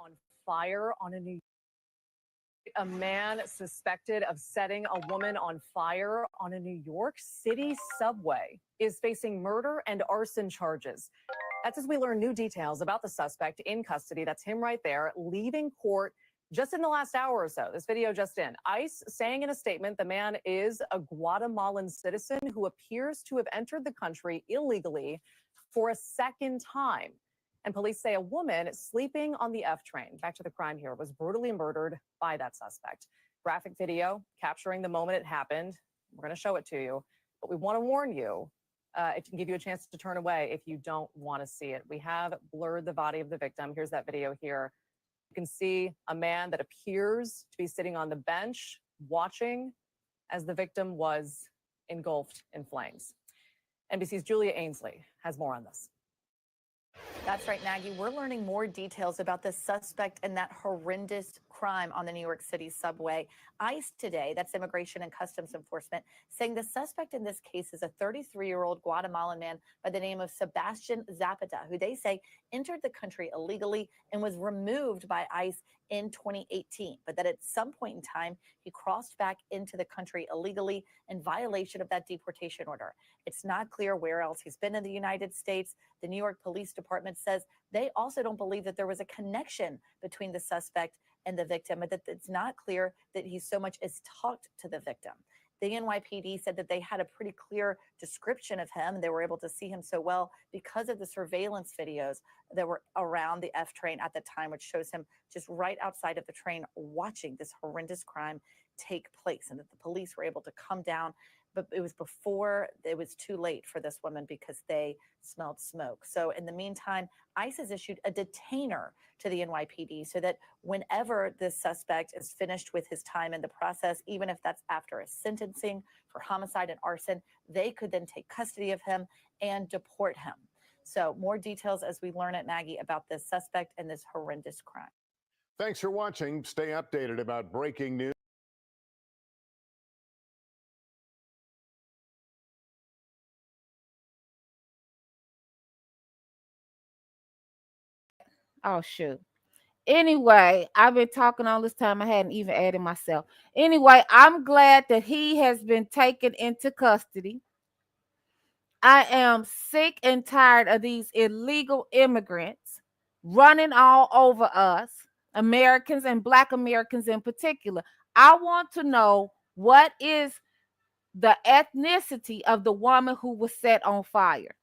on fire on a man suspected of setting a woman on fire on a New York City subway is facing murder and arson charges. That's as we learn new details about the suspect in custody. That's him right there, leaving court just in the last hour or so. This video just in. ICE saying in a statement the man is a Guatemalan citizen who appears to have entered the country illegally for a second time. And police say a woman sleeping on the F train, back to the crime here, was brutally murdered by that suspect. Graphic video capturing the moment it happened. We're going to show it to you, but we want to warn you, it can give you a chance to turn away if you don't want to see it. We have blurred the body of the victim. Here's that video here. You can see a man that appears to be sitting on the bench watching as the victim was engulfed in flames. NBC's Julia Ainsley has more on this. That's right, Maggie. We're learning more details about the suspect in that horrendous crime on the New York City subway. ICE today, that's Immigration and Customs Enforcement, saying the suspect in this case is a 33-year-old Guatemalan man by the name of Sebastian Zapata, who they say entered the country illegally and was removed by ICE in 2018. But that at some point in time, he crossed back into the country illegally in violation of that deportation order. It's not clear where else he's been in the United States. The New York Police Department says they also don't believe that there was a connection between the suspect and the victim, and that it's not clear that he so much as talked to the victim. The NYPD said that they had a pretty clear description of him. They were able to see him so well because of the surveillance videos that were around the F train at the time, which shows him just right outside of the train watching this horrendous crime take place, and that the police were able to come down. But it was before it was too late for this woman because they smelled smoke. So in the meantime, ICE has issued a detainer to the NYPD so that whenever this suspect is finished with his time in the process, even if that's after a sentencing for homicide and arson, they could then take custody of him and deport him. So more details as we learn it, Maggie, about this suspect and this horrendous crime. Thanks for watching. Stay updated about breaking news. Oh, shoot. Anyway, I've been talking all this time. I hadn't even added myself. Anyway, I'm glad that he has been taken into custody. I am sick and tired of these illegal immigrants running all over us, Americans and Black Americans in particular. I want to know what is the ethnicity of the woman who was set on fire.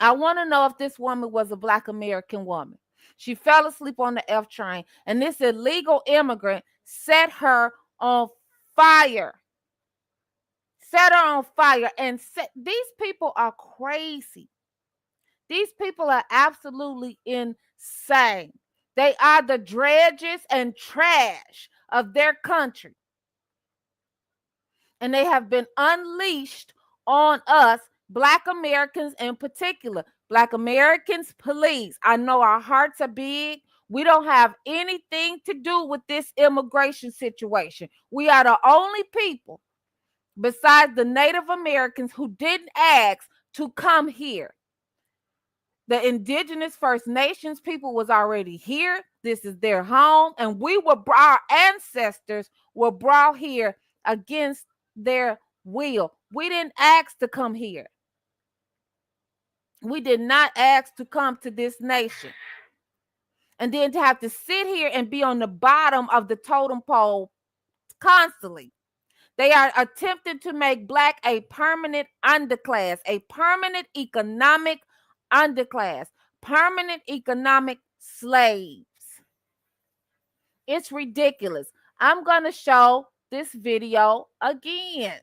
I want to know if this woman was a Black American woman. She fell asleep on the F train, and this illegal immigrant set her on fire. Set her on fire. And these people are crazy. These people are absolutely insane. They are the dredges and trash of their country. And they have been unleashed on us, Black Americans in particular. Black Americans, please. I know our hearts are big. We don't have anything to do with this immigration situation. We are the only people besides the Native Americans who didn't ask to come here. The indigenous First Nations people was already here. This is their home. And our ancestors were brought here against their will. We didn't ask to come here. We did not ask to come to this nation. And then to have to sit here and be on the bottom of the totem pole constantly. They are attempting to make Black a permanent underclass, a permanent economic underclass, permanent economic slaves. It's ridiculous. I'm going to show this video again.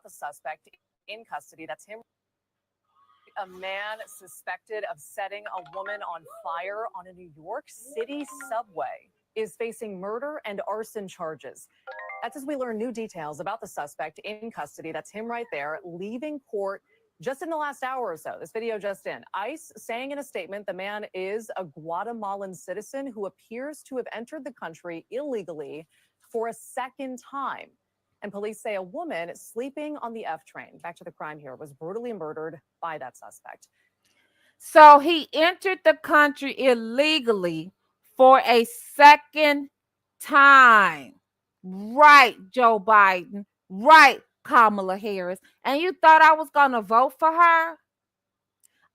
The suspect in custody, that's him. A man suspected of setting a woman on fire on a New York City subway is facing murder and arson charges. That's as we learn new details about the suspect in custody. That's him right there, leaving court Just in the last hour or so, this video just in, ICE saying in a statement the man is a Guatemalan citizen who appears to have entered the country illegally for a second time. And police say a woman sleeping on the F train, back to the crime here, was brutally murdered by that suspect. So he entered the country illegally for a second time. Right, Joe Biden. Right, Kamala Harris. And you thought I was going to vote for her?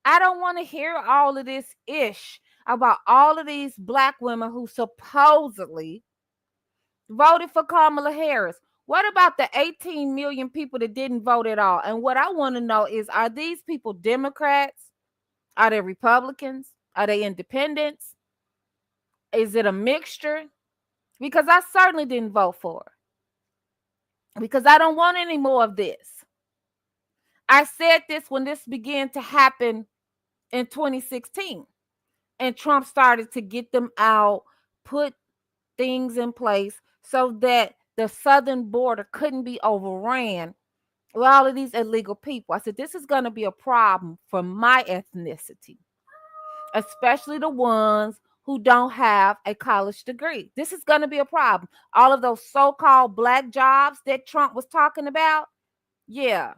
I don't want to hear all of this ish about all of these black women who supposedly voted for Kamala Harris. What about the 18 million people that didn't vote at all? And what I want to know is, are these people Democrats? Are they Republicans? Are they independents? Is it a mixture? Because I certainly didn't vote for her. Because I don't want any more of this. I said this when this began to happen in 2016. And Trump started to get them out, put things in place so that the southern border couldn't be overran with all of these illegal people. I said, this is going to be a problem for my ethnicity, especially the ones who don't have a college degree. This is going to be a problem. All of those so-called black jobs that Trump was talking about, yeah,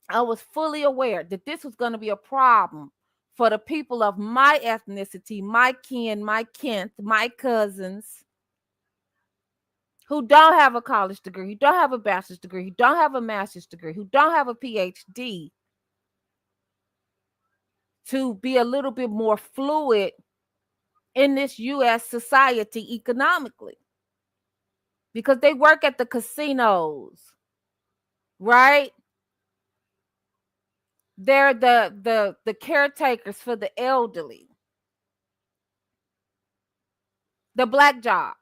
I was fully aware that this was going to be a problem for the people of my ethnicity, my kin, my kinth, my cousins, who don't have a college degree, who don't have a bachelor's degree, who don't have a master's degree, who don't have a PhD, to be a little bit more fluid in this U.S. society economically. Because they work at the casinos, right? They're the caretakers for the elderly. The black jobs.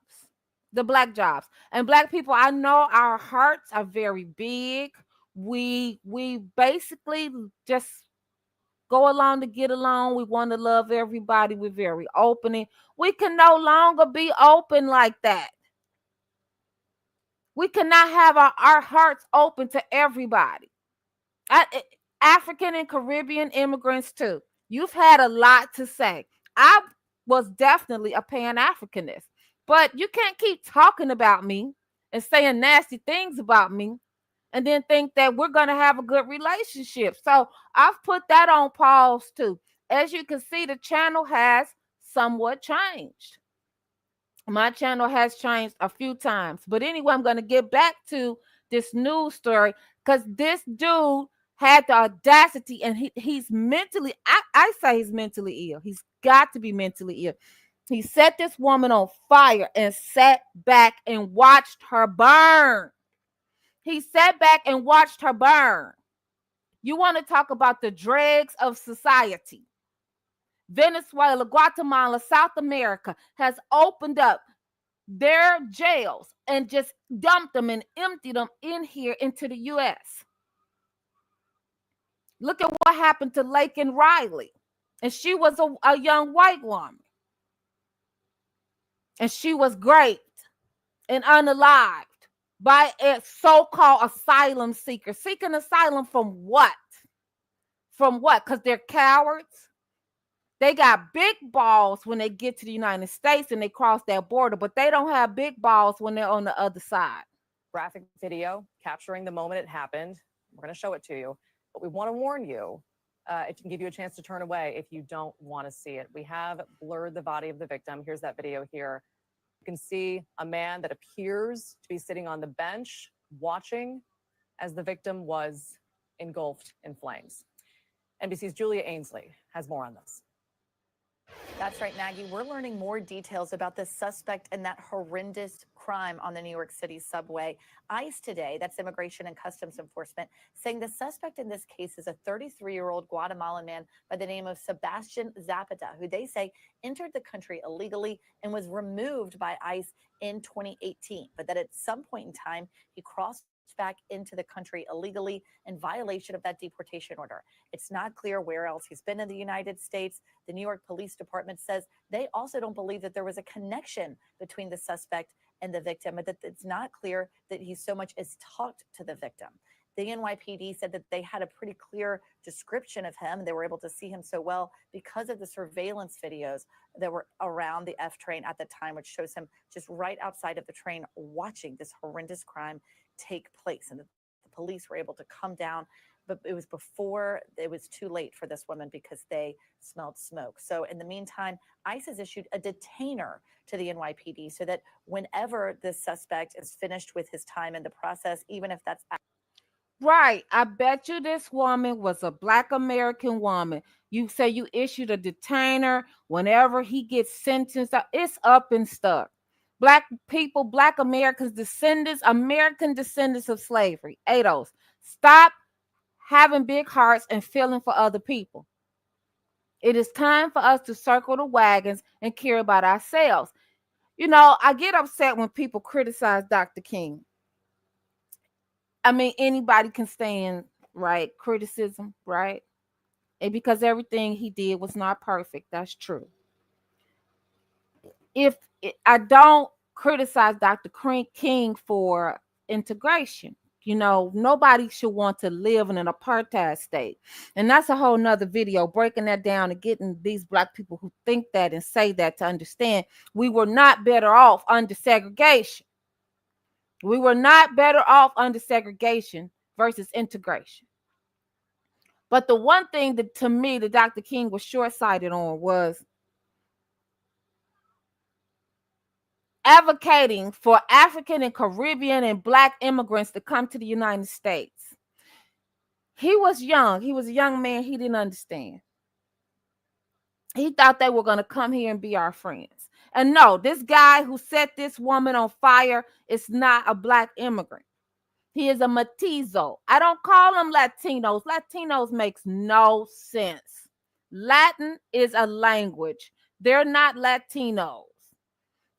And black people, I know our hearts are very big. We basically just go along to get along. We want to love everybody. We're very open. We can no longer be open like that. We cannot have our hearts open to everybody. African and Caribbean immigrants too. You've had a lot to say. I was definitely a Pan-Africanist. But you can't keep talking about me and saying nasty things about me and then think that we're going to have a good relationship. So I've put that on pause too. As you can see, the channel has somewhat changed. My channel has changed a few times. But anyway, I'm going to get back to this news story because this dude had the audacity, and he's mentally, I say he's mentally ill. He's got to be mentally ill. He set this woman on fire and sat back and watched her burn. He sat back and watched her burn. You want to talk about the dregs of society? Venezuela, Guatemala, South America has opened up their jails and just dumped them and emptied them in here into the U.S. Look at what happened to Lake and Riley. And she was a young white woman. And she was raped and unalived by a so-called asylum seeker. Seeking asylum from what? From what? Because they're cowards. They got big balls when they get to the United States and they cross that border, but they don't have big balls when they're on the other side. Graphic video capturing the moment it happened. We're going to show it to you, but we want to warn you. It can give you a chance to turn away if you don't want to see it. We have blurred the body of the victim. Here's that video here. You can see a man that appears to be sitting on the bench watching as the victim was engulfed in flames. NBC's Julia Ainsley has more on this. That's right, Maggie. We're learning more details about the suspect in that horrendous crime on the New York City subway. ICE today, that's Immigration and Customs Enforcement, saying the suspect in this case is a 33-year-old Guatemalan man by the name of Sebastian Zapata, who they say entered the country illegally and was removed by ICE in 2018. But that at some point in time, he crossed back into the country illegally in violation of that deportation order. It's not clear where else he's been in the United States. The New York Police Department says they also don't believe that there was a connection between the suspect and the victim, and that it's not clear that he so much as talked to the victim. The NYPD said that they had a pretty clear description of him. They were able to see him so well because of the surveillance videos that were around the F train at the time, which shows him just right outside of the train watching this horrendous crime take place. And the police were able to come down, but it was before it was too late for this woman because they smelled smoke. So in the meantime, ICE has issued a detainer to the NYPD so that whenever the suspect is finished with his time in the process, even if that's right. I bet you this woman was a Black American woman. You say you issued a detainer whenever he gets sentenced. It's up and stuck. Black people, Black Americans, American descendants of slavery, ADOS, stop having big hearts and feeling for other people. It is time for us to circle the wagons and care about ourselves. You know, I get upset when people criticize Dr. King. I mean, anybody can stand, right, criticism, right? And because everything he did was not perfect, that's true. I don't criticize Dr. King for integration. You know, nobody should want to live in an apartheid state. And that's a whole nother video, breaking that down and getting these Black people who think that and say that to understand we were not better off under segregation. We were not better off under segregation versus integration. But the one thing that to me that Dr. King was short-sighted on was advocating for African and Caribbean and Black immigrants to come to the United States. He was young. He was a young man. He didn't understand. He thought they were going to come here and be our friends. And no, this guy who set this woman on fire is not a Black immigrant. He is a mestizo. I don't call them Latinos. Latinos makes no sense. Latin is a language. They're not Latinos.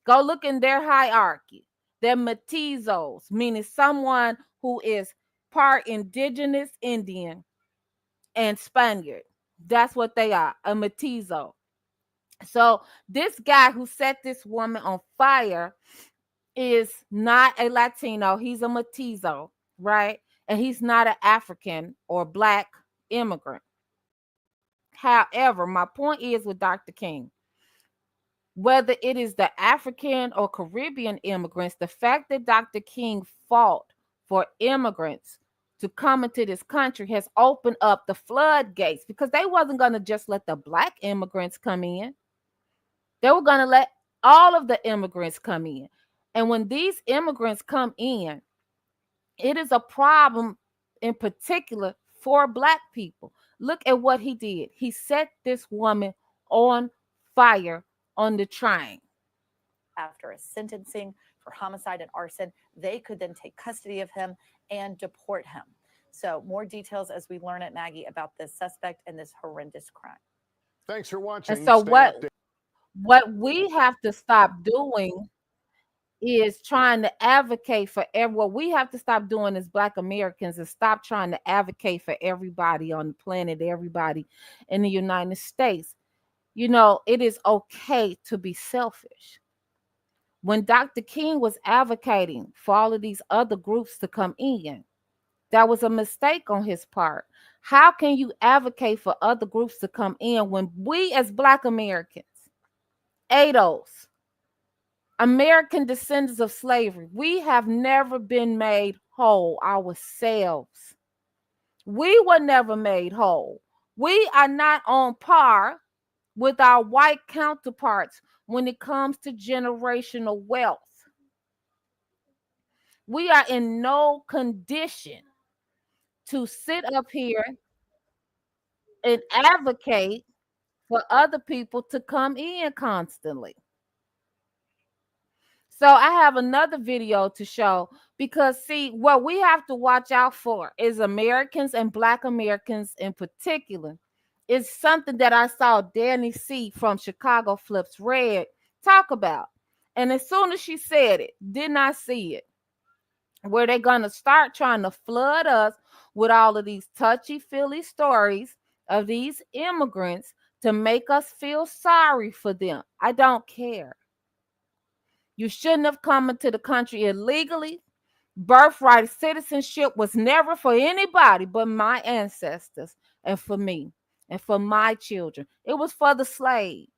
Go look in their hierarchy. They're mestizos, meaning someone who is part indigenous Indian and Spaniard. That's what they are, a mestizo. So this guy who set this woman on fire is not a Latino. He's a mestizo, right? And he's not an African or Black immigrant. However, my point is with Dr. King, whether it is the African or Caribbean immigrants, the fact that Dr. King fought for immigrants to come into this country has opened up the floodgates, because they wasn't going to just let the Black immigrants come in. They were going to let all of the immigrants come in. And when these immigrants come in, it is a problem in particular for Black people. Look at what he did. He set this woman on fire on the train. After a sentencing for homicide and arson, they could then take custody of him and deport him. So more details as we learn at Maggie about this suspect and this horrendous crime. Thanks for watching. And so Stay what we have to stop doing is trying to advocate for what we have to stop doing as Black Americans is stop trying to advocate for everybody on the planet, everybody in the United States. You know, it is okay to be selfish. When Dr. King was advocating for all of these other groups to come in, that was a mistake on his part. How can you advocate for other groups to come in when we as Black Americans, ADOS, American descendants of slavery, we have never been made whole ourselves? We were never made whole. We are not on par with our white counterparts when it comes to generational wealth. We are in no condition to sit up here and advocate for other people to come in constantly. So I have another video to show, because see, what we have to watch out for is Americans and Black Americans in particular. It's something that I saw Dani C from chicagoflipsred talk about. And as soon as she said it, did not see it, where they're going to start trying to flood us with all of these touchy-feely stories of these immigrants to make us feel sorry for them. I don't care. You shouldn't have come into the country illegally. birthright citizenship was never for anybody but my ancestors and for me and for my children. It was for the slaves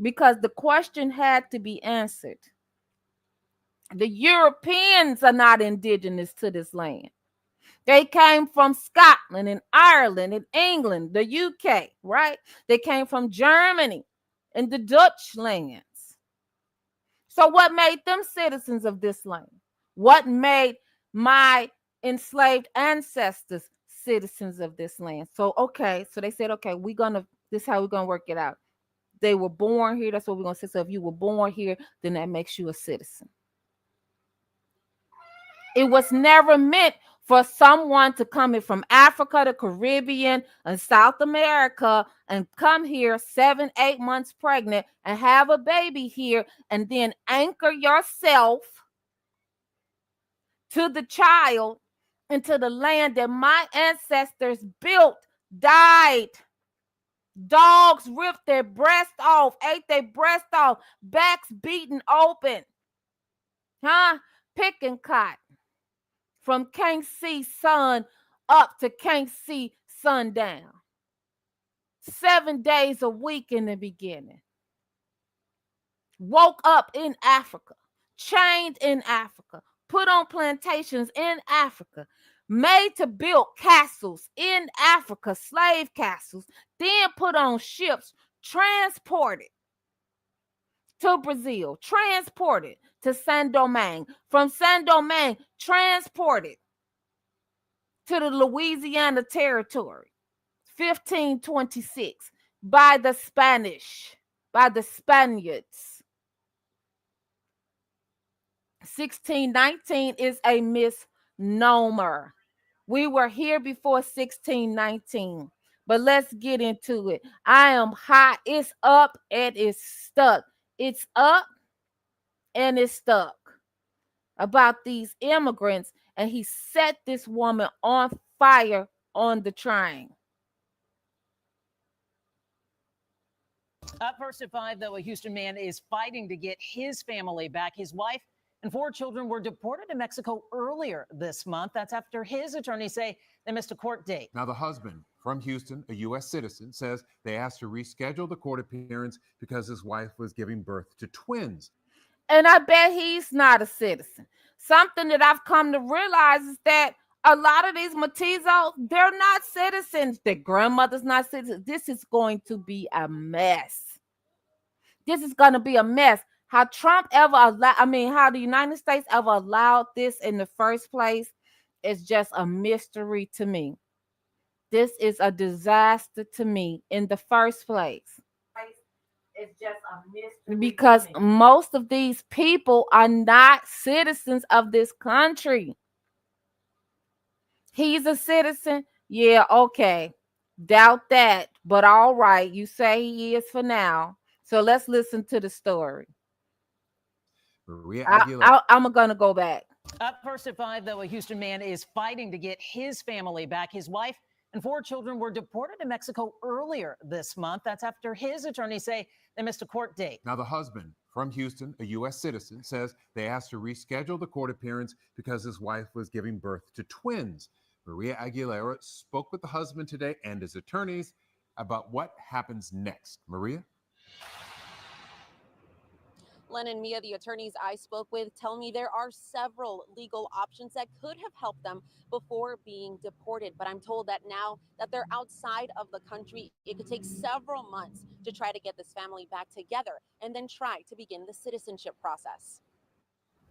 because the question had to be answered. The Europeans are not indigenous to this land. They came from Scotland and Ireland and England, the UK, right? They came from Germany and the Dutch lands. So what made them citizens of this land? What made my enslaved ancestors citizens of this land? So they said, okay, this is how we're gonna work it out. They were born here. That's what we're gonna say. So if you were born here, then that makes you a citizen. It was never meant for someone to come in from Africa, the Caribbean, and South America and come here 7-8 months pregnant and have a baby here and then anchor yourself to the child into the land that my ancestors built, died. Dogs ripped their breast off, ate their breast off, backs beaten open. Picking cotton. From can't see sun up to can't see sundown. 7 days a week in the beginning. Woke up in Africa, chained in Africa, put on plantations in Africa, made to build castles in Africa, slave castles, then put on ships, transported to Brazil, transported to Saint-Domingue, from Saint-Domingue, transported to the Louisiana Territory, 1526, by the Spaniards. 1619 is a misnomer. We were here before 1619, but let's get into it. I am hot. It's up and it's stuck. It's up and it's stuck about these immigrants, and he set this woman on fire on the train. Up first at 5, though, a Houston man is fighting to get his family back. His wife and 4 children were deported to Mexico earlier this month. That's after his attorneys say they missed a court date. Now, the husband from Houston, a U.S. citizen, says they asked to reschedule the court appearance because his wife was giving birth to twins. And I bet he's not a citizen. Something that I've come to realize is that a lot of these Metizos, they're not citizens. Their grandmother's not citizens. This is going to be a mess. This is going to be a mess. How Trump how the United States ever allowed this in the first place is just a mystery to me. This is a disaster to me in the first place. It's just a mystery because most of these people are not citizens of this country. He's a citizen. Yeah, okay. Doubt that. But all right. You say he is for now. So let's listen to the story. I'm going to go back. Up first at 5, though, a Houston man is fighting to get his family back. His wife and 4 children were deported to Mexico earlier this month. That's after his attorneys say they missed a court date. Now, the husband from Houston, a U.S. citizen, says they asked to reschedule the court appearance because his wife was giving birth to twins. Maria Aguilera spoke with the husband today and his attorneys about what happens next. Maria? Len and Mia, the attorneys I spoke with, tell me there are several legal options that could have helped them before being deported. But I'm told that now that they're outside of the country, it could take several months to try to get this family back together and then try to begin the citizenship process.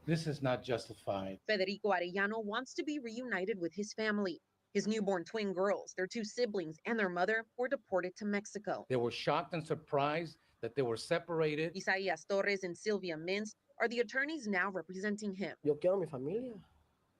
This is not justified. Federico Arellano wants to be reunited with his family. His newborn twin girls, their 2 siblings, and their mother were deported to Mexico. They were shocked and surprised that they were separated. Isaías Torres and Sylvia Mintz are the attorneys now representing him. Yo quiero mi familia.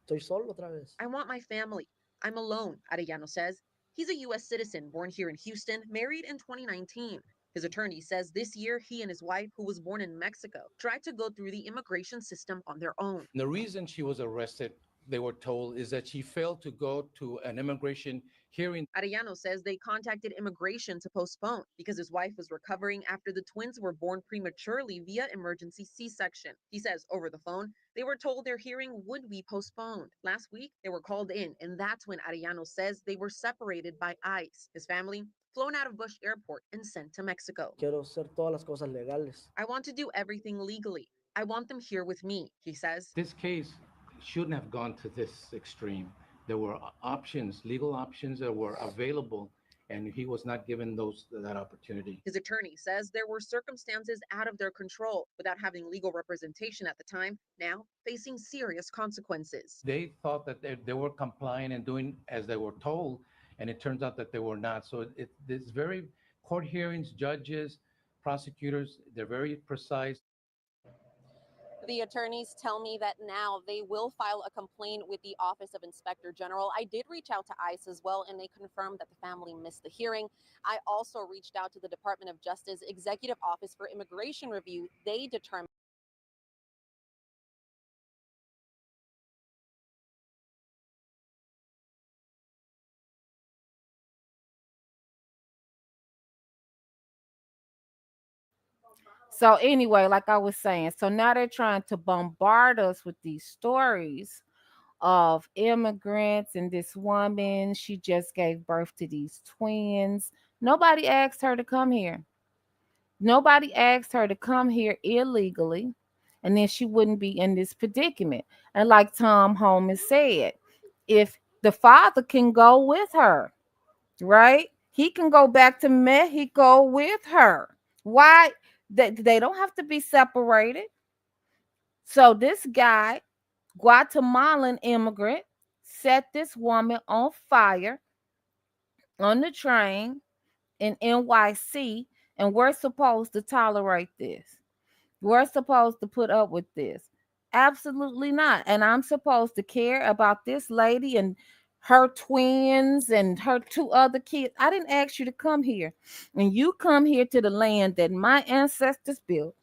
Estoy solo otra vez. I want my family. I'm alone, Arellano says. He's a U.S. citizen born here in Houston, married in 2019. His attorney says this year he and his wife, who was born in Mexico, tried to go through the immigration system on their own. The reason she was arrested, they were told, is that she failed to go to an immigration hearing. Arellano says they contacted immigration to postpone because his wife was recovering after the twins were born prematurely via emergency C-section. He says over the phone, they were told their hearing would be postponed. Last week, they were called in, and that's when Arellano says they were separated by ICE. His family flown out of Bush Airport and sent to Mexico. Quiero hacer todas las cosas legales. I want to do everything legally. I want them here with me, he says. This case shouldn't have gone to this extreme. There were options, legal options that were available, and he was not given that opportunity. His attorney says there were circumstances out of their control without having legal representation at the time, now facing serious consequences. They thought that they were complying and doing as they were told, and it turns out that they were not. So it's very, court hearings, judges, prosecutors, they're very precise. The attorneys tell me that now they will file a complaint with the Office of Inspector General. I did reach out to ICE as well, and they confirmed that the family missed the hearing. I also reached out to the Department of Justice Executive Office for Immigration Review. They determined So anyway, like I was saying, so now they're trying to bombard us with these stories of immigrants, and this woman, she just gave birth to these twins. Nobody asked her to come here. Nobody asked her to come here illegally, and then she wouldn't be in this predicament. And like Tom Holman said, if the father can go with her, right? He can go back to Mexico with her. Why? They don't have to be separated. So this guy, Guatemalan immigrant, set this woman on fire on the train in NYC, and we're supposed to tolerate this. We're supposed to put up with this. Absolutely not. And I'm supposed to care about this lady and her twins and her two other kids. I didn't ask you to come here. And you come here to the land that my ancestors built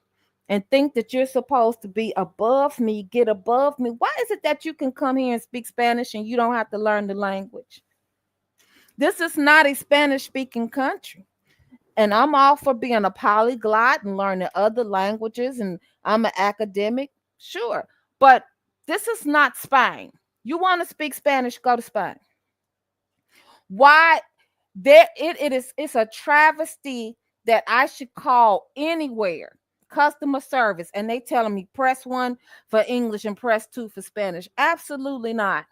and think that you're supposed to be above me, get above me. Why is it that you can come here and speak Spanish and you don't have to learn the language? This is not a Spanish-speaking country. And I'm all for being a polyglot and learning other languages, and I'm an academic, sure. But this is not Spain. You want to speak Spanish, go to Spain. Why? It's a travesty that I should call anywhere customer service and they telling me press 1 for English and press 2 for Spanish. Absolutely not.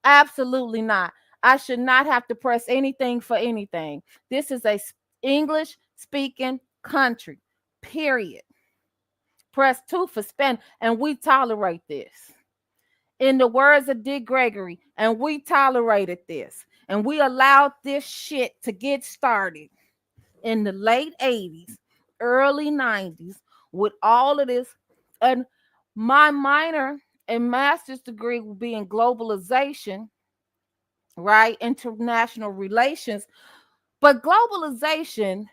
Absolutely not. I should not have to press anything for anything. This is a English speaking country, period. Press 2 for Spanish, and we tolerate this. In the words of Dick Gregory, and we tolerated this, and we allowed this shit to get started in the late 80s, early 90s with all of this. And my minor and master's degree will be in globalization, right? International relations. But globalization,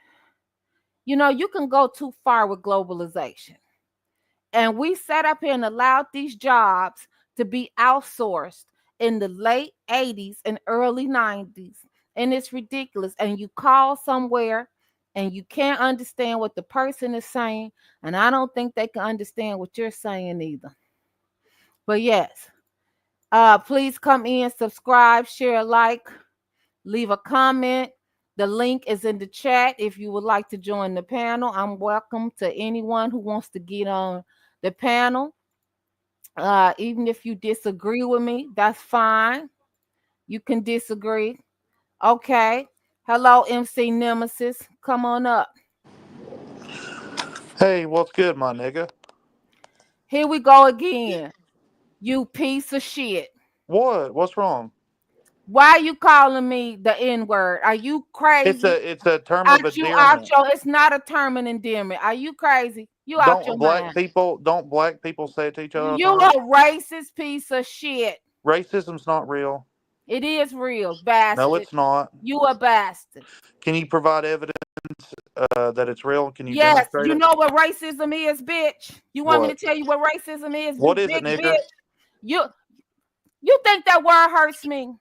you know, you can go too far with globalization. And we sat up here and allowed these jobs to be outsourced in the late 80s and early 90s. And it's ridiculous. And you call somewhere and you can't understand what the person is saying. And I don't think they can understand what you're saying either. But yes, please come in, subscribe, share, like, leave a comment. The link is in the chat. If you would like to join the panel, I'm welcome to anyone who wants to get on the panel. Even if you disagree with me, that's fine. You can disagree. Okay. Hello, MC Nemesis. Come on up. Hey, what's good, my nigga? Here we go again. You piece of shit. What? What's wrong? Why are you calling me the N-word? Are you crazy? It's a term of endearment. It's not a term of endearment. Are you crazy? You out your mind. Don't black people say it to each other? You a racist piece of shit. Racism's not real. It is real, bastard. No, it's not. You a bastard. Can you provide evidence that it's real? Can you Yes, demonstrate you it? know what racism is, bitch? You want me to tell you what racism is? What is it, nigga? Bitch? You think that word hurts me?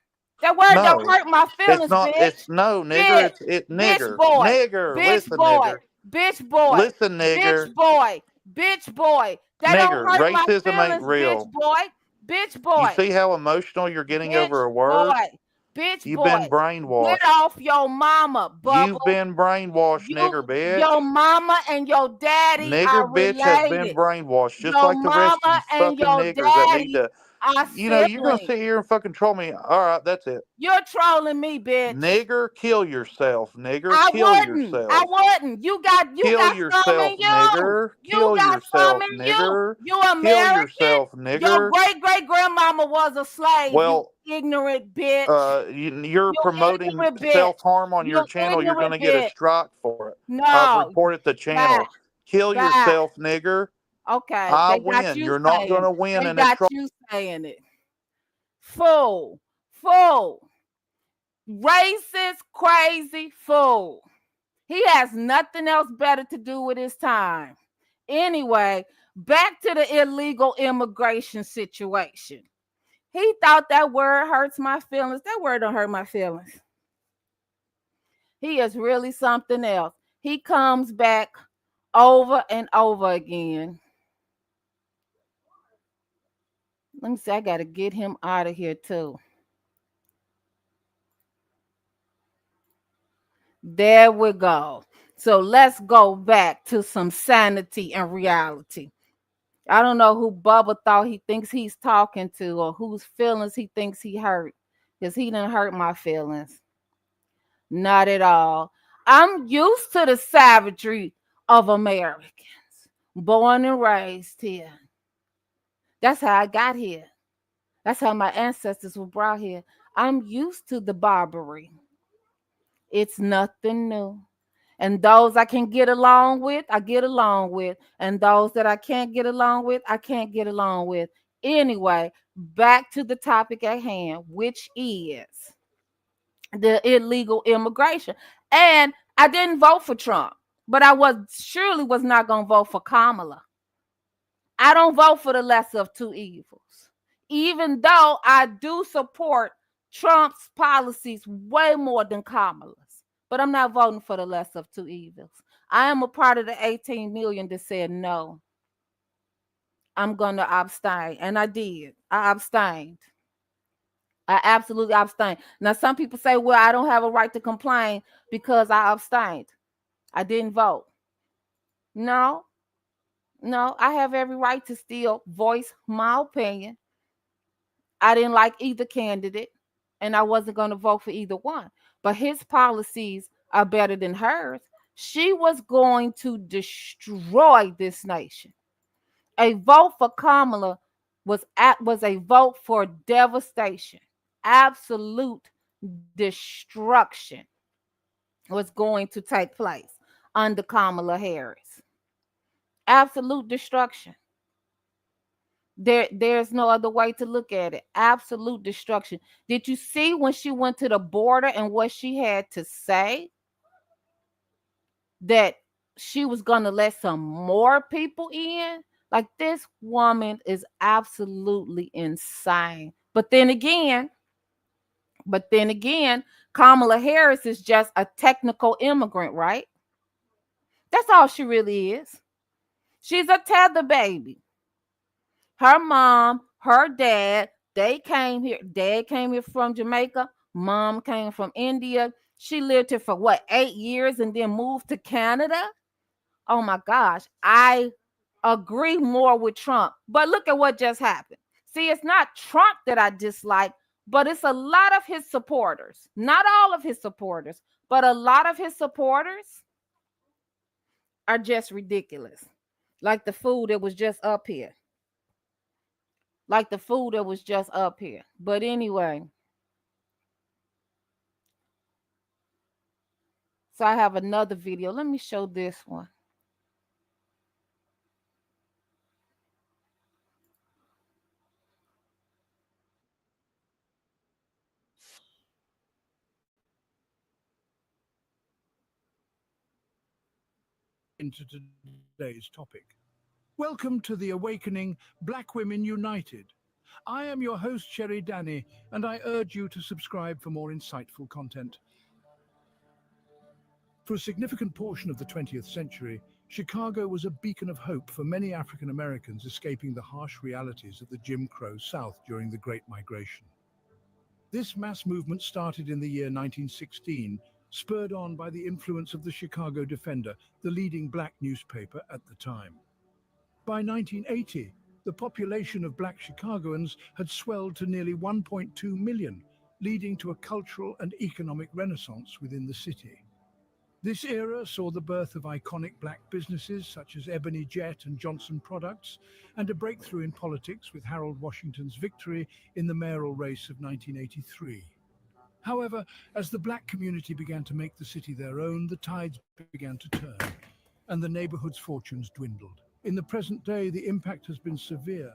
That word don't No, hurt my it's feelings, not. bitch. It's no, nigger. Bitch, It's bitch nigger. boy, Nigger. bitch Listen, boy, nigger. bitch boy, Listen, nigger. bitch boy, bitch boy. They don't Nigger. hurt my Racism ain't feelings, bitch real. boy, bitch You boy, see how emotional you're getting bitch over a word? boy, bitch You've boy. been Get brainwashed. off your mama, You've Bubble. been brainwashed, nigger Your bitch. mama and your daddy Nigger are bitch has been related. brainwashed, just Your like the rest of you mama and fucking your niggers that need daddy to. are You know, you're gonna siblings. sit here and fucking troll me. All right, that's it. You're trolling me, bitch. Nigger, kill yourself. Nigger, I kill wouldn't. I yourself. wouldn't. You got Kill some yourself, in you. nigger. You Kill got some yourself, in you. nigger. You Kill American. yourself, Your nigger. great grandmama was a slave. Well, you ignorant bitch. you're You promoting ignorant bitch. self-harm on You your channel. You're ignorant gonna get a bitch. strike for it. I've No. reported the Bye. channel. Kill Bye. yourself, nigger. Okay. I They got win. you You're not saying. gonna win They in a got you saying it. Fool. Fool. Racist, crazy fool. He has nothing else better to do with his time. Anyway, back to the illegal immigration situation. He thought that word hurts my feelings. That word don't hurt my feelings. He is really something else. He comes back over and over again. Let me see. I got to get him out of here too. There we go. So let's go back to some sanity and reality. I don't know who Bubba thought he thinks he's talking to or whose feelings he thinks he hurt, because he didn't hurt my feelings. Not at all. I'm used to the savagery of Americans, born and raised here. That's how I got here. That's how my ancestors were brought here. I'm used to the barbary. It's nothing new. And those I can get along with, I get along with. And those that I can't get along with, I can't get along with. Anyway, back to the topic at hand, which is the illegal immigration. And I didn't vote for Trump, but I surely was not going to vote for Kamala. I don't vote for the lesser of two evils, even though I do support Trump's policies way more than Kamala's. But I'm not voting for the lesser of two evils. I am a part of the 18 million that said no. I'm going to abstain. And I did. I abstained. I absolutely abstained. Now, some people say, well, I don't have a right to complain because I abstained. I didn't vote. No, I have every right to still voice my opinion. I didn't like either candidate, and I wasn't going to vote for either one. But his policies are better than hers. She was going to destroy this nation. A vote for Kamala was a vote for devastation. Absolute destruction was going to take place under Kamala Harris. Absolute destruction. There's no other way to look at it. Absolute destruction. Did you see when she went to the border and what she had to say? That she was going to let some more people in? Like, this woman is absolutely insane. But then again, Kamala Harris is just a technical immigrant, right? That's all she really is. She's a tether baby. Her mom, her dad, they came here. Dad came here from Jamaica. Mom came from India. She lived here for 8 years and then moved to Canada. Oh my gosh. I agree more with Trump. But look at what just happened. See, it's not Trump that I dislike, but it's a lot of his supporters. Not all of his supporters, but a lot of his supporters are just ridiculous. Like the food that was just up here. But anyway, so I have another video. Let me show this one. Into today's topic. Welcome to the Awakening Black Women United, I am your host, Cheri Dani, and I urge you to subscribe for more insightful content. For a significant portion of the 20th century, Chicago was a beacon of hope for many African Americans escaping the harsh realities of the Jim Crow South during the Great Migration. This mass movement started in the year 1916, spurred on by the influence of the Chicago Defender, the leading black newspaper at the time. By 1980, the population of black Chicagoans had swelled to nearly 1.2 million, leading to a cultural and economic renaissance within the city. This era saw the birth of iconic black businesses such as Ebony Jet and Johnson Products, and a breakthrough in politics with Harold Washington's victory in the mayoral race of 1983. However, as the black community began to make the city their own, the tides began to turn, and the neighborhood's fortunes dwindled. In the present day, the impact has been severe,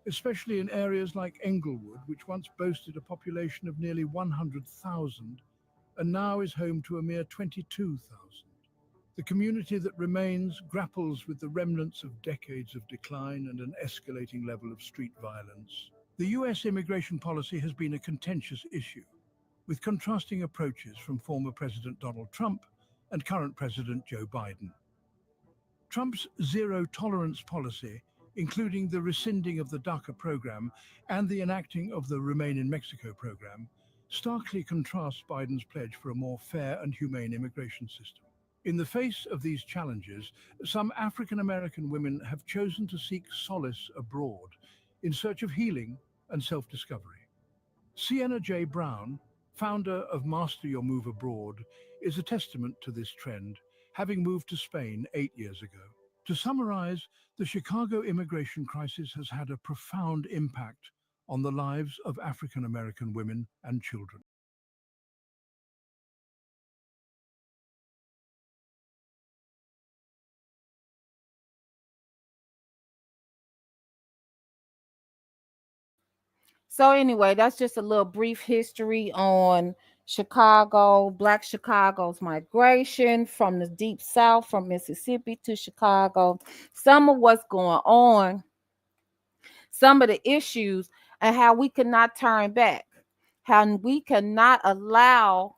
especially in areas like Englewood, which once boasted a population of nearly 100,000, and now is home to a mere 22,000. The community that remains grapples with the remnants of decades of decline and an escalating level of street violence. The US immigration policy has been a contentious issue, with contrasting approaches from former President Donald Trump and current President Joe Biden. Trump's zero-tolerance policy, including the rescinding of the DACA program and the enacting of the Remain in Mexico program, starkly contrasts Biden's pledge for a more fair and humane immigration system. In the face of these challenges, some African American women have chosen to seek solace abroad in search of healing and self-discovery. Sienna J. Brown, founder of Master Your Move Abroad, is a testament to this trend, having moved to Spain 8 years ago. To summarize, the Chicago immigration crisis has had a profound impact on the lives of African American women and children. So anyway, that's just a little brief history on Chicago, Black Chicago's migration from the deep South, from Mississippi to Chicago, some of what's going on, some of the issues, and how we cannot turn back, how we cannot allow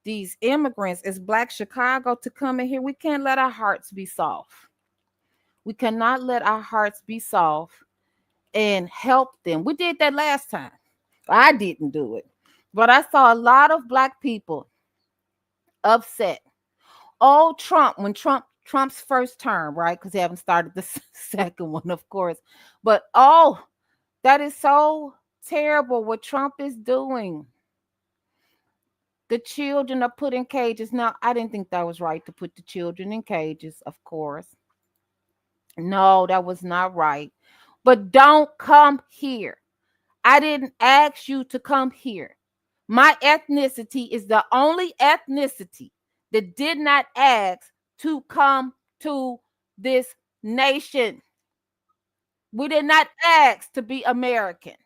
these immigrants as Black Chicago to come in here. We can't let our hearts be soft. We cannot let our hearts be soft and help them. We did that last time. I didn't do it, but I saw a lot of Black people upset. Oh, Trump, when Trump's first term, right? Because they haven't started the second one, of course. But oh, that is so terrible what Trump is doing. The children are put in cages. Now, I didn't think that was right to put the children in cages, of course. No, that was not right. But don't come here. I didn't ask you to come here. My ethnicity is the only ethnicity that did not ask to come to this nation. We did not ask to be Americans.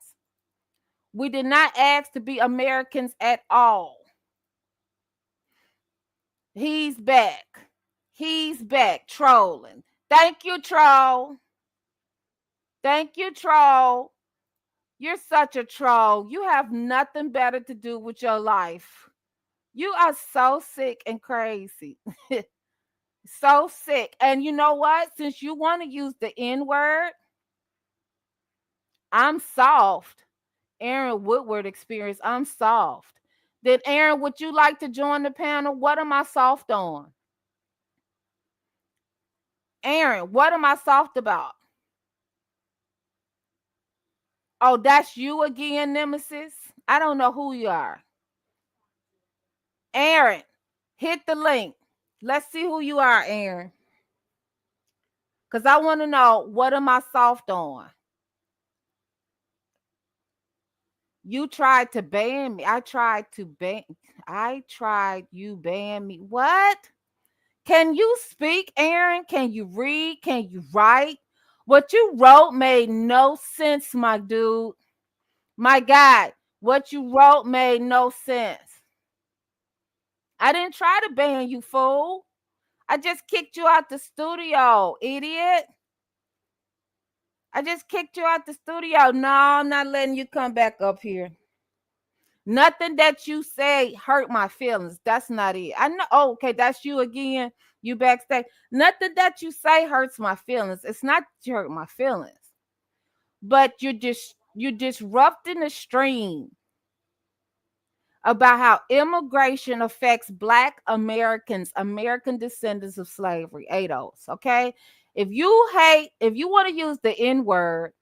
We did not ask to be Americans at all. He's back. He's back trolling. Thank you, troll. Thank you, troll. You're such a troll. You have nothing better to do with your life. You are so sick and crazy. So sick. And you know what? Since you want to use the N-word, I'm soft. Aaron Woodward experience, I'm soft. Then Aaron, would you like to join the panel? What am I soft on? Aaron, what am I soft about? Oh, that's you again, Nemesis? I don't know who you are. Aaron, hit the link. Let's see who you are, Aaron. Because I want to know, what am I soft on? You tried to ban me. You banned me. What? Can you speak, Aaron? Can you read? Can you write? What you wrote made no sense, my dude. My God, what you wrote made no sense. I didn't try to ban you, fool. I just kicked you out the studio, idiot. I just kicked you out the studio. No, I'm not letting you come back up here. Nothing that you say hurt my feelings. That's not it. I know. Oh, okay, that's you again. You backstage. Nothing that you say hurts my feelings. It's not that you hurt my feelings, but you're disrupting the stream about how immigration affects Black Americans, American descendants of slavery, ADOS. Okay, if you want to use the N word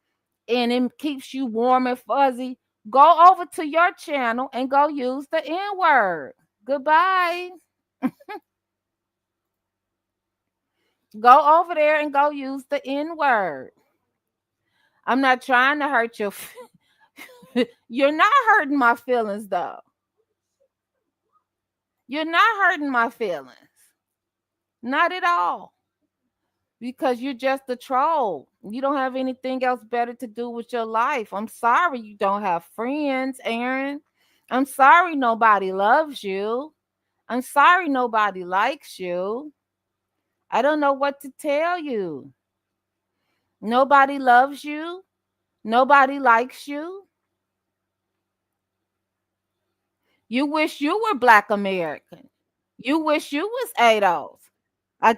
and it keeps you warm and fuzzy, go over to your channel and go use the N word. Goodbye. Go over there and go use the N word. I'm not trying to hurt your. You're not hurting my feelings, though. You're not hurting my feelings. Not at all. Because you're just a troll. You don't have anything else better to do with your life. I'm sorry you don't have friends, Aaron. I'm sorry nobody loves you. I'm sorry nobody likes you. I don't know what to tell you. Nobody loves you. Nobody likes you. You wish you were Black American. You wish you was ADOS.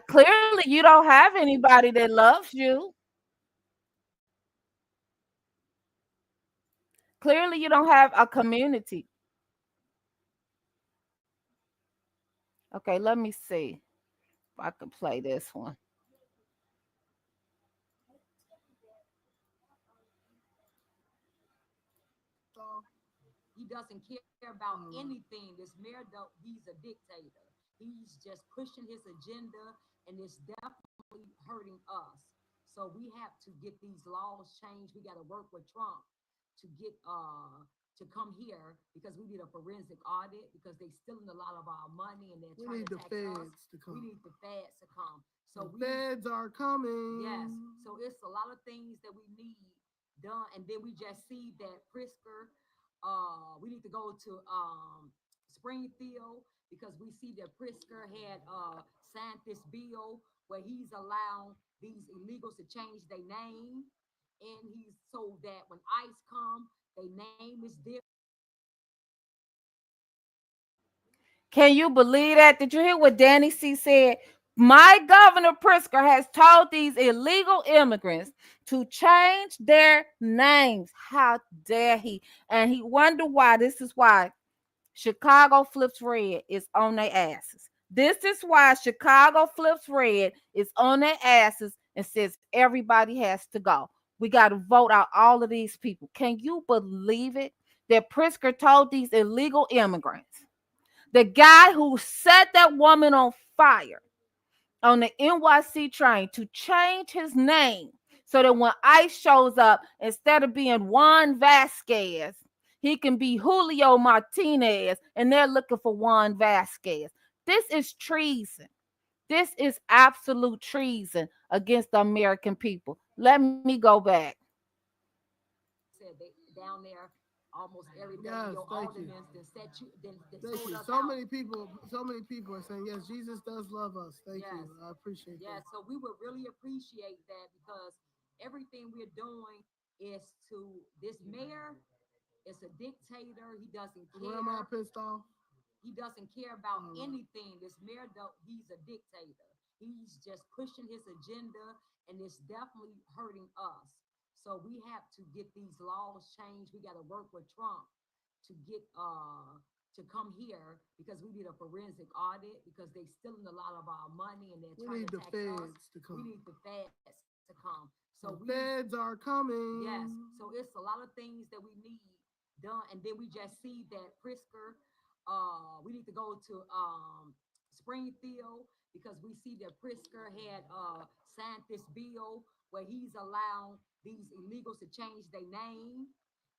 Clearly you don't have anybody that loves you. Clearly you don't have a community. Okay, let me see if I can play this one. He doesn't care about anything. This mayor, he's a dictator. He's just pushing his agenda, and it's definitely hurting us. So we have to get these laws changed. We got to work with Trump to get to come here because we need a forensic audit because they're stealing a lot of our money and they're trying to tax us. We need the feds to come. So the feds are coming. Yes. So it's a lot of things that we need done, and then we just see that Pritzker. We need to go to Springfield because we see that Pritzker had signed this bill where he's allowed these illegals to change their name, and he's so that when ICE come, their name is different. Can you believe that? Did you hear what Danny C said? My Governor Pritzker has told these illegal immigrants to change their names. How dare he? And he wonder why. This is why Chicagoflipsred is on their asses. This is why Chicagoflipsred is on their asses and says everybody has to go. We got to vote out all of these people. Can you believe it? That Pritzker told these illegal immigrants, the guy who set that woman on fire on the NYC train, to change his name so that when ICE shows up, instead of being Juan Vasquez, he can be Julio Martinez, and they're looking for Juan Vasquez. This is treason. This is absolute treason against the American people. Let me go back. Said they down there almost every day. Yes, Your thank you. ordinance then set you then Thank you. us So out. many people are saying, yes, Jesus does love us. Thank you. I appreciate that. Yeah, so we would really appreciate that because everything we're doing is to this mayor is a dictator. He doesn't care. Grandma pissed off. He doesn't care about anything. This mayor, he's a dictator. He's just pushing his agenda, and it's definitely hurting us. So we have to get these laws changed. We got to work with Trump to get to come here because we need a forensic audit because they're stealing a lot of our money and they're trying to tax us. We need the feds to come. So the feds are coming. Yes. So it's a lot of things that we need done, and then we just see that Pritzker. We need to go to Springfield because we see that Pritzker had signed this bill where he's allowed these illegals to change their name,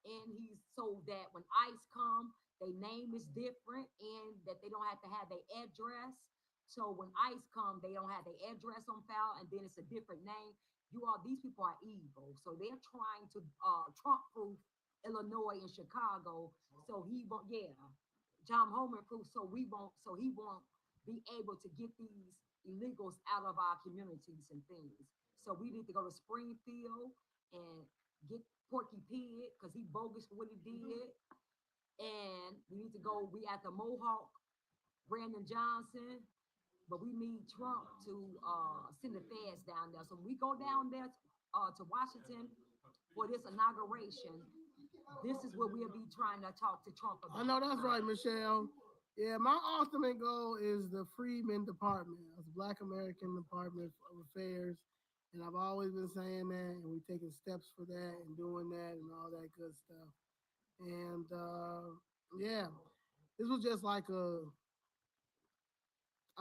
and he's so that when ICE come, their name is different and that they don't have to have their address. So when ICE come, they don't have their address on file, and then it's a different name. These people are evil, so they're trying to Trump-proof Illinois and Chicago, so he won't. Yeah. John Holman proof, so he won't be able to get these illegals out of our communities and things. So we need to go to Springfield and get Porky Pig because he bogus for what he did. And we need to go. We at the Mohawk, Brandon Johnson, but we need Trump to send the feds down there. So when we go down there to Washington for this inauguration, this is what we'll be trying to talk to Trump about. I know that's right, Michelle. Yeah, my ultimate goal is the Freedmen Department, the Black American Department of Affairs. And I've always been saying that, and we're taking steps for that and doing that and all that good stuff. And yeah, this was just like I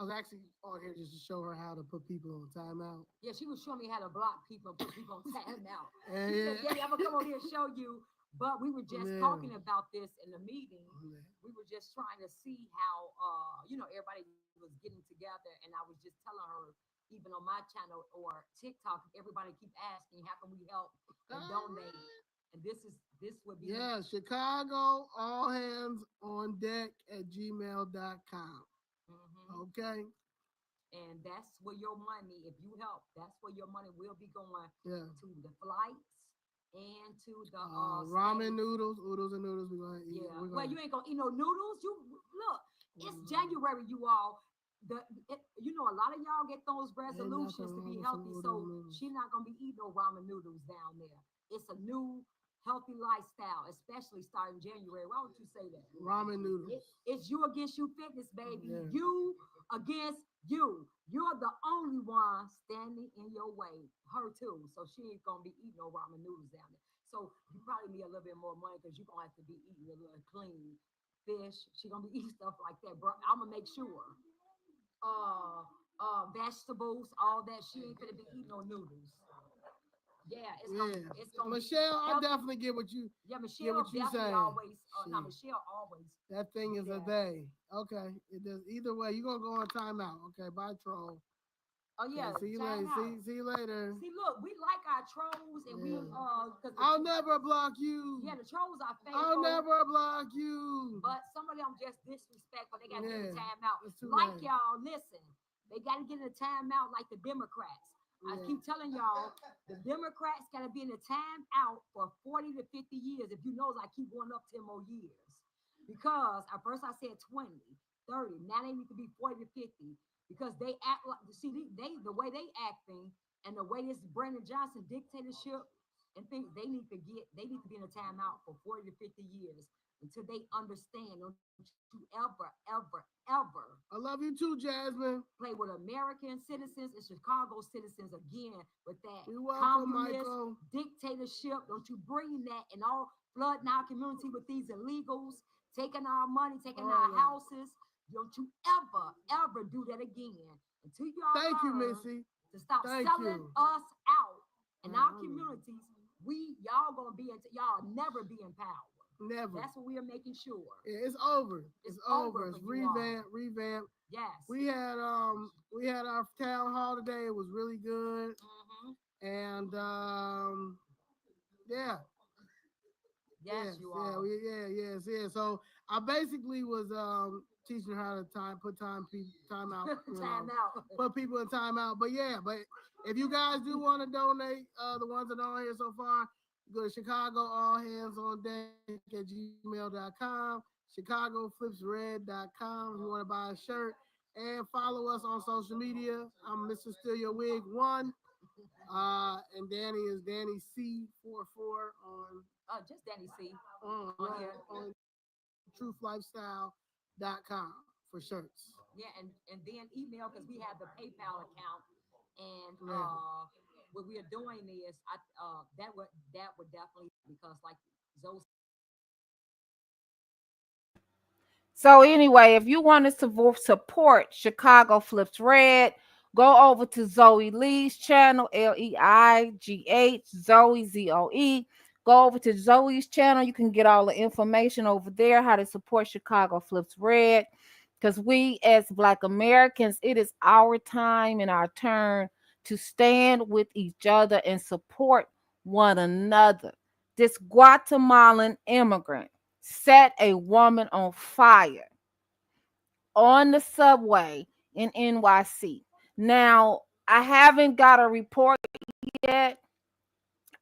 was actually on here just to show her how to put people on timeout. Yeah, she was showing me how to block people and put people on timeout. And She said, I'm gonna come over here and show you. But we were just talking about this in the meeting. We were just trying to see how everybody was getting together, and I was just telling her, even on my channel or TikTok, everybody keep asking, how can we help and donate? And this would be Chicago all hands on deck at gmail.com. Okay. And that's where your money, if you help, that's where your money will be going to the flights and to the ramen noodles, oodles and noodles. We're gonna eat. Well, you ain't gonna eat no noodles. You look, it's January, you all. A lot of y'all get those resolutions to be healthy, so she's not gonna be eating no ramen noodles down there. It's a new healthy lifestyle, especially starting January. Why would you say that? Ramen noodles. It's you against you fitness, baby. Yeah. You against you. You're the only one standing in your way. Her too. So she ain't gonna be eating no ramen noodles down there. So you probably need a little bit more money because you're gonna have to be eating a little clean fish. She gonna be eating stuff like that, bro. I'm gonna make sure. Vegetables, all that. She ain't gonna be eating no noodles. Yeah, it's gonna Michelle, I definitely get what you. Yeah, Michelle definitely always. Michelle always. That thing is a day. Okay, it does. Either way, you're gonna go on timeout. Okay, bye, troll. Oh yeah. Okay, see you later. See you later. See, look, we like our trolls, and we I'll never block you. Yeah, the trolls are faithful. I'll never block you. But some of them just disrespectful. They gotta get a timeout. Like y'all, listen, they gotta get a timeout like the Democrats. I keep telling y'all, the Democrats got to be in a timeout for 40 to 50 years. If you notice, I keep going up 10 more years. Because at first I said 20, 30. Now they need to be 40 to 50. Because they act like, see, the way they acting and the way this Brandon Johnson dictatorship and things, they need to be in a timeout for 40 to 50 years until they understand. Don't you ever. I love you too, Jasmine. Play with American citizens and Chicago citizens again with that communist dictatorship. Don't you bring that and all flooding our community with these illegals, taking our money, taking our houses. Don't you ever do that again until y'all Thank you, Missy. To stop selling us out in our communities. Y'all never be in power. Never. That's what we are making sure. Yeah, it's over. It's over. It's revamp. Yes. We had our town hall today. It was really good. And Yes, you are. Yes. So I basically was teaching her how to put time out. Put people in timeout. But if you guys do want to donate, the ones that are on here so far, go to Chicago all hands on deck at gmail.com, chicagoflipsred.com if you want to buy a shirt, and follow us on social media. I'm Mr. Steal Your Wig 1, and Danny is Danny C44 on just Danny C on truthlifestyle.com for shirts. Yeah, and then email because we have the PayPal account, and what we are doing is that would definitely, because like Zoe. So anyway, if you want to support Chicago Flips Red, go over to Zoe Lee's channel, Leigh, Zoe, Zoe. Go over to Zoe's channel. You can get all the information over there, how to support Chicago Flips Red. Because we as Black Americans, it is our time and our turn to stand with each other and support one another. This Guatemalan immigrant set a woman on fire on the subway in NYC. Now, I haven't got a report yet.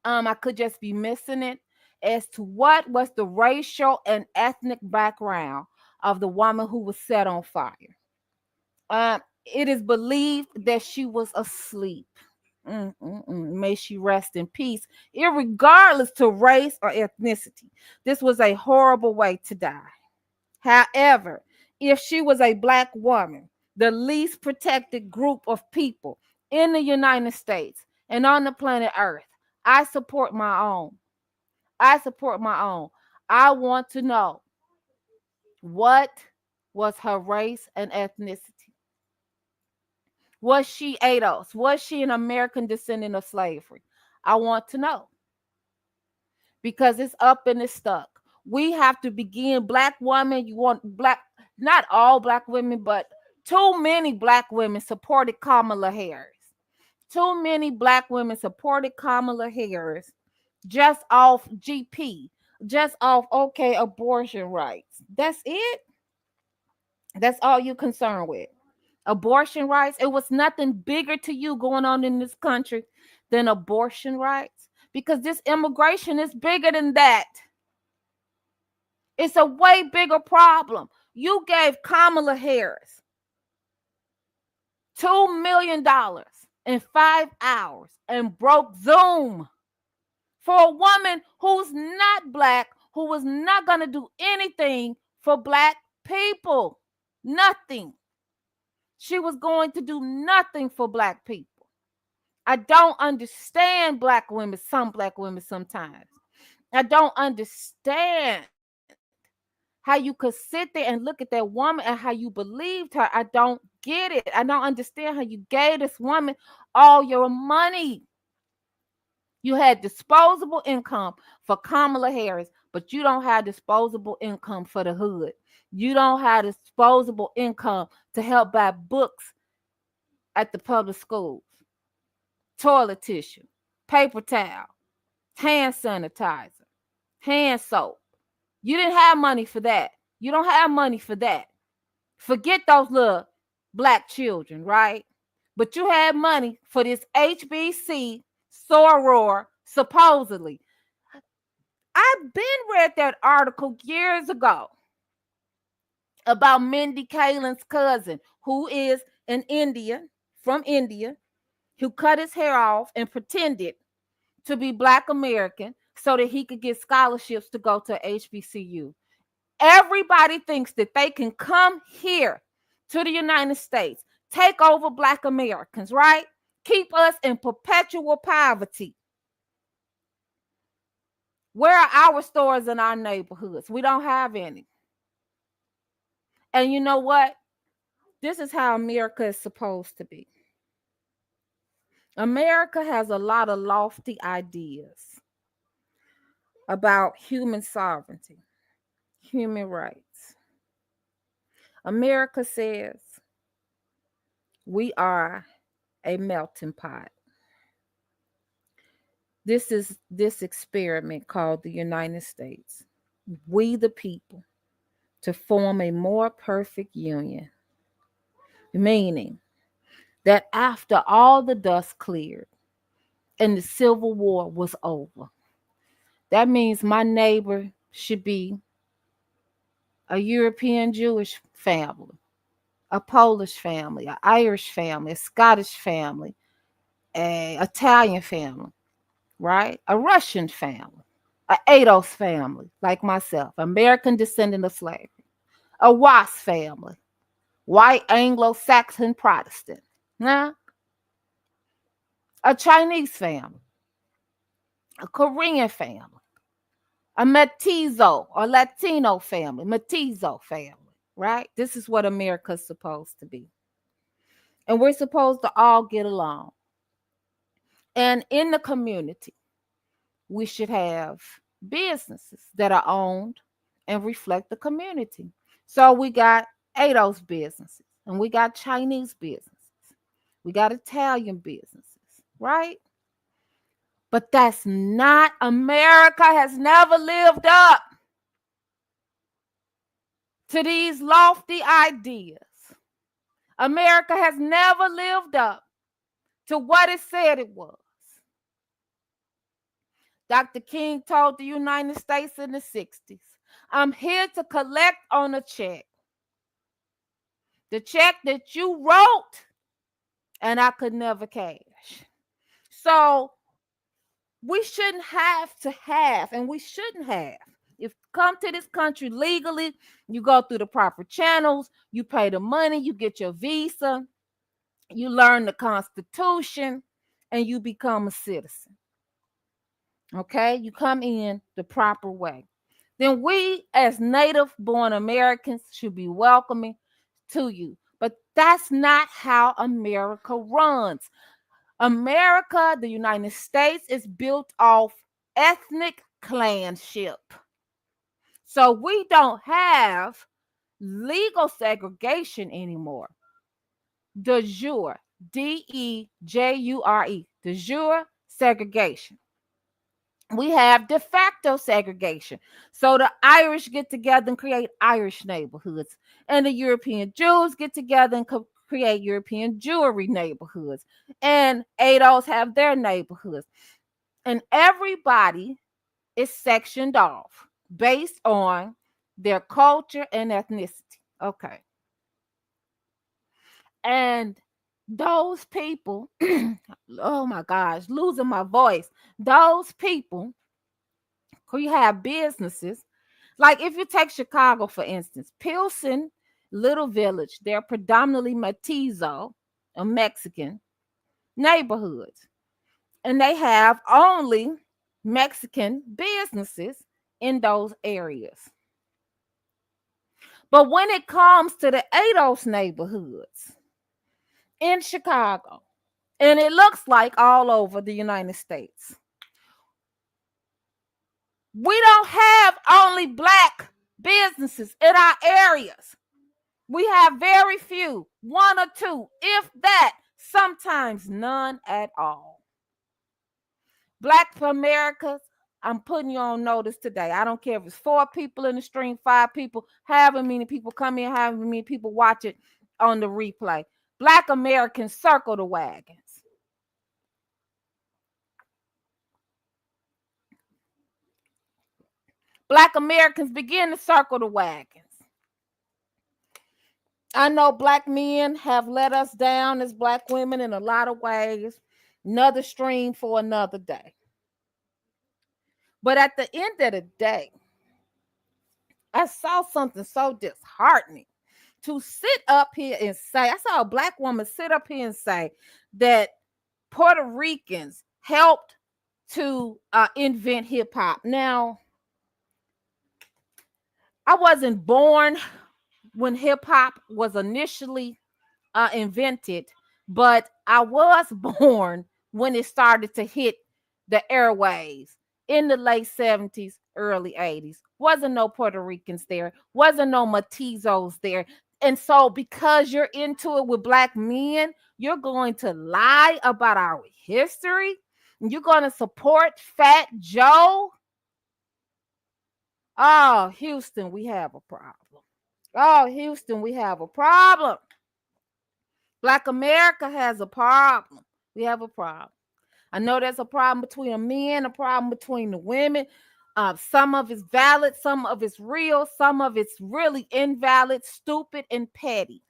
I could just be missing it, as to what was the racial and ethnic background of the woman who was set on fire. It is believed that she was asleep. May she rest in peace, irregardless to race or ethnicity. This was a horrible way to die. However, if she was a Black woman, the least protected group of people in the United States and on the planet Earth, I support my own. I support my own. I want to know, what was her race and ethnicity? Was she ADOS? Was she an American descendant of slavery? I want to know, because it's up and it's stuck. We have to begin. Black women, you want Black, not all Black women, but too many Black women supported Kamala Harris. Too many Black women supported Kamala Harris just off GP, just off, okay, abortion rights. That's it. That's all you're concerned with. Abortion rights. It was nothing bigger to you going on in this country than abortion rights, because this immigration is bigger than that. It's a way bigger problem. You gave Kamala Harris $2 million in 5 hours and broke Zoom for a woman who's not Black, who was not going to do anything for Black people. Nothing. She was going to do nothing for Black people. I don't understand Black women, some Black women sometimes. I don't understand how you could sit there and look at that woman and how you believed her. I don't get it. I don't understand how you gave this woman all your money. You had disposable income for Kamala Harris, but you don't have disposable income for the hood. You don't have disposable income to help buy books at the public schools, toilet tissue, paper towel, hand sanitizer, hand soap. You didn't have money for that. You don't have money for that. Forget those little Black children, right? But you had money for this HBC soror, supposedly. I've been read that article years ago about Mindy Kaling's cousin, who is an Indian, from India, who cut his hair off and pretended to be Black American so that he could get scholarships to go to HBCU. Everybody thinks that they can come here to the United States, take over Black Americans, right? Keep us in perpetual poverty. Where are our stores in our neighborhoods? We don't have any. And you know what? This is how America is supposed to be. America has a lot of lofty ideas about human sovereignty, human rights. America says we are a melting pot. This is this experiment called the United States. We the people, to form a more perfect union. Meaning that after all the dust cleared and the Civil War was over, that means my neighbor should be a European Jewish family, a Polish family, an Irish family, a Scottish family, an Italian family, right? A Russian family, an ADOS family, like myself, American descendant of slavery, a WAS family, white Anglo-Saxon Protestant, nah? A Chinese family, a Korean family, a Mestizo or Latino family, Mestizo family, right? This is what America's supposed to be. And we're supposed to all get along. And in the community, we should have businesses that are owned and reflect the community. So we got ADOS businesses, and we got Chinese businesses. We got Italian businesses, right? But that's not, America has never lived up to these lofty ideas. America has never lived up to what it said it was. Dr. King told the United States in the 60s, I'm here to collect on a check. The check that you wrote and I could never cash. So we shouldn't have to have, and we shouldn't have. If you come to this country legally, you go through the proper channels, you pay the money, you get your visa, you learn the Constitution, and you become a citizen. Okay? You come in the proper way. Then we, as native-born Americans, should be welcoming to you. But that's not how America runs. America, the United States, is built off ethnic clanship. So we don't have legal segregation anymore. De jure, D-E-J-U-R-E, de jure segregation. We have de facto segregation. So the Irish get together and create Irish neighborhoods, and the European Jews get together and create European Jewry neighborhoods, and ADOS have their neighborhoods. And everybody is sectioned off based on their culture and ethnicity. Okay. And those people, oh my gosh, losing my voice. Those people who have businesses, like if you take Chicago, for instance, Pilsen, Little Village, they're predominantly Mestizo or Mexican neighborhoods. And they have only Mexican businesses in those areas. But when it comes to the ADOS neighborhoods in Chicago, and it looks like all over the United States, we don't have only Black businesses in our areas. We have very few, one or two, if that, sometimes none at all. Black Americans, I'm putting you on notice today. I don't care if it's 4 people in the stream, 5 people, however many people come in, however many people watch it on the replay. Black Americans, circle the wagons. Black Americans, begin to circle the wagons. I know Black men have let us down as Black women in a lot of ways. Another stream for another day. But at the end of the day, I saw something so disheartening. To sit up here and say, I saw a Black woman sit up here and say that Puerto Ricans helped to invent hip hop. Now, I wasn't born when hip hop was initially invented, but I was born when it started to hit the airwaves in the late 70s, early 80s. Wasn't no Puerto Ricans there, wasn't no Mestizos there. And so because you're into it with Black men, you're going to lie about our history. You're going to support Fat Joe. Oh, Houston, we have a problem. Oh, Houston, we have a problem. Black America has a problem. We have a problem. I know there's a problem between the men, a problem between the women. Some of it's valid, some of it's real, some of it's really invalid, stupid, and petty.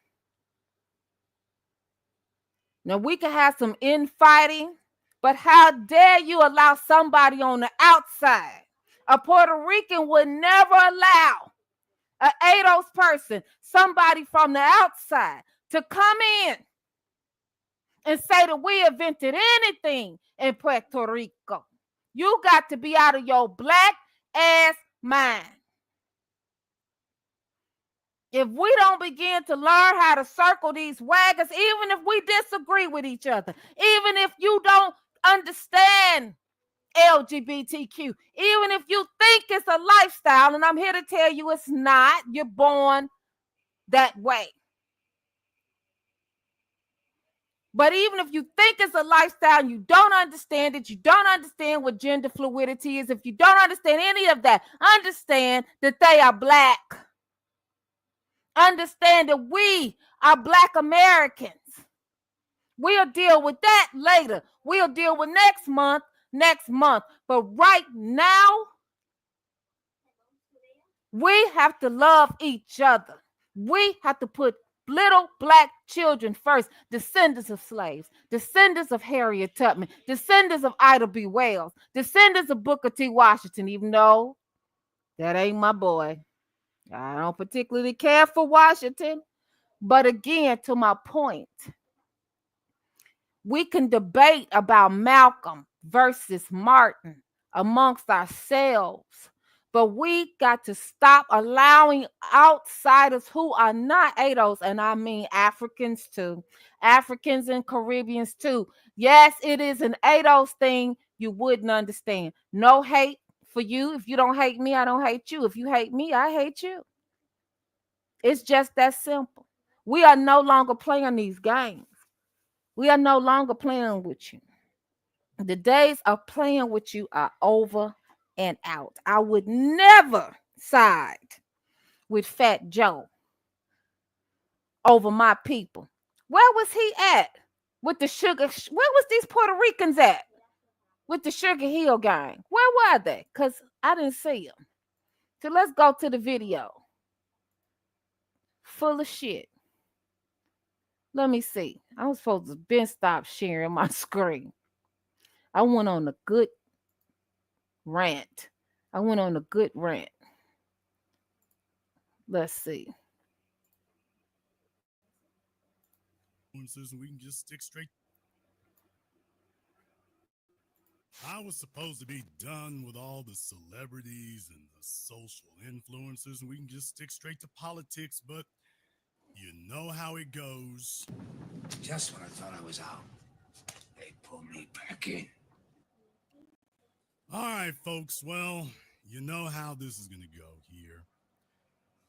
Now, we can have some infighting, but how dare you allow somebody on the outside? A Puerto Rican would never allow an ADOS person, somebody from the outside, to come in and say that we invented anything in Puerto Rico. You got to be out of your Black ass mind. If we don't begin to learn how to circle these wagons, even if we disagree with each other, even if you don't understand LGBTQ, even if you think it's a lifestyle, and I'm here to tell you it's not, you're born that way. But even if you think it's a lifestyle and you don't understand it, you don't understand what gender fluidity is, if you don't understand any of that, understand that they are Black. Understand that we are Black Americans. We'll deal with that later. We'll deal with next month next month. But right now, we have to love each other. We have to put little black children first, descendants of slaves, descendants of Harriet Tubman, descendants of Ida B. Wells, descendants of Booker T. Washington, even though that ain't my boy. I don't particularly care for Washington. But again, to my point, we can debate about Malcolm versus Martin amongst ourselves, but we got to stop allowing outsiders who are not ADOS, and I mean Africans too, Africans and Caribbeans too. Yes, it is an ADOS thing you wouldn't understand. No hate for you. If you don't hate me, I don't hate you. If you hate me, I hate you. It's just that simple. We are no longer playing these games. We are no longer playing with you. The days of playing with you are over and out. I would never side with Fat Joe over my people. Where was he at with the sugar? Where was these Puerto Ricans at with the Sugar Hill gang? Where were they? Because I didn't see them. So let's go to the video. Full of shit. Let me see. I was supposed to been stop sharing my screen. I went on a good rant. Let's see. We can just stick straight. I was supposed to be done with all the celebrities and the social influencers, and we can just stick straight to politics, but you know how it goes. Just when I thought I was out, they pulled me back in. All right, folks. Well, you know how this is going to go here.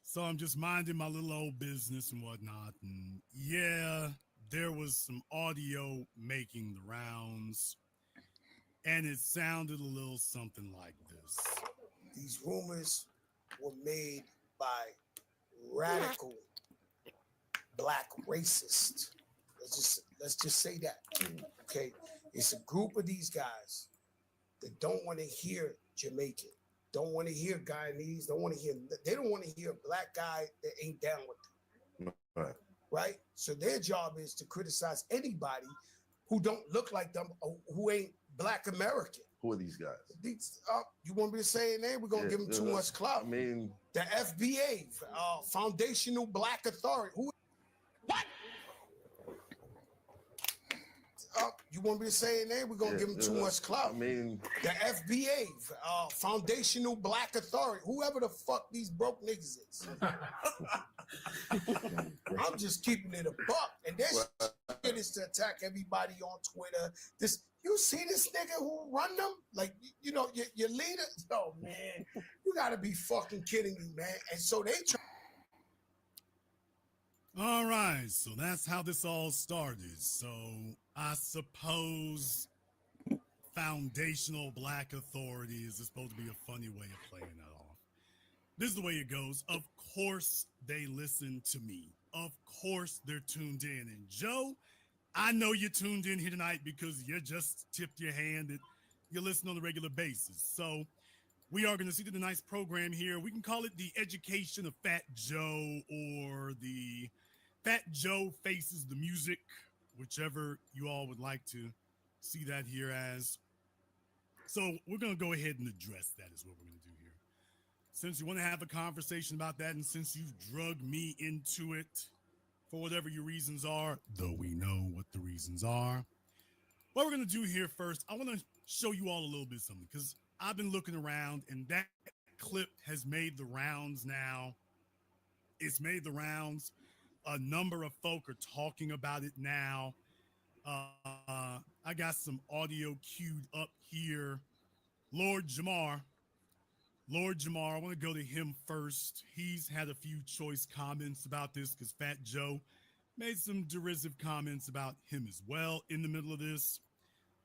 So I'm just minding my little old business and whatnot. And yeah, there was some audio making the rounds. And it sounded a little something like this. These rumors were made by radical black racists. Let's just say that. Okay, it's a group of these guys that don't want to hear Jamaican, don't want to hear Guyanese, they don't want to hear a black guy that ain't down with them. Right? So their job is to criticize anybody who don't look like them or who ain't Black American. Who are these guys? You want me to say their name? We're going to give them too much clout. I mean, the FBA, Foundational Black Authority. What? You want me to say their name? We're going to give them too much clout. I mean, the FBA, Foundational Black Authority. Whoever the fuck these broke niggas is. I'm just keeping it a buck. And their shit is to attack everybody on Twitter. You see this nigga who run them? Like, you know, your leader? Oh, man. You got to be fucking kidding me, man. And so they try. All right, so that's how this all started. So I suppose Foundational Black Authority is supposed to be a funny way of playing that off. This is the way it goes. Of course they listen to me. Of course they're tuned in. And Joe, I know you're tuned in here tonight because you just tipped your hand that you listen on a regular basis. So we are going to see the nice program here. We can call it the Education of Fat Joe or the Fat Joe Faces the Music, whichever you all would like to see that here as. So we're going to go ahead and address that is what we're going to do here. Since you want to have a conversation about that and since you've drugged me into it for whatever your reasons are, though we know what the reasons are, what we're going to do here first, I want to show you all a little bit something because I've been looking around and that clip has made the rounds now. It's made the rounds. A number of folk are talking about it now. I got some audio queued up here. Lord Jamar, I want to go to him first. He's had a few choice comments about this because Fat Joe made some derisive comments about him as well in the middle of this.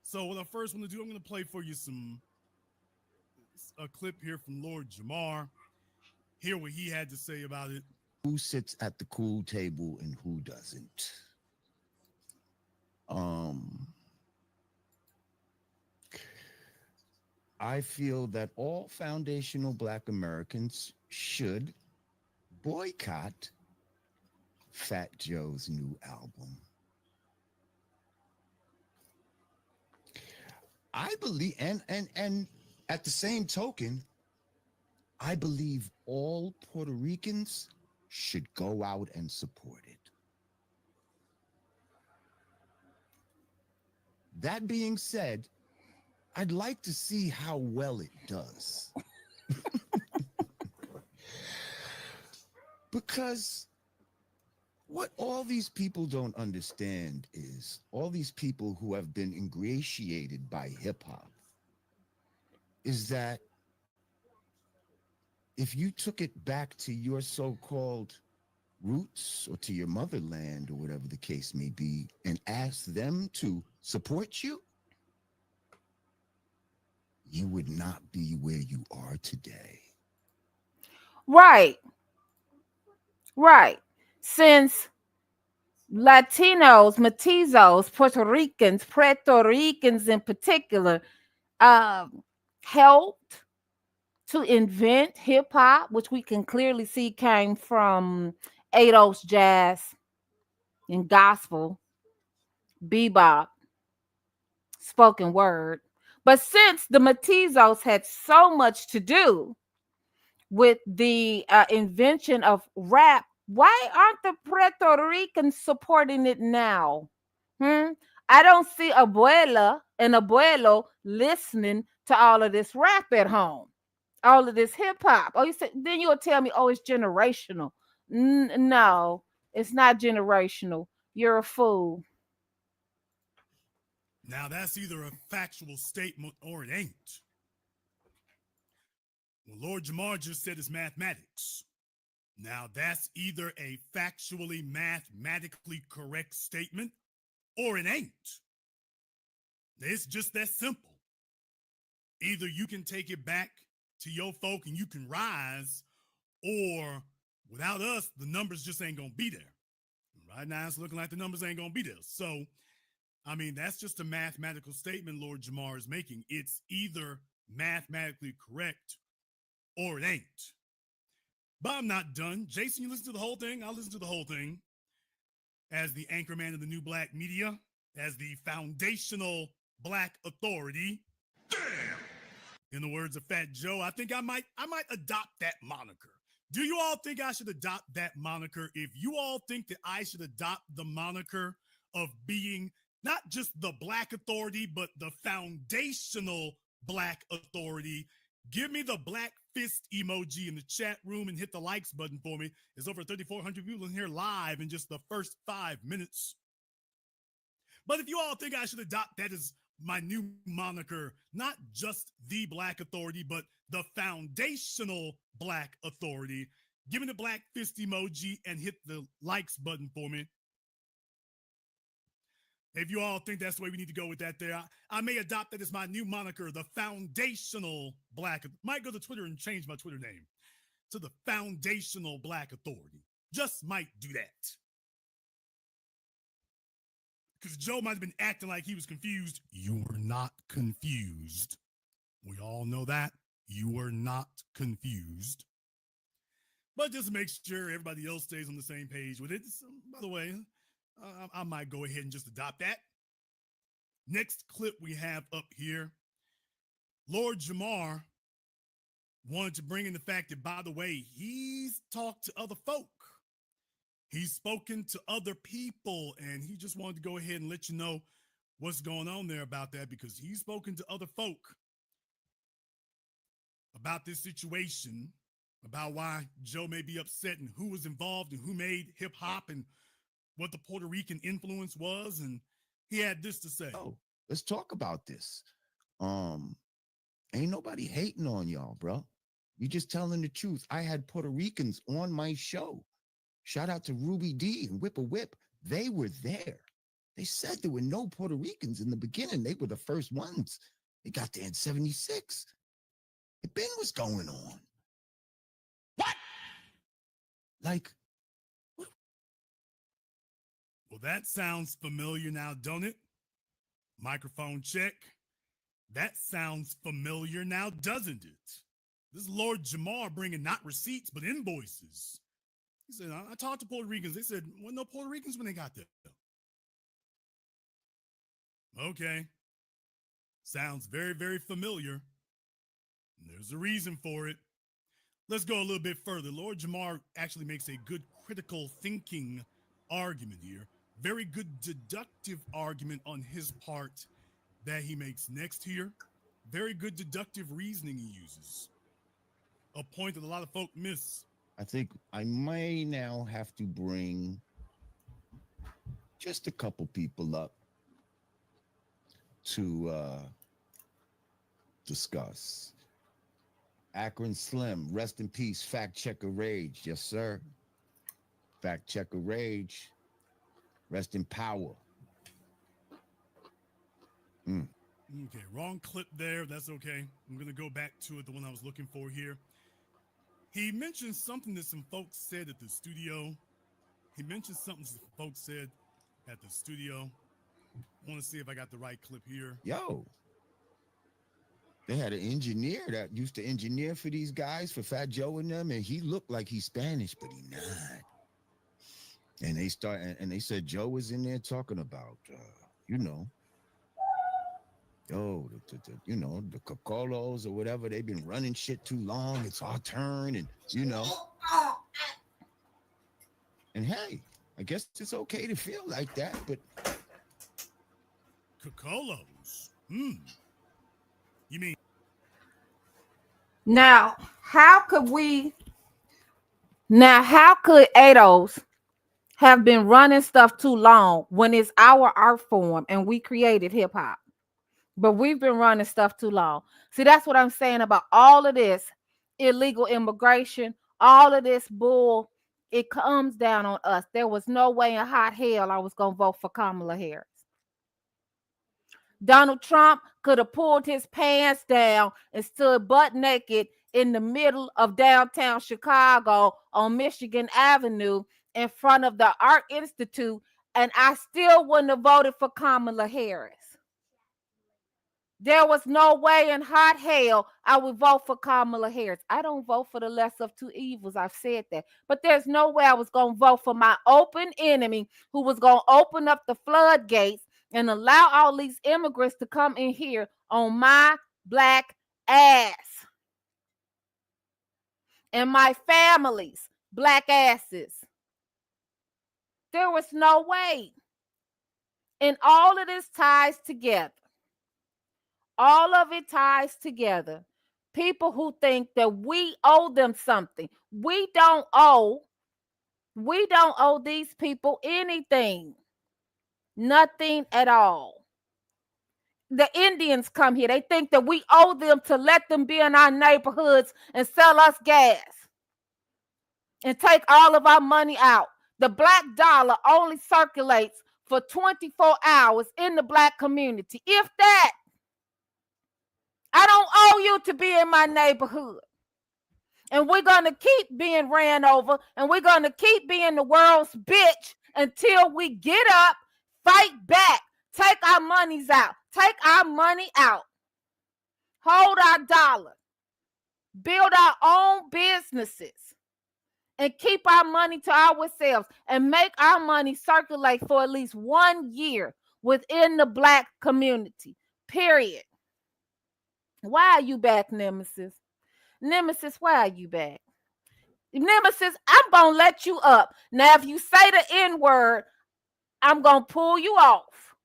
So what I first want to do, I'm going to play for you a clip here from Lord Jamar. Hear what he had to say about it. Who sits at the cool table and who doesn't? I feel that all foundational Black Americans should boycott Fat Joe's new album. I believe, and at the same token, I believe all Puerto Ricans should go out and support it. That being said, I'd like to see how well it does. Because what all these people don't understand is all these people who have been ingratiated by hip hop is that if you took it back to your so-called roots or to your motherland or whatever the case may be and asked them to support you, you would not be where you are today. Right. Right. Since Latinos, Mestizos, Puerto Ricans in particular, helped to invent hip hop, which we can clearly see came from Ados jazz and gospel, bebop, spoken word. But since the Mestizos had so much to do with the invention of rap, why aren't the Puerto Ricans supporting it now? I don't see abuela and abuelo listening to all of this rap at home, all of this hip hop. Oh, you said then you'll tell me, oh, it's generational. No, it's not generational. You're a fool. Now, that's either a factual statement or it ain't. Well, Lord Jamar just said it's mathematics. Now, that's either a factually, mathematically correct statement or it ain't. It's just that simple. Either you can take it back to your folk and you can rise, or without us, the numbers just ain't going to be there. Right now, it's looking like the numbers ain't going to be there. So, I mean, that's just a mathematical statement Lord Jamar is making. It's either mathematically correct or it ain't. But I'm not done. Jason, you listen to the whole thing? I'll listen to the whole thing. As the anchorman of the new Black media, as the foundational Black authority. Damn! In the words of Fat Joe, I think I might adopt that moniker. Do you all think I should adopt that moniker? If you all think that I should adopt the moniker of being not just the Black authority, but the foundational Black authority, give me the Black fist emoji in the chat room and hit the likes button for me. There's over 3,400 people in here live in just the first 5 minutes. But if you all think I should adopt that as my new moniker, not just the Black authority, but the foundational Black authority, give me the Black fist emoji and hit the likes button for me. If you all think that's the way we need to go with that there, I may adopt that as my new moniker, the foundational Black. Might go to Twitter and change my Twitter name to the foundational Black authority. Just might do that. Because Joe might have been acting like he was confused. You were not confused. We all know that. You were not confused. But just make sure everybody else stays on the same page with it. So, by the way, I might go ahead and just adopt that. Next clip we have up here. Lord Jamar wanted to bring in the fact that, by the way, he's talked to other folk. He's spoken to other people, and he just wanted to go ahead and let you know what's going on there about that, because he's spoken to other folk about this situation, about why Joe may be upset and who was involved and who made hip hop and what the Puerto Rican influence was. And he had this to say. Oh, let's talk about this. Ain't nobody hating on y'all, bro. You just telling the truth. I had Puerto Ricans on my show. Shout out to Ruby D and Whip a Whip. They were there. They said there were no Puerto Ricans in the beginning. They were the first ones. They got there in 76. It been was going on. What? Like, what? Well, that sounds familiar now, don't it? Microphone check. That sounds familiar now, doesn't it? This is Lord Jamar bringing not receipts, but invoices. He said, I talked to Puerto Ricans. They said, well, no Puerto Ricans when they got there. Okay. Sounds very, very familiar. There's a reason for it. Let's go a little bit further. Lord Jamar actually makes a good critical thinking argument here. Very good deductive argument on his part that he makes next here. Very good deductive reasoning he uses. A point that a lot of folk miss. I think I may now have to bring just a couple people up to discuss. Akron Slim, rest in peace, fact checker rage. Yes, sir. Fact checker rage. Rest in power. Okay, wrong clip there. That's okay. I'm going to go back to it, the one I was looking for here. He mentioned something that some folks said at the studio. I want to see if I got the right clip here. Yo. They had an engineer that used to engineer for these guys, for Fat Joe and them, and he looked like he's Spanish, but he's not. And they said Joe was in there talking about, the Cocolos or whatever. They've been running shit too long. It's our turn, and And hey, I guess it's okay to feel like that, but Cocolos. You mean? Now, how could ADOS have been running stuff too long when it's our art form and we created hip hop? But we've been running stuff too long. See, that's what I'm saying about all of this illegal immigration, all of this bull. It comes down on us. There was no way in hot hell I was going to vote for Kamala Harris. Donald Trump could have pulled his pants down and stood butt naked in the middle of downtown Chicago on Michigan Avenue in front of the Art Institute, and I still wouldn't have voted for Kamala Harris. There was no way in hot hell I would vote for Kamala Harris. I don't vote for the less of two evils. I've said that. But there's no way I was going to vote for my open enemy who was going to open up the floodgates and allow all these immigrants to come in here on my black ass. And my family's black asses. There was no way. And all of this ties together. All of it ties together. People who think that we owe them something. We don't owe these people anything. Nothing at all. The Indians come here. They think that we owe them to let them be in our neighborhoods and sell us gas and take all of our money out. The black dollar only circulates for 24 hours in the black community. If that, I don't owe you to be in my neighborhood. And we're going to keep being ran over, and we're going to keep being the world's bitch until we get up, fight back, take our monies out, take our money out, hold our dollar, build our own businesses, and keep our money to ourselves and make our money circulate for at least 1 year within the black community, period. Why are you back, Nemesis? Nemesis, why are you back? Nemesis, I'm going to let you up. Now, if you say the N-word, I'm going to pull you off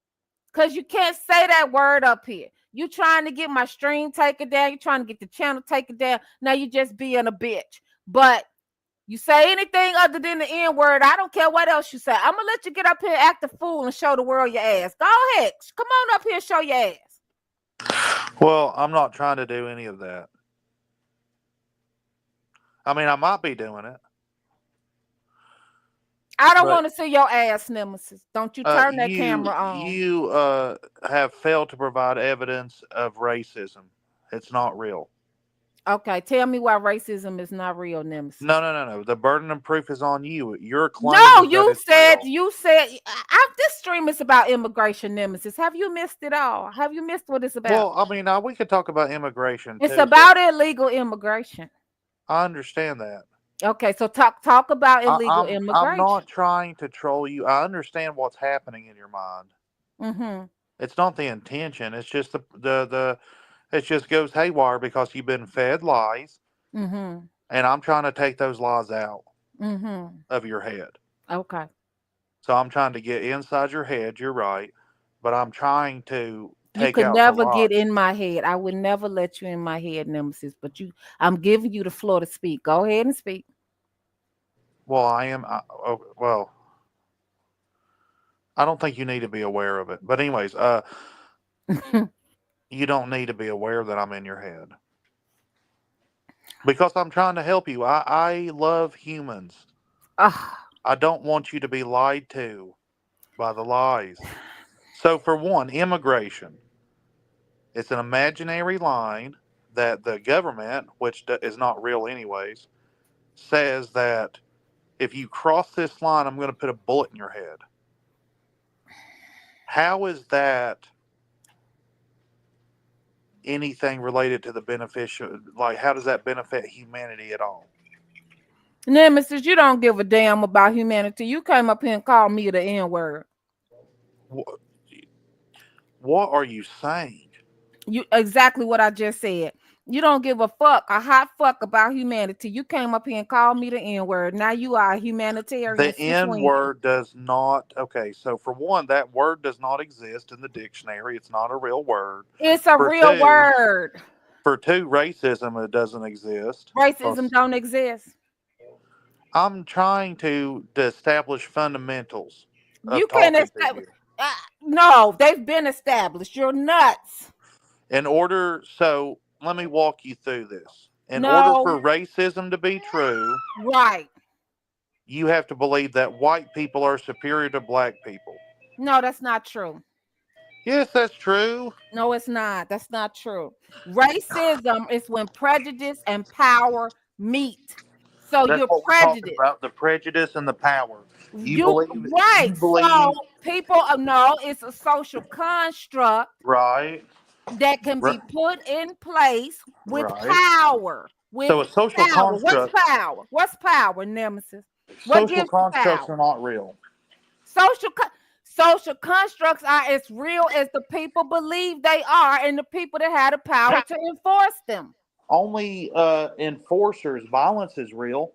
because you can't say that word up here. You trying to get my stream taken down. You're trying to get the channel taken down. Now you just being a bitch. But you say anything other than the N-word, I don't care what else you say. I'm going to let you get up here, act a fool, and show the world your ass. Go ahead. Come on up here and show your ass. Well, I'm not trying to do any of that. I mean, I might be doing it. I don't want to see your ass, Nemesis. Don't you turn that camera on. You have failed to provide evidence of racism. It's not real. Okay, tell me why racism is not real, Nemesis. No. The burden of proof is on you. Your claim. No, is that you it's said real. this stream is about immigration, Nemesis. Have you missed it all? Have you missed what it's about? Well, I mean, we could talk about immigration. It's too, about illegal immigration. I understand that. Okay, so talk about illegal immigration. I'm not trying to troll you. I understand what's happening in your mind. Mm-hmm. It's not the intention. It's just it just goes haywire because you've been fed lies. Mm-hmm. And I'm trying to take those lies out of your head. Okay. So I'm trying to get inside your head. You're right. But I'm trying to take You out could never the lies. get in my head. I would never let you in my head, Nemesis. But I'm giving you the floor to speak. Go ahead and speak. Well, I am. Well, I don't think you need to be aware of it. But anyways, you don't need to be aware that I'm in your head. Because I'm trying to help you. I love humans. I don't want you to be lied to by the lies. So for one, immigration. It's an imaginary line that the government, which is not real anyways, says that if you cross this line, I'm going to put a bullet in your head. How is that anything related to the beneficial? Like, how does that benefit humanity at all? Nemesis, you don't give a damn about humanity. You came up here and called me the N-word. What are you saying? You exactly what I just said. You don't give a hot fuck about humanity. You came up here and called me the N-word. Now you are a humanitarian. The N-word does not. Okay, so for one, that word does not exist in the dictionary. It's not a real word. It's a real word. For two, racism, it doesn't exist. Racism don't exist. I'm trying to establish fundamentals. You can establish. No, they've been established. You're nuts. So let me walk you through this. In order for racism to be true, right, you have to believe that white people are superior to black people. No, that's not true. Yes, that's true. No, it's not. That's not true. Racism is when prejudice and power meet. So that's you're prejudiced about the prejudice and the power. So people no, it's a social construct, right, that can be put in place with power. So a social construct. What's power? What's power, Nemesis? Social constructs are not real. Social constructs are as real as the people believe they are, and the people that have the power to enforce them. Only enforcers. Violence is real.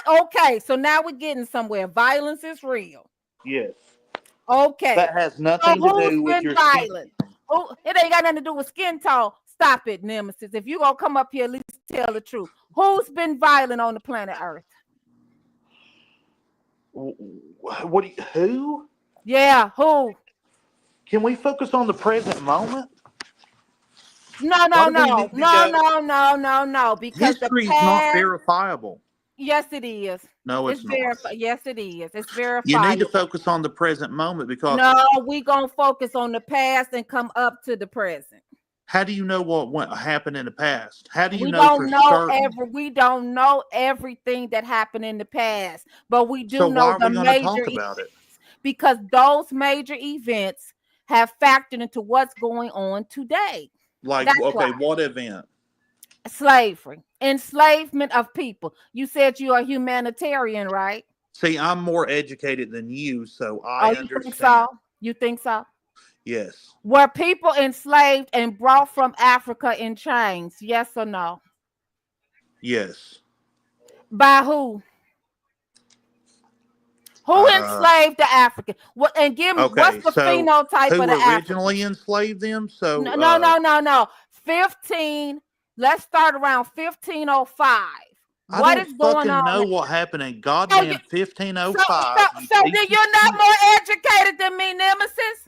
Okay, so now we're getting somewhere. Violence is real. Yes. Okay. That has nothing to do with your violent. It ain't got nothing to do with skin tone. Stop it, Nemesis. If you're gonna come up here, at least tell the truth. Who's been violent on the planet Earth? Who? Yeah, who? Can we focus on the present moment? No. Because history is not verifiable. Yes, it is. No, it's not. Yes, it is. It's verifiable. You need to focus on the present moment because we gonna focus on the past and come up to the present. How do you know what happened in the past? How do you we know we don't know everything that happened in the past, but we do so know why are the we major talk about it? Because those major events have factored into what's going on today. Like, what event? Slavery, enslavement of people. You said you are a humanitarian, right? See, I'm more educated than you, so I understand. Think so? You think so? Yes. Were people enslaved and brought from Africa in chains? Yes or no? Yes. By who? Who enslaved the African? What and give me what's the phenotype of the African? Who originally enslaved them? So no. 15. Let's start around 1505. What is going on? I don't know what happened in goddamn 1505. So then you're not more educated than me, Nemesis?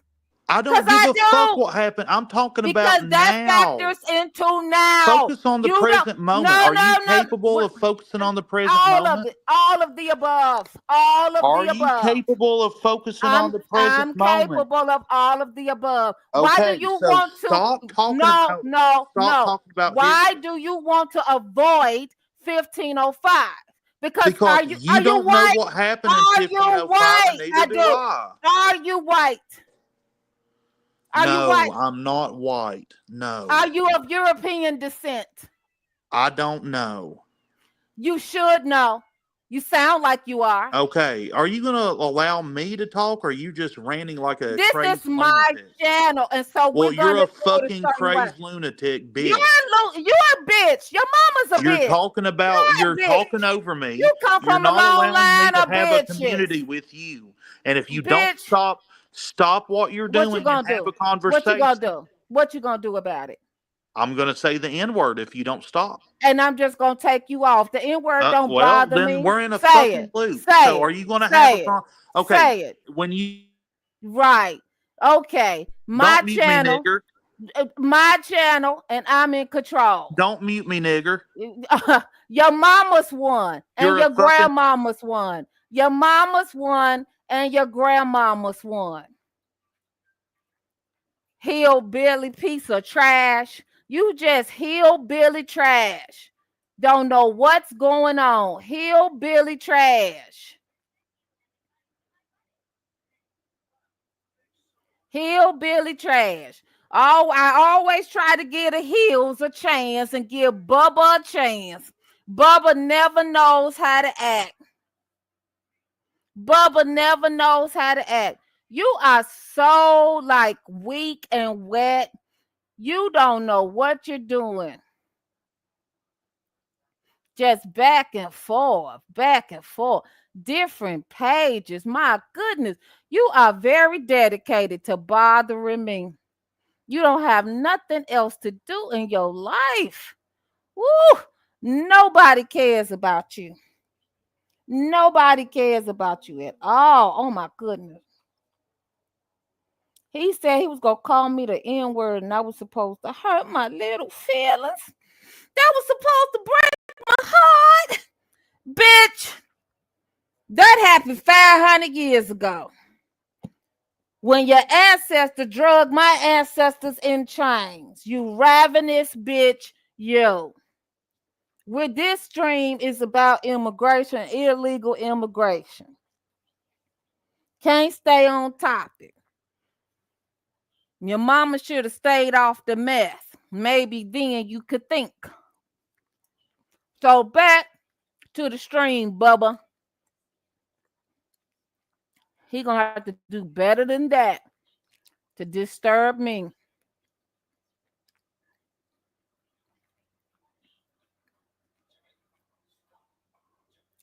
I don't give a fuck what happened. I'm talking about because that now. factors into now. Focus on the You don't- present moment. No, Are no, you no. capable of focusing on the present All moment? of it, all of the above, all of Are the you above. capable of focusing on the present I'm moment? capable of all of the above. Why Okay, do you so want to? stop talking No, about. no, Stop no. talking about. Why do you want to avoid 1505? Because Because are you don't know white? what happened in Are you 1505, white? and neither do I. Are you white? Are you white? No, I'm not white. No. Are you of European descent? I don't know. You should know. You sound like you are. Okay, are you going to allow me to talk, or are you just ranting like a This crazy is my lunatic? channel, and so Well, we're going you're to a do it fucking a certain way. crazy lunatic bitch. You're a bitch. Your mama's a You're bitch. talking about. You're bitch. talking over me. You come You're from a not long allowing me line to of have a bitches. community with you. And if you Bitch. don't stop what you're What doing you gonna and have do? a conversation. What you gonna do? What you gonna do about it? I'm gonna say the N-word if you don't stop. And I'm just gonna take you off. The N-word don't Well, bother then me. we're in a Say fucking it. loop. Say So it. are you gonna Say have a it. okay? Say it. When you Right. Okay. My don't mute channel. me, nigger. My channel, and I'm in control. Don't mute me, nigger. Your mama's one, and You're your a fucking grandmama's one. Your mama's one, and your grandmama's one. Hillbilly piece of trash. You just hillbilly trash. Don't know what's going on. Hillbilly trash. Hillbilly trash. Oh, I always try to give the Hills a chance and give Bubba a chance. Bubba never knows how to act. Bubba never knows how to act. You are so like weak and wet. You don't know what you're doing. Just back and forth, different pages. My goodness, you are very dedicated to bothering me. You don't have nothing else to do in your life. Woo! Nobody cares about you. Nobody cares about you at all. Oh my goodness. He said he was going to call me the N-word and I was supposed to hurt my little feelings. That was supposed to break my heart. Bitch, that happened 500 years ago. When your ancestor drug my ancestors in chains. You ravenous bitch, you. With this stream is about immigration, illegal immigration. Can't stay on topic. Your mama should have stayed off the mess. Maybe then you could think. So back to the stream, Bubba. He gonna have to do better than that to disturb me.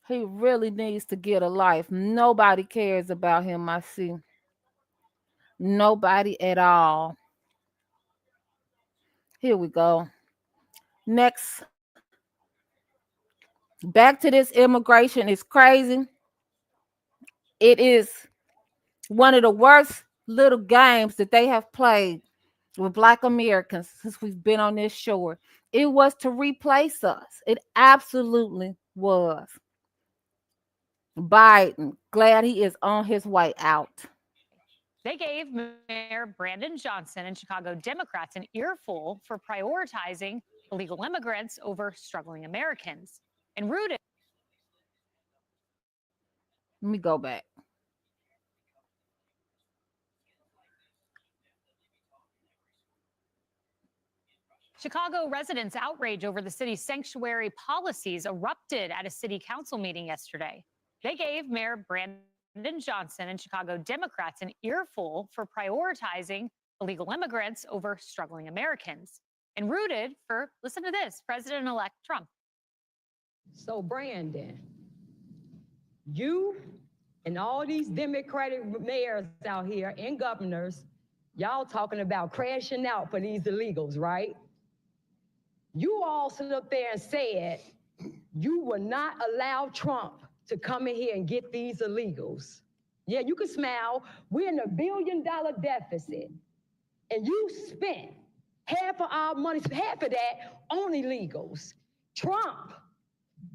He really needs to get a life. Nobody cares about him, I see. Nobody at all. Here we go. Next. Back to this immigration is crazy. It is one of the worst little games that they have played with Black Americans since we've been on this shore. It was to replace us. It absolutely was. Biden, glad he is on his way out. They gave Mayor Brandon Johnson and Chicago Democrats an earful for prioritizing illegal immigrants over struggling Americans. And rooted. Let me go back. Chicago residents' outrage over the city's sanctuary policies erupted at a city council meeting yesterday. They gave Mayor Brandon Johnson and Chicago Democrats an earful for prioritizing illegal immigrants over struggling Americans and rooted for, listen to this, President-elect Trump. So, Brandon, you and all these Democratic mayors out here and governors, y'all talking about crashing out for these illegals, right? You all stood up there and said you will not allow Trump to come in here and get these illegals. Yeah, you can smile. We're in $1 billion deficit. And you spent half of our money, half of that on illegals. Trump,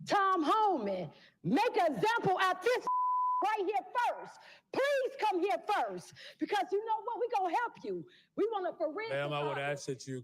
Tom Homan, make an example out this right here first. Please come here first, because you know what? We're going to help you. We want a forensic Ma'am, I would audit. ask that you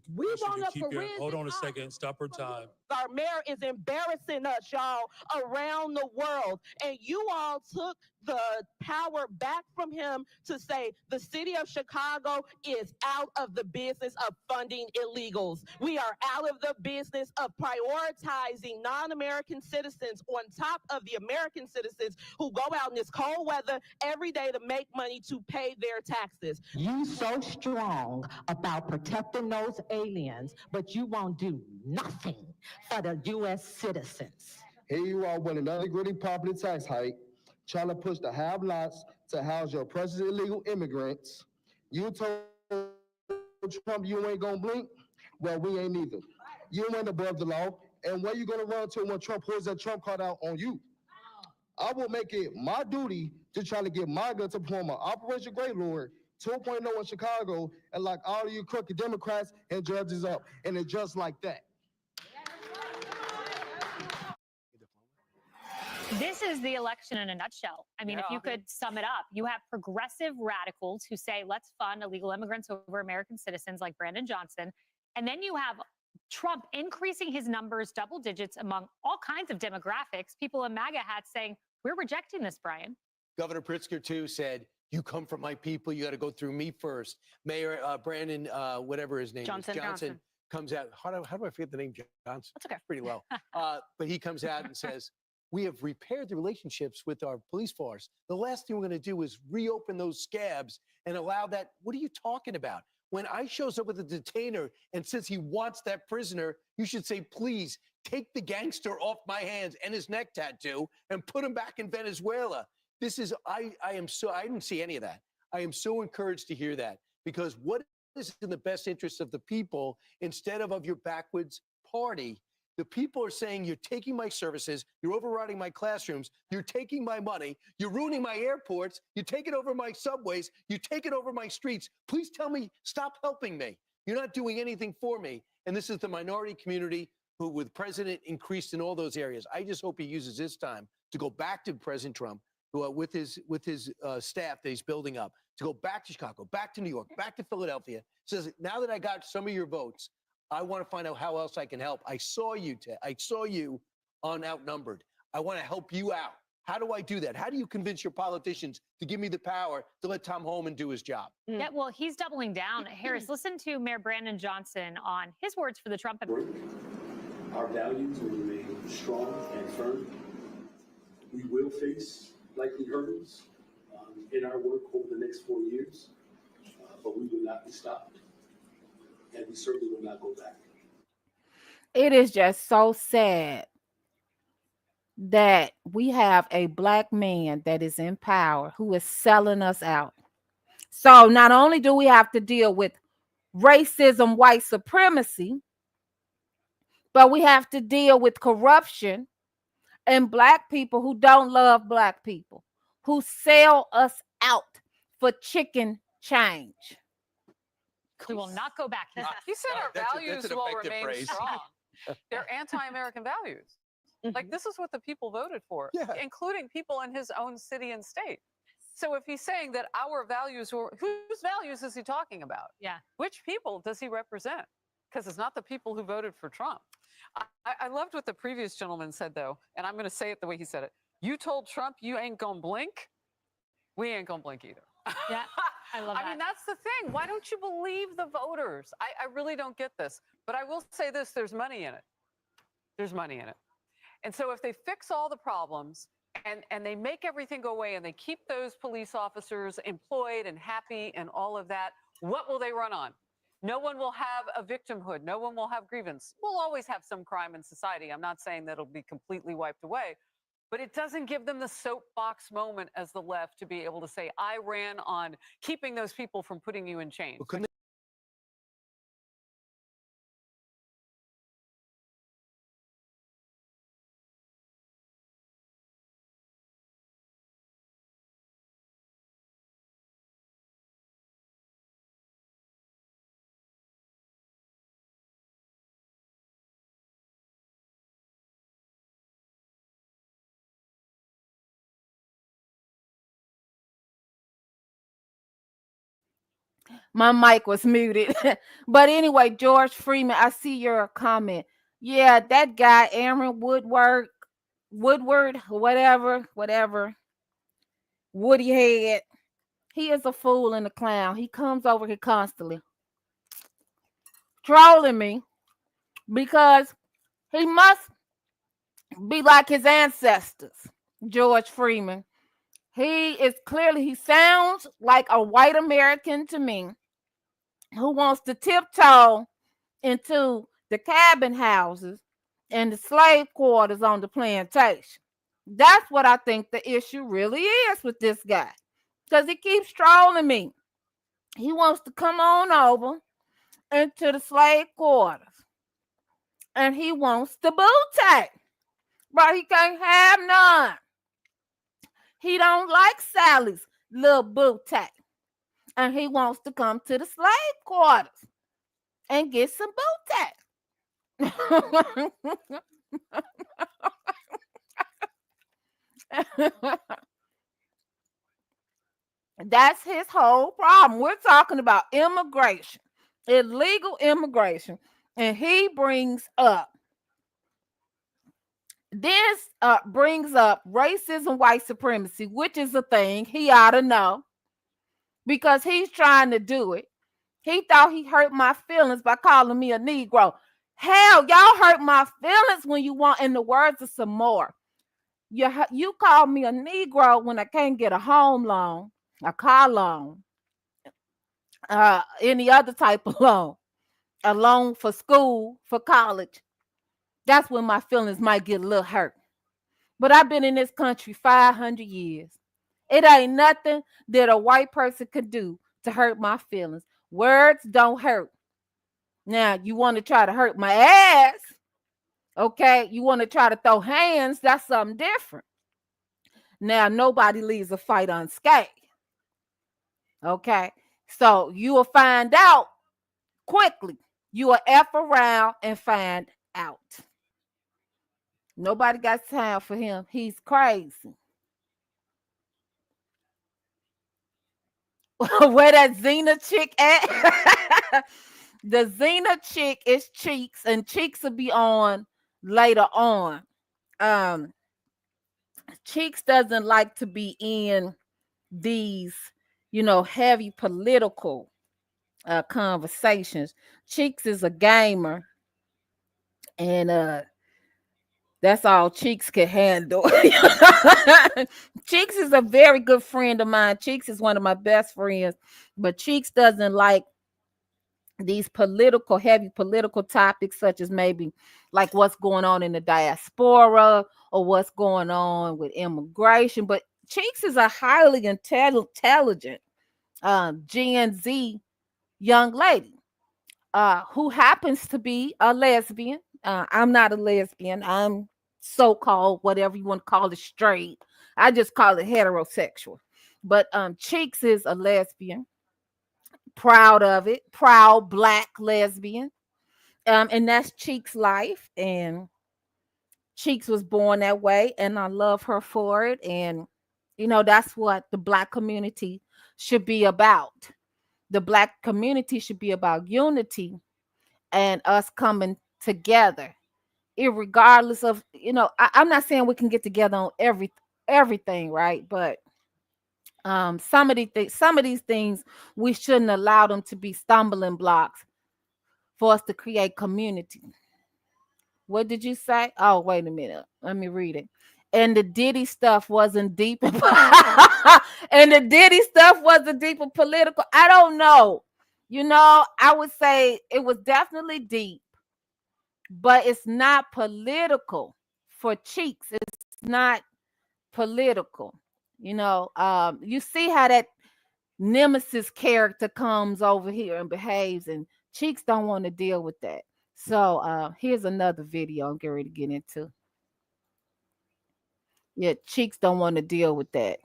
keep your, hold on a second, stop her time. Our mayor is embarrassing us, y'all, around the world. And you all took the power back from him to say the city of Chicago is out of the business of funding illegals. We are out of the business of prioritizing non-American citizens on top of the American citizens who go out in this cold weather every day to make money to pay their taxes. You so strong about protecting those aliens, but you won't do nothing for the U.S. citizens. Here you are with another gritty property tax hike, trying to push the have-nots to house your precious illegal immigrants. You told Trump you ain't gonna blink? Well, we ain't either. You ain't above the law, and where you gonna run to when Trump pulls that Trump card out on you? I will make it my duty to try to get my gun to perform an Operation Great Lord 2.0 in Chicago and lock all of you crooked Democrats and judges up. And it's just like that. This is the election in a nutshell. I mean, if you could sum it up, you have progressive radicals who say, let's fund illegal immigrants over American citizens like Brandon Johnson. And then you have Trump increasing his numbers double digits among all kinds of demographics. People in MAGA hats saying, we're rejecting this, Brian. Governor Pritzker, too, said, you come from my people. You got to go through me first. Mayor Brandon, whatever his name is, Johnson comes out. How do I forget the name Johnson? That's okay. Pretty low. But he comes out and says, we have repaired the relationships with our police force. The last thing we're going to do is reopen those scabs and allow that. What are you talking about? When ICE shows up with a detainer and says he wants that prisoner, you should say, please take the gangster off my hands and his neck tattoo and put him back in Venezuela. This is, I didn't see any of that. I am so encouraged to hear that, because what is in the best interest of the people instead of your backwoods party? The people are saying, you're taking my services, you're overriding my classrooms, you're taking my money, you're ruining my airports, you're taking over my subways, you're taking over my streets. Please tell me, stop helping me. You're not doing anything for me. And this is the minority community who, with President increased in all those areas. I just hope he uses this time to go back to President Trump, with his staff that he's building up, to go back to Chicago, back to New York, back to Philadelphia. Says, now that I got some of your votes, I want to find out how else I can help. I saw you on Outnumbered. I want to help you out. How do I do that? How do you convince your politicians to give me the power to let Tom Homan do his job? Yeah, well, he's doubling down. Harris, listen to Mayor Brandon Johnson on his words for the Trump. Our values will remain strong and firm. We will face likely hurdles in our work over the next 4 years, but we will not be stopped. And we certainly will not go back. It is just so sad that we have a black man that is in power who is selling us out. So not only do we have to deal with racism, white supremacy, but we have to deal with corruption and black people who don't love black people, who sell us out for chicken change. We will not go back. He said our values will remain strong. They're anti-American values. Like, this is what the people voted for, including people in his own city and state. So if he's saying that our values were, whose values is he talking about? Yeah. Which people does he represent? Because it's not the people who voted for Trump. I loved what the previous gentleman said, though, and I'm going to say it the way he said it. You told Trump you ain't going to blink. We ain't going to blink either. Yeah, I love that. I mean, that's the thing. Why don't you believe the voters? I really don't get this. But I will say this, there's money in it. There's money in it. And so if they fix all the problems and they make everything go away and they keep those police officers employed and happy and all of that, what will they run on? No one will have a victimhood. No one will have grievance. We'll always have some crime in society. I'm not saying that it'll be completely wiped away, but it doesn't give them the soapbox moment as the left to be able to say, I ran on keeping those people from putting you in chains. My mic was muted. But anyway, George Freeman, I see your comment. Yeah, that guy, Aaron Woodward, whatever, Woody Head. He is a fool and a clown. He comes over here constantly trolling me because he must be like his ancestors, George Freeman. He sounds like a white American to me who wants to tiptoe into the cabin houses and the slave quarters on the plantation. That's what I think the issue really is with this guy. Because he keeps trolling me. He wants to come on over into the slave quarters. And he wants the booty. But he can't have none. He don't like Sally's little booty. And he wants to come to the slave quarters and get some booty. That's his whole problem. We're talking about immigration, illegal immigration. And he brings up racism, white supremacy, which is a thing he ought to know because he's trying to do it. He thought he hurt my feelings by calling me a Negro. Hell, y'all hurt my feelings when you want, in the words of some more. You call me a Negro when I can't get a home loan, a car loan, any other type of loan, a loan for school, for college. That's when my feelings might get a little hurt. But I've been in this country 500 years. It ain't nothing that a white person could do to hurt my feelings. Words don't hurt. Now, you want to try to hurt my ass, okay? You want to try to throw hands, that's something different. Now, nobody leaves a fight unscathed, okay? So you will find out quickly. You will F around and find out. Nobody got time for him. He's crazy. Where that Xena chick at? The Xena chick is Cheeks, and Cheeks will be on later on. Cheeks doesn't like to be in these, heavy political conversations. Cheeks is a gamer, and that's all Cheeks can handle. Cheeks is a very good friend of mine. Cheeks is one of my best friends, but Cheeks doesn't like these heavy political topics, such as maybe like what's going on in the diaspora or what's going on with immigration. But Cheeks is a highly intelligent Gen Z young lady who happens to be a lesbian. I'm not a lesbian. I'm so-called, whatever you want to call it, straight. I just call it heterosexual. But Cheeks is a lesbian. Proud of it, proud Black lesbian, and that's Cheeks' life, and Cheeks was born that way, and I love her for it. And that's what the Black community should be about. The Black community should be about unity and us coming together, irregardless of I'm not saying we can get together on everything, right? But some of these things we shouldn't allow them to be stumbling blocks for us to create community. What did you say? Oh, wait a minute. Let me read it. And the Diddy stuff wasn't deep. And the Diddy stuff wasn't deep and political. I don't know. I would say it was definitely deep, but it's not political for Cheeks. It's not political. You see how that Nemesis character comes over here and behaves, and Cheeks don't want to deal with that. So here's another video I'm getting ready to get into. Yeah, Cheeks don't want to deal with that.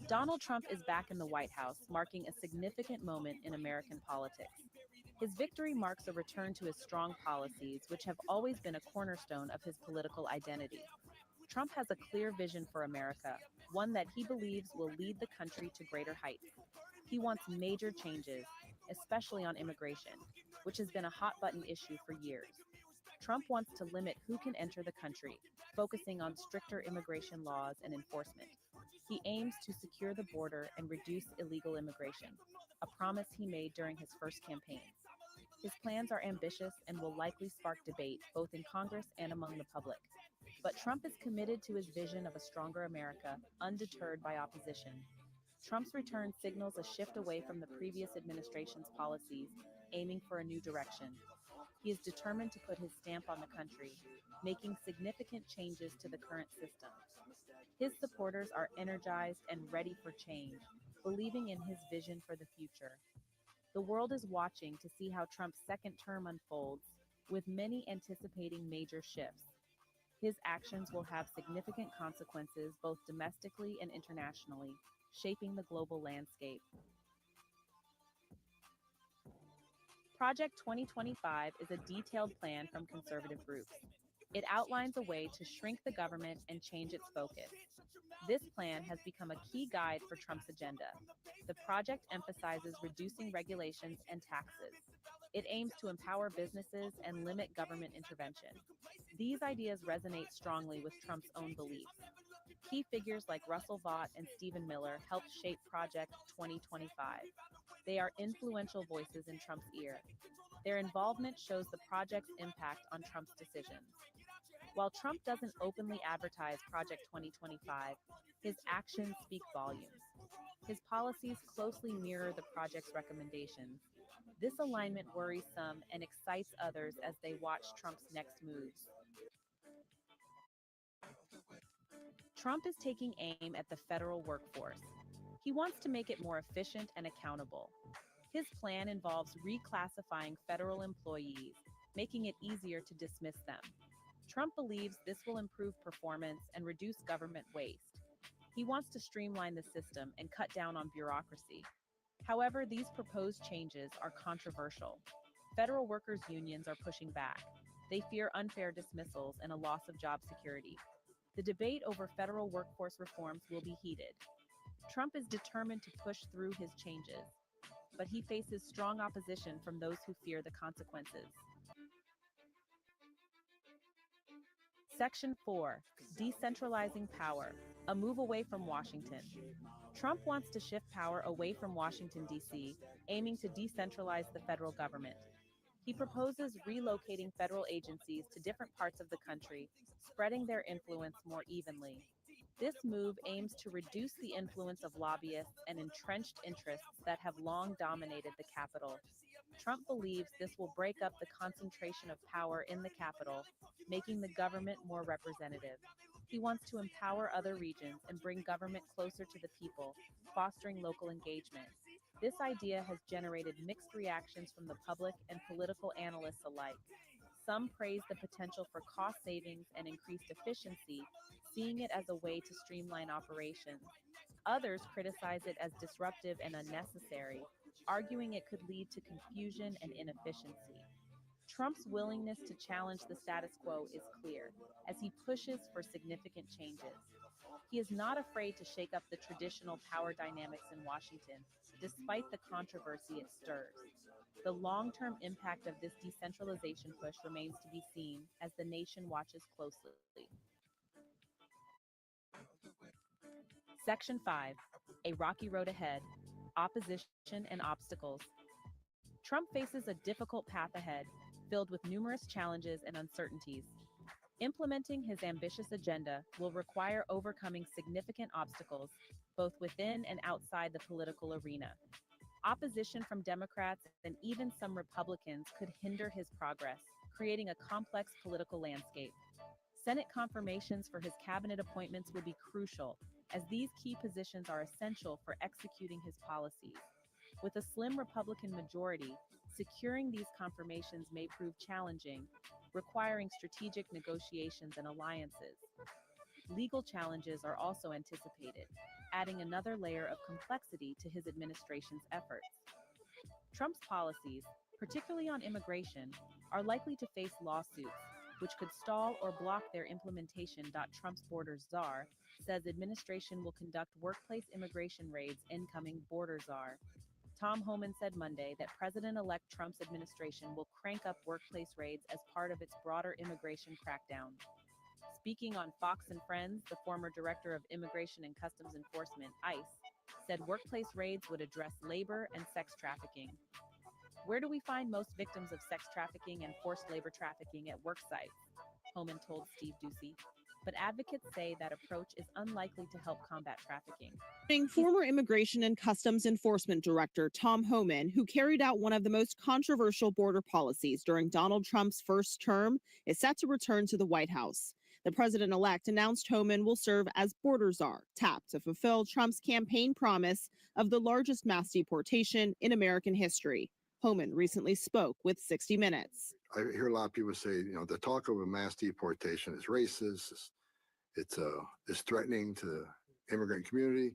Donald Trump is back in the White House, marking a significant moment in American politics. His victory marks a return to his strong policies, which have always been a cornerstone of his political identity. Trump has a clear vision for America, one that he believes will lead the country to greater heights. He wants major changes, especially on immigration, which has been a hot-button issue for years. Trump wants to limit who can enter the country, focusing on stricter immigration laws and enforcement. He aims to secure the border and reduce illegal immigration, a promise he made during his first campaign. His plans are ambitious and will likely spark debate both in Congress and among the public. But Trump is committed to his vision of a stronger America, undeterred by opposition. Trump's return signals a shift away from the previous administration's policies, aiming for a new direction. He is determined to put his stamp on the country, making significant changes to the current system. His supporters are energized and ready for change, believing in his vision for the future. The world is watching to see how Trump's second term unfolds, with many anticipating major shifts. His actions will have significant consequences both domestically and internationally, shaping the global landscape. Project 2025 is a detailed plan from conservative groups. It outlines a way to shrink the government and change its focus. This plan has become a key guide for Trump's agenda. The project emphasizes reducing regulations and taxes. It aims to empower businesses and limit government intervention. These ideas resonate strongly with Trump's own beliefs. Key figures like Russell Vought and Stephen Miller helped shape Project 2025. They are influential voices in Trump's ear. Their involvement shows the project's impact on Trump's decisions. While Trump doesn't openly advertise Project 2025, his actions speak volumes. His policies closely mirror the project's recommendations. This alignment worries some and excites others as they watch Trump's next moves. Trump is taking aim at the federal workforce. He wants to make it more efficient and accountable. His plan involves reclassifying federal employees, making it easier to dismiss them. Trump believes this will improve performance and reduce government waste. He wants to streamline the system and cut down on bureaucracy. However, these proposed changes are controversial. Federal workers' unions are pushing back. They fear unfair dismissals and a loss of job security. The debate over federal workforce reforms will be heated. Trump is determined to push through his changes, but he faces strong opposition from those who fear the consequences. Section 4. Decentralizing power, a move away from Washington. Trump wants to shift power away from Washington, D.C., aiming to decentralize the federal government. He proposes relocating federal agencies to different parts of the country, spreading their influence more evenly. This move aims to reduce the influence of lobbyists and entrenched interests that have long dominated the Capitol. Trump believes this will break up the concentration of power in the Capitol, making the government more representative. He wants to empower other regions and bring government closer to the people, fostering local engagement. This idea has generated mixed reactions from the public and political analysts alike. Some praise the potential for cost savings and increased efficiency, seeing it as a way to streamline operations. Others criticize it as disruptive and unnecessary, arguing it could lead to confusion and inefficiency. Trump's willingness to challenge the status quo is clear, as he pushes for significant changes. He is not afraid to shake up the traditional power dynamics in Washington, despite the controversy it stirs. The long-term impact of this decentralization push remains to be seen as the nation watches closely. Section 5. A rocky road ahead, opposition and obstacles. Trump faces a difficult path ahead, filled with numerous challenges and uncertainties. Implementing his ambitious agenda will require overcoming significant obstacles, both within and outside the political arena. Opposition from Democrats and even some Republicans could hinder his progress, creating a complex political landscape. Senate confirmations for his cabinet appointments will be crucial, as these key positions are essential for executing his policies. With a slim Republican majority, securing these confirmations may prove challenging, requiring strategic negotiations and alliances. Legal challenges are also anticipated, adding another layer of complexity to his administration's efforts. Trump's policies, particularly on immigration, are likely to face lawsuits, which could stall or block their implementation. Trump's border czar says administration will conduct workplace immigration raids incoming border czar. Tom Homan said Monday that President-elect Trump's administration will crank up workplace raids as part of its broader immigration crackdown. Speaking on Fox and Friends, the former director of Immigration and Customs Enforcement, ICE, said workplace raids would address labor and sex trafficking. Where do we find most victims of sex trafficking and forced labor trafficking at work sites? Homan told Steve Ducey. But advocates say that approach is unlikely to help combat trafficking. Former Immigration and Customs Enforcement Director Tom Homan, who carried out one of the most controversial border policies during Donald Trump's first term, is set to return to the White House. The president-elect announced Homan will serve as border czar, tapped to fulfill Trump's campaign promise of the largest mass deportation in American history. Homan recently spoke with 60 Minutes. I hear a lot of people say, the talk of a mass deportation is racist. It's threatening to the immigrant community.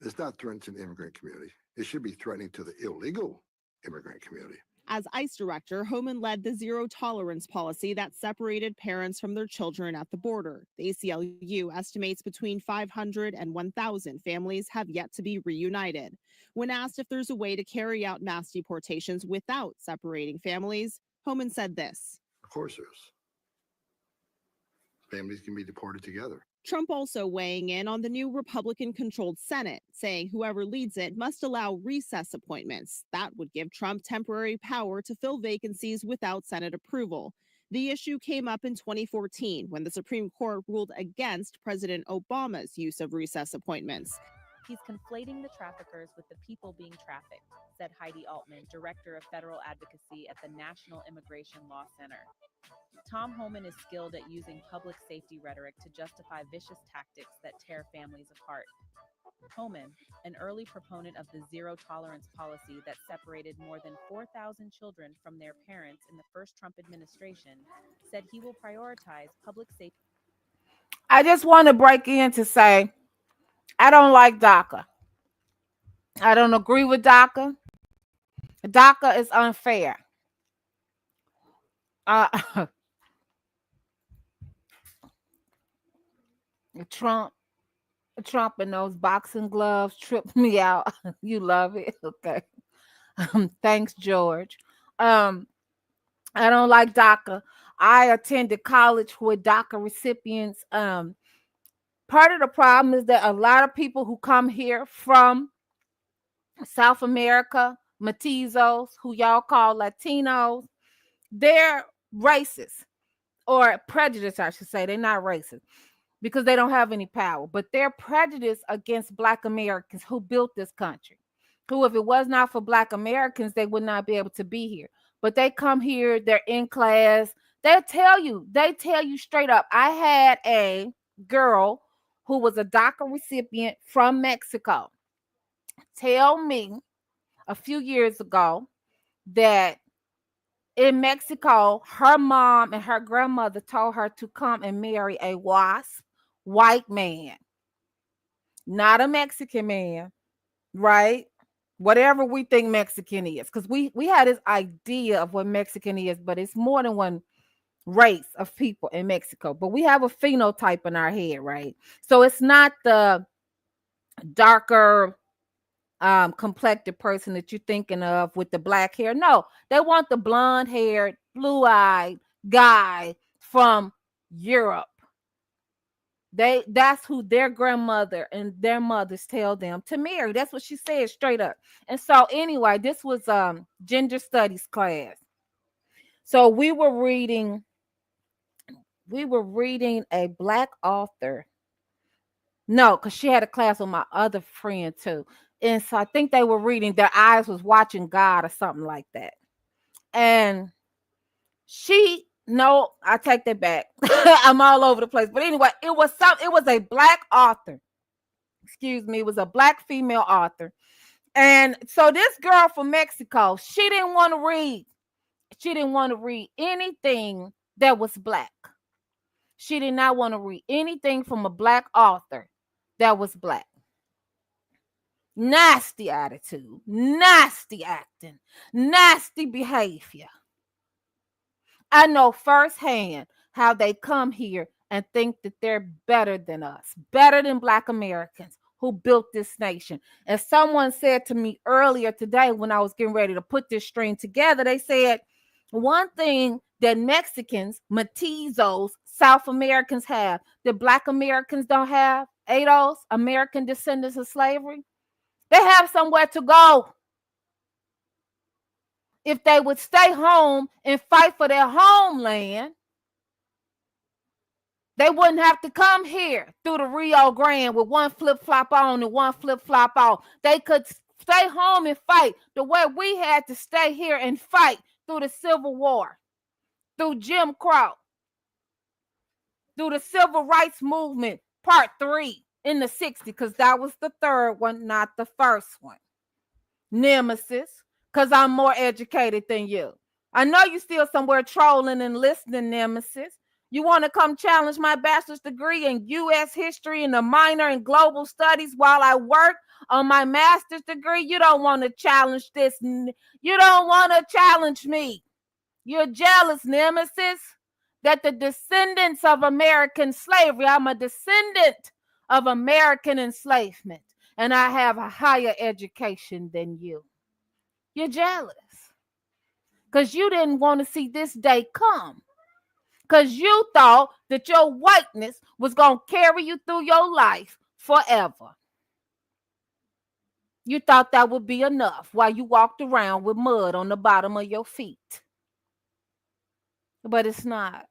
It's not threatening to the immigrant community. It should be threatening to the illegal immigrant community. As ICE director, Homan led the zero tolerance policy that separated parents from their children at the border. The ACLU estimates between 500 and 1,000 families have yet to be reunited. When asked if there's a way to carry out mass deportations without separating families, Homan said this. Of course there's. Families can be deported together. Trump also weighing in on the new Republican-controlled Senate, saying whoever leads it must allow recess appointments. That would give Trump temporary power to fill vacancies without Senate approval. The issue came up in 2014 when the Supreme Court ruled against President Obama's use of recess appointments. He's conflating the traffickers with the people being trafficked, said Heidi Altman, director of federal advocacy at the National Immigration Law Center. Tom Homan is skilled at using public safety rhetoric to justify vicious tactics that tear families apart. Homan, an early proponent of the zero tolerance policy that separated more than 4,000 children from their parents in the first Trump administration, said he will prioritize public safety. I just want to break in to say, I don't like DACA. I don't agree with DACA. DACA is unfair. Trump and those boxing gloves tripped me out. You love it. Okay. Thanks, George. I don't like DACA. I attended college with DACA recipients. Part of the problem is that a lot of people who come here from South America, Mestizos, who y'all call Latinos, they're racist or prejudiced, I should say. They're not racist because they don't have any power, but they're prejudiced against Black Americans who built this country, who, if it was not for Black Americans, they would not be able to be here. But they come here, they're in class. They tell you straight up. I had a girl who was a DACA recipient from Mexico tell me a few years ago that in Mexico, her mom and her grandmother told her to come and marry a white man, not a Mexican man, right? Whatever we think Mexican is, because we had this idea of what Mexican is, but it's more than one race of people in Mexico, but we have a phenotype in our head, right? So it's not the darker complected person that you're thinking of with the black hair. No, they want the blonde-haired, blue-eyed guy from Europe. That's who their grandmother and their mothers tell them to marry. That's what she said straight up. And so anyway, this was gender studies class. So we were reading a Black author. No, because she had a class with my other friend too. And so I think they were reading Their Eyes Was Watching God or something like that. And no, I take that back. I'm all over the place. But anyway, it was a Black author. Excuse me, it was a Black female author. And so this girl from Mexico, she didn't want to read. She didn't want to read anything that was Black. She did not want to read anything from a Black author that was Black. nasty attitude, nasty acting, nasty behavior. I know firsthand how they come here and think that they're better than us, better than Black Americans who built this nation. And someone said to me earlier today when I was getting ready to put this stream together, they said, one thing that Mexicans, Mestizos, South Americans have that Black Americans don't have, ADOS, American descendants of slavery, they have somewhere to go. If they would stay home and fight for their homeland, they wouldn't have to come here through the Rio Grande with one flip-flop on and one flip-flop off. They could stay home and fight the way we had to stay here and fight through the Civil War, through Jim Crow, through the Civil Rights Movement, Part 3 in the 60s, because that was the third one, not the first one. Nemesis, because I'm more educated than you. I know you still somewhere trolling and listening, Nemesis. You want to come challenge my bachelor's degree in U.S. history and a minor in global studies while I work on my master's degree? You don't want to challenge this. You don't want to challenge me. You're jealous, Nemesis, that the descendants of American slavery, I'm a descendant of American enslavement, and I have a higher education than you. You're jealous because you didn't want to see this day come. Because you thought that your whiteness was going to carry you through your life forever. You thought that would be enough while you walked around with mud on the bottom of your feet. But it's not.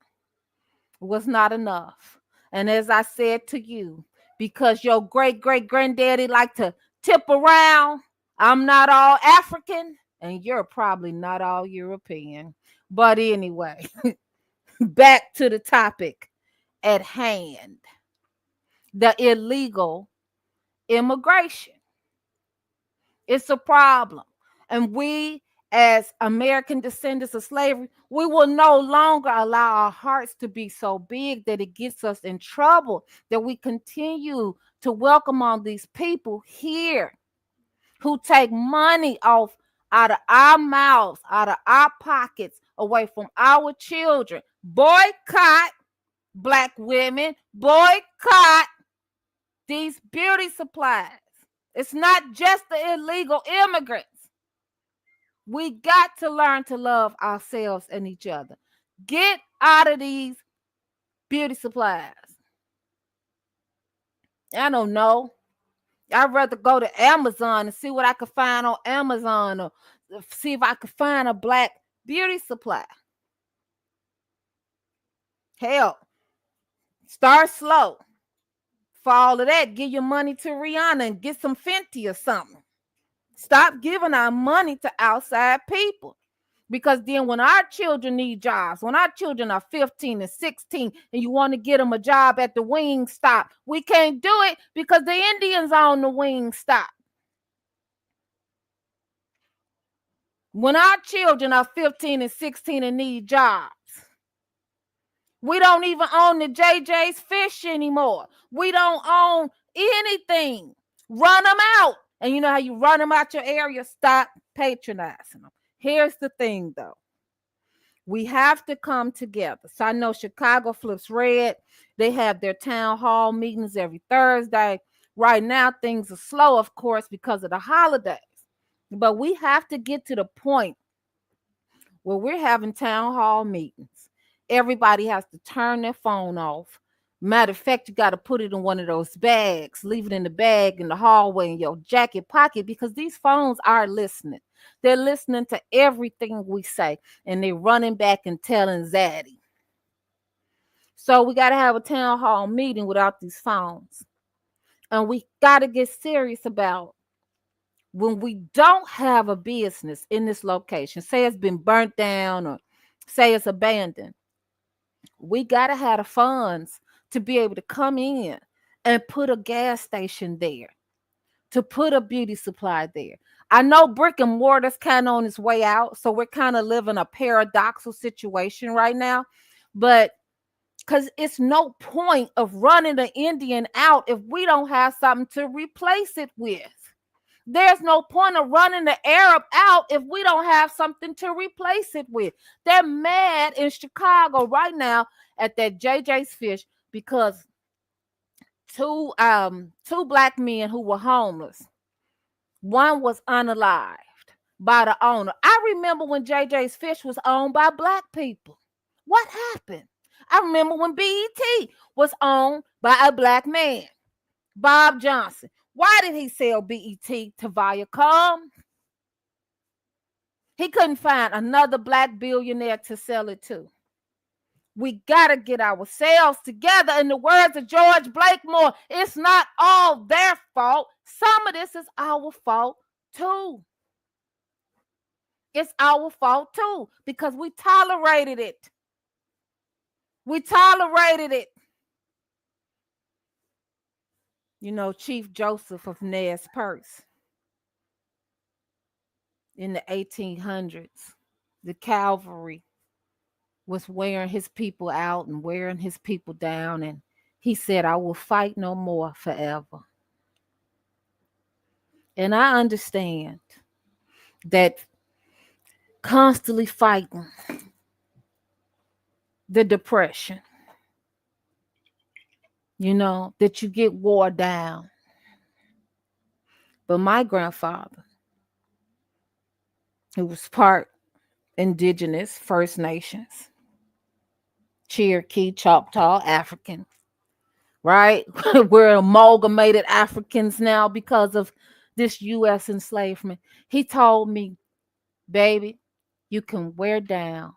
It was not enough. And as I said to you, because your great-great-granddaddy liked to tip around, I'm not all African, and you're probably not all European. But anyway... Back to the topic at hand, the illegal immigration. It's a problem. And we, as American descendants of slavery, we will no longer allow our hearts to be so big that it gets us in trouble, that we continue to welcome all these people here who take money out of our mouths, out of our pockets, away from our children. Boycott, Black women, boycott these beauty supplies. It's not just the illegal immigrants. We got to learn to love ourselves and each other. Get out of these beauty supplies. I don't know. I'd rather go to Amazon and see what I could find on Amazon, or see if I could find a Black beauty supply. Hell, start slow. For all of that, give your money to Rihanna and get some Fenty or something. Stop giving our money to outside people. Because then when our children need jobs, when our children are 15 and 16 and you want to get them a job at the wing stop, we can't do it because the Indians own the wing stop. When our children are 15 and 16 and need jobs, we don't even own the JJ's Fish anymore. We don't own anything. Run them out. And you know how you run them out your area? Stop patronizing them. Here's the thing, though. We have to come together. So I know Chicago Flips Red. They have their town hall meetings every Thursday. Right now, things are slow, of course, because of the holidays. But we have to get to the point where we're having town hall meetings. Everybody has to turn their phone off. Matter of fact, you got to put it in one of those bags, leave it in the bag in the hallway in your jacket pocket, because these phones are listening. They're listening to everything we say, and they're running back and telling Zaddy. So we got to have a town hall meeting without these phones. And we got to get serious about when we don't have a business in this location, say it's been burnt down or say it's abandoned. We got to have the funds to be able to come in and put a gas station there, to put a beauty supply there. I know brick and mortar's kind of on its way out, so we're kind of living a paradoxical situation right now. But because it's no point of running the Indian out if we don't have something to replace it with. There's no point of running the Arab out if we don't have something to replace it with. They're mad in Chicago right now at that JJ's Fish because two black men who were homeless. One was unalived by the owner. I remember when JJ's Fish was owned by black people. What happened? I remember when BET was owned by a black man, Bob Johnson. Why did he sell BET to Viacom? He couldn't find another black billionaire to sell it to. We got to get ourselves together. In the words of George Blakemore, it's not all their fault. Some of this is our fault too. It's our fault too because we tolerated it. We tolerated it. You know, Chief Joseph of Nez Perce in the 1800s, the cavalry was wearing his people out and wearing his people down. And he said, I will fight no more forever. And I understand that constantly fighting the depression, you know, that you get wore down. But my grandfather, who was part indigenous, First Nations, Cherokee, Choctaw, African, right? We're amalgamated Africans now because of this U.S. enslavement. He told me, baby, you can wear down,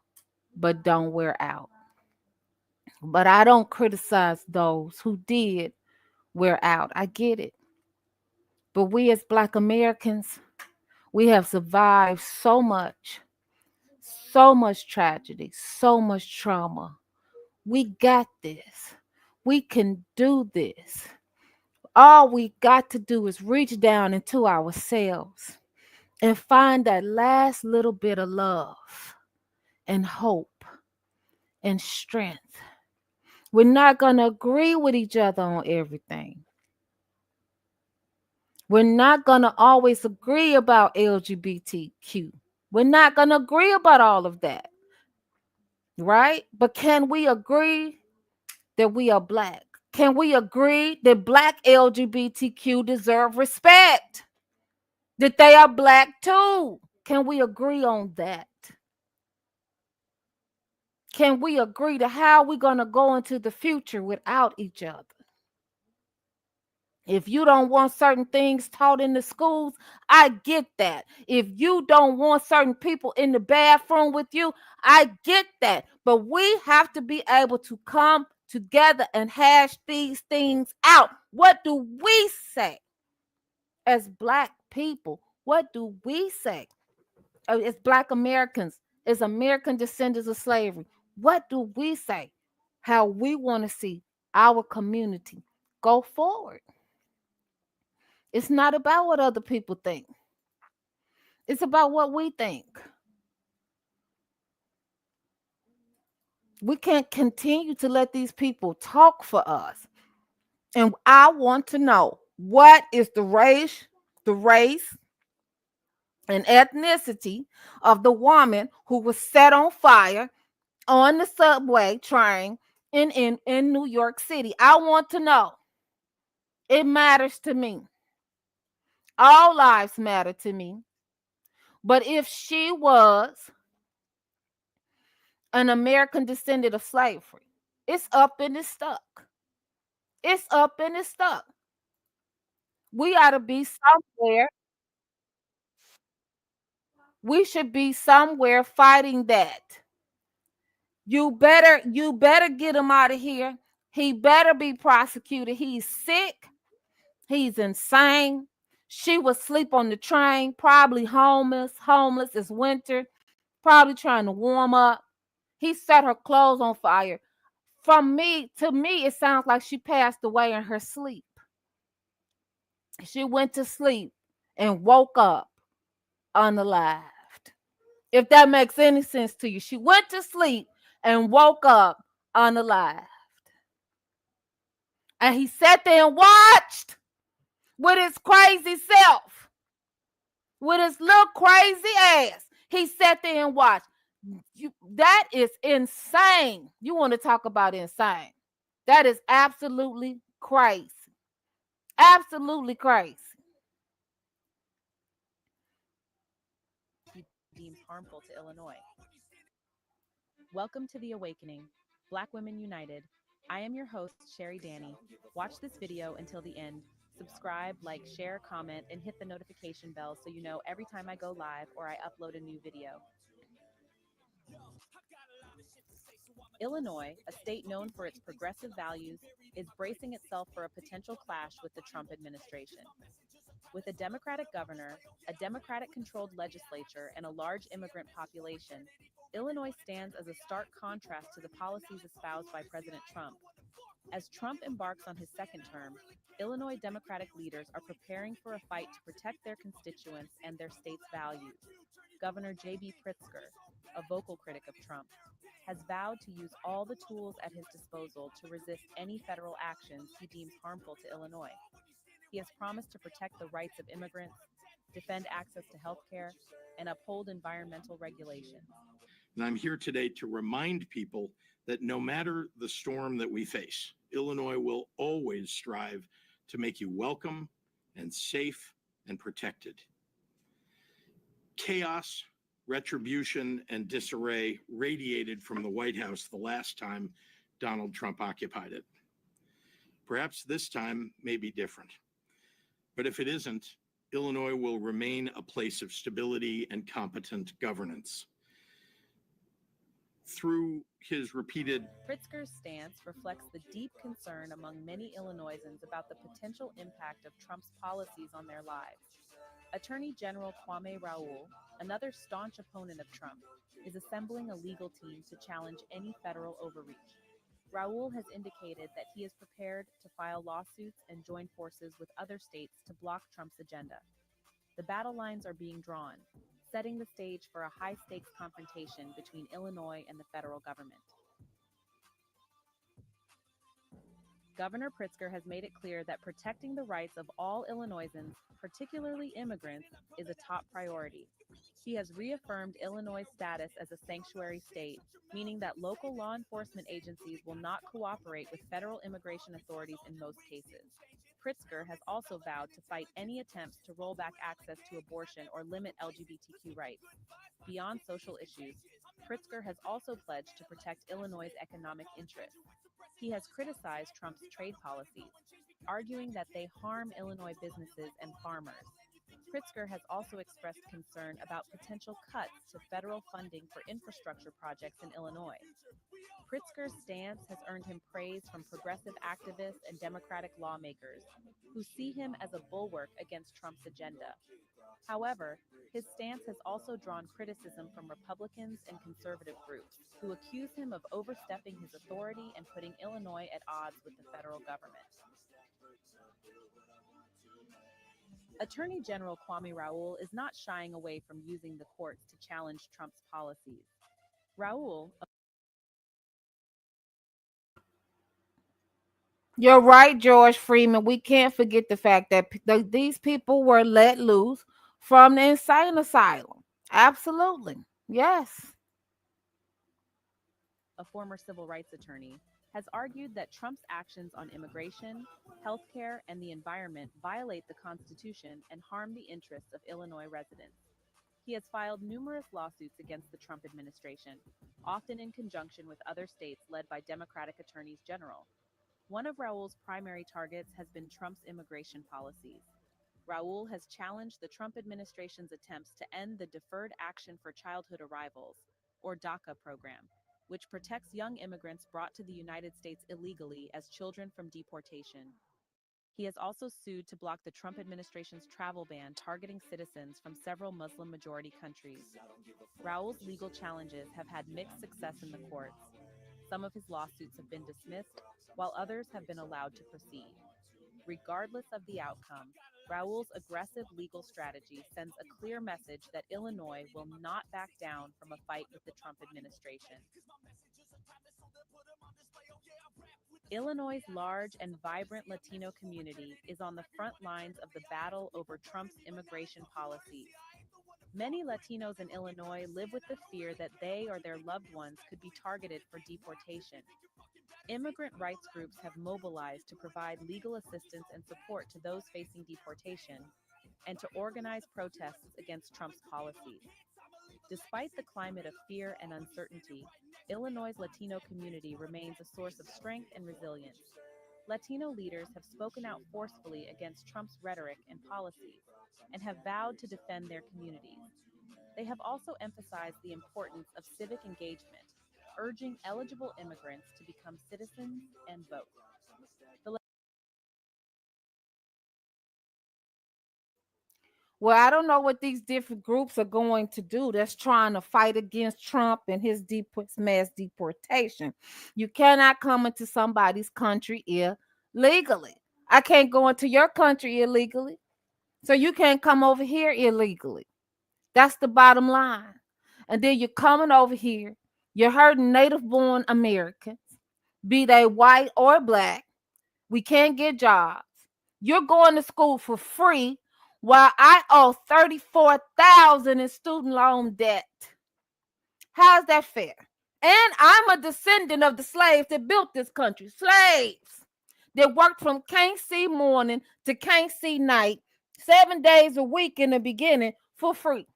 but don't wear out. But I don't criticize those who did wear out. I get it. But we as Black Americans, we have survived so much tragedy, so much trauma. We got this. We can do this. All we got to do is reach down into ourselves and find that last little bit of love and hope and strength. We're not going to agree with each other on everything. We're not going to always agree about LGBTQ. We're not going to agree about all of that, right? But can we agree that we are Black? Can we agree that Black LGBTQ deserve respect? That they are Black too? Can we agree on that? Can we agree to how we're going to go into the future without each other? If you don't want certain things taught in the schools, I get that. If you don't want certain people in the bathroom with you, I get that. But we have to be able to come together and hash these things out. What do we say as Black people? What do we say as Black Americans, as American descendants of slavery? What do we say? How we want to see our community go forward. It's not about what other people think. It's about what we think. We can't continue to let these people talk for us. And I want to know, what is the race and ethnicity of the woman who was set on fire on the subway train in New York City? I want to know. It matters to me. All lives matter to me. But if she was an American descendant of slavery, it's up and it's stuck. It's up and it's stuck. We ought to be somewhere. We should be somewhere fighting that. You better get him out of here. He better be prosecuted. He's sick. He's insane. She was asleep on the train, probably homeless. It's winter, probably trying to warm up. He set her clothes on fire. To me, it sounds like she passed away in her sleep. She went to sleep and woke up unalived. If that makes any sense to you. She went to sleep and woke up unalived. And he sat there and watched with his crazy self with his little crazy ass. He sat there and watched. That is insane. You want to talk about insane? That is absolutely crazy. Absolutely crazy. He deems harmful to Illinois. Welcome to The Awakening, Black Women United. I am your host, Cheri Dani. Watch this video until the end. Subscribe, like, share, comment, and hit the notification bell so you know every time I go live or I upload a new video. Illinois, a state known for its progressive values, is bracing itself for a potential clash with the Trump administration. With a Democratic governor, a Democratic-controlled legislature, and a large immigrant population, Illinois stands as a stark contrast to the policies espoused by President Trump. As Trump embarks on his second term, Illinois Democratic leaders are preparing for a fight to protect their constituents and their state's values. Governor J.B. Pritzker, a vocal critic of Trump, has vowed to use all the tools at his disposal to resist any federal actions he deems harmful to Illinois. He has promised to protect the rights of immigrants, defend access to health care, and uphold environmental regulations. And I'm here today to remind people that no matter the storm that we face, Illinois will always strive to make you welcome and safe and protected. Chaos, retribution, and disarray radiated from the White House the last time Donald Trump occupied it. Perhaps this time may be different. But if it isn't, Illinois will remain a place of stability and competent governance. Through his repeated... Pritzker's stance reflects the deep concern among many Illinoisans about the potential impact of Trump's policies on their lives. Attorney General Kwame Raoul, another staunch opponent of Trump, is assembling a legal team to challenge any federal overreach. Raoul has indicated that he is prepared to file lawsuits and join forces with other states to block Trump's agenda. The battle lines are being drawn, setting the stage for a high-stakes confrontation between Illinois and the federal government. Governor Pritzker has made it clear that protecting the rights of all Illinoisans, particularly immigrants, is a top priority. He has reaffirmed Illinois' status as a sanctuary state, meaning that local law enforcement agencies will not cooperate with federal immigration authorities in most cases. Pritzker has also vowed to fight any attempts to roll back access to abortion or limit LGBTQ rights. Beyond social issues, Pritzker has also pledged to protect Illinois' economic interests. He has criticized Trump's trade policies, arguing that they harm Illinois businesses and farmers. Pritzker has also expressed concern about potential cuts to federal funding for infrastructure projects in Illinois. Pritzker's stance has earned him praise from progressive activists and Democratic lawmakers, who see him as a bulwark against Trump's agenda. However, his stance has also drawn criticism from Republicans and conservative groups, who accuse him of overstepping his authority and putting Illinois at odds with the federal government. Attorney General Kwame Raoul is not shying away from using the courts to challenge Trump's policies. Raoul... You're right, George Freeman. We can't forget the fact that these people were let loose from the insane asylum. Absolutely. Yes. A former civil rights attorney, has argued that Trump's actions on immigration, healthcare, and the environment violate the Constitution and harm the interests of Illinois residents. He has filed numerous lawsuits against the Trump administration, often in conjunction with other states led by Democratic attorneys general. One of Raoul's primary targets has been Trump's immigration policies. Raoul has challenged the Trump administration's attempts to end the Deferred Action for Childhood Arrivals, or DACA program, which protects young immigrants brought to the United States illegally as children from deportation. He has also sued to block the Trump administration's travel ban targeting citizens from several Muslim-majority countries. Raoul's legal challenges have had mixed success in the courts. Some of his lawsuits have been dismissed, while others have been allowed to proceed. Regardless of the outcome, Raoul's aggressive legal strategy sends a clear message that Illinois will not back down from a fight with the Trump administration. Illinois' large and vibrant Latino community is on the front lines of the battle over Trump's immigration policies. Many Latinos in Illinois live with the fear that they or their loved ones could be targeted for deportation. Immigrant rights groups have mobilized to provide legal assistance and support to those facing deportation and to organize protests against Trump's policies. Despite the climate of fear and uncertainty, Illinois' Latino community remains a source of strength and resilience. Latino leaders have spoken out forcefully against Trump's rhetoric and policies and have vowed to defend their communities. They have also emphasized the importance of civic engagement, urging eligible immigrants to become citizens and vote. The Well, I don't know what these different groups are going to do that's trying to fight against Trump and his mass deportation. You cannot come into somebody's country illegally. I can't go into your country illegally, so you can't come over here illegally. That's the bottom line. And then you're coming over here, you're hurting native-born Americans, be they white or black. We can't get jobs. You're going to school for free while I owe $34,000 in student loan debt. How's that fair? And I'm a descendant of the slaves that built this country. Slaves that worked from can't see morning to can't see night, 7 days a week in the beginning for free.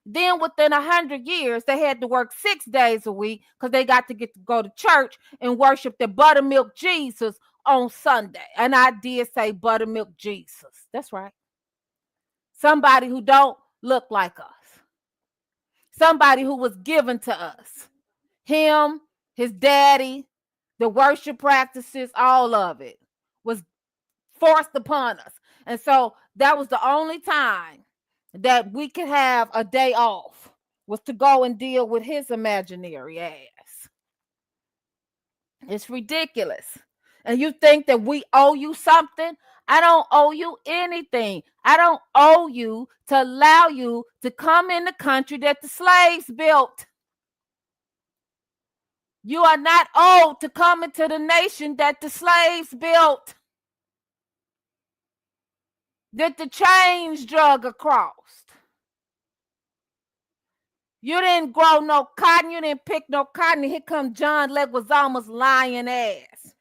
Then within 100 years, they had to work 6 days a week because they got to get to go to church and worship the buttermilk Jesus on Sunday. And I did say buttermilk Jesus. That's right. Somebody who don't look like us. Somebody who was given to us. Him, his daddy, the worship practices, all of it was forced upon us. And so that was the only time that we could have a day off, was to go and deal with his imaginary ass. It's ridiculous. And you think that we owe you something? I don't owe you anything. I don't owe you to allow you to come in the country that the slaves built. You are not owed to come into the nation that the slaves built, that the chains drug across. You didn't grow no cotton. You didn't pick no cotton. Here come John Leguizamo's lying ass,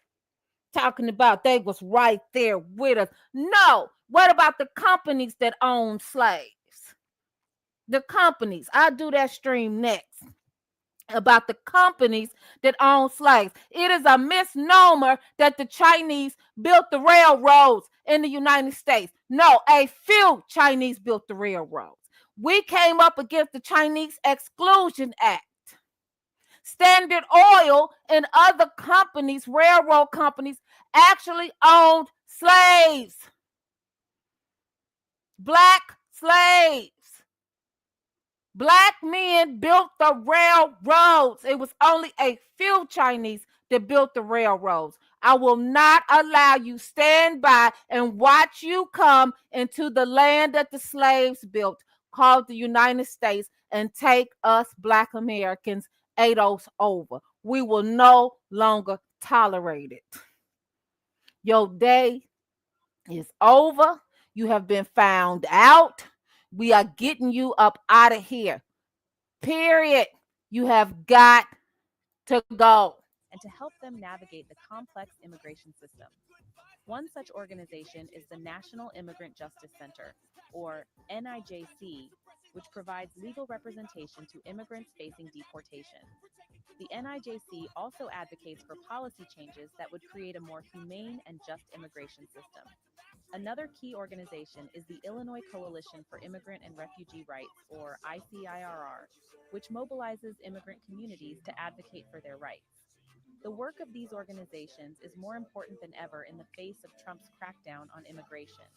talking about they was right there with us. No. What about the companies that own slaves? The companies. I'll do that stream next. About the companies that own slaves. It is a misnomer that the Chinese built the railroads in the United States. No, a few Chinese built the railroads. We came up against the Chinese Exclusion Act. Standard Oil and other companies, railroad companies, actually owned slaves. Black slaves. Black men built the railroads. It was only a few Chinese that built the railroads. I will not allow you stand by and watch you come into the land that the slaves built, called the United States, and take us Black Americans ADOS over. We will no longer tolerate it. Your day is over. You have been found out. We are getting you up out of here. Period. You have got to go. And to help them navigate the complex immigration system. One such organization is the National Immigrant Justice Center, or NIJC, which provides legal representation to immigrants facing deportation. The NIJC also advocates for policy changes that would create a more humane and just immigration system. Another key organization is the Illinois Coalition for Immigrant and Refugee Rights, or ICIRR, which mobilizes immigrant communities to advocate for their rights. The work of these organizations is more important than ever in the face of Trump's crackdown on immigration.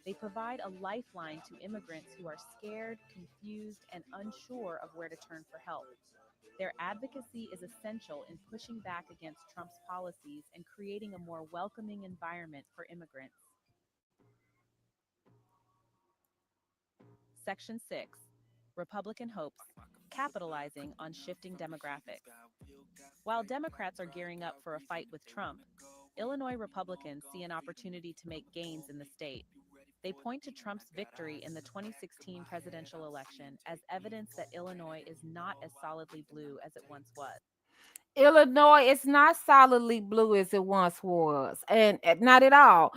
They provide a lifeline to immigrants who are scared, confused, and unsure of where to turn for help. Their advocacy is essential in pushing back against Trump's policies and creating a more welcoming environment for immigrants. Section 6. Republican hopes, capitalizing on shifting demographics. While Democrats are gearing up for a fight with Trump, Illinois Republicans see an opportunity to make gains in the state. They point to Trump's victory in the 2016 presidential election as evidence that Illinois is not as solidly blue as it once was. Illinois is not solidly blue as it once was, and not at all.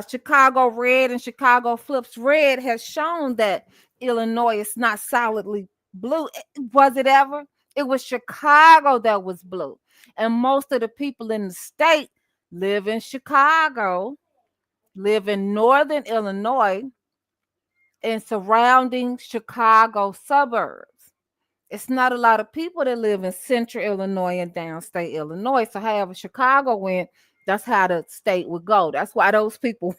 Chicago Red and Chicago Flips Red has shown that Illinois is not solidly blue. Was it ever? It was Chicago that was blue, and most of the people in the state live in Chicago, live in northern Illinois, and surrounding Chicago suburbs. It's not a lot of people that live in central Illinois and downstate Illinois. So however Chicago went, that's how the state would go. That's why those people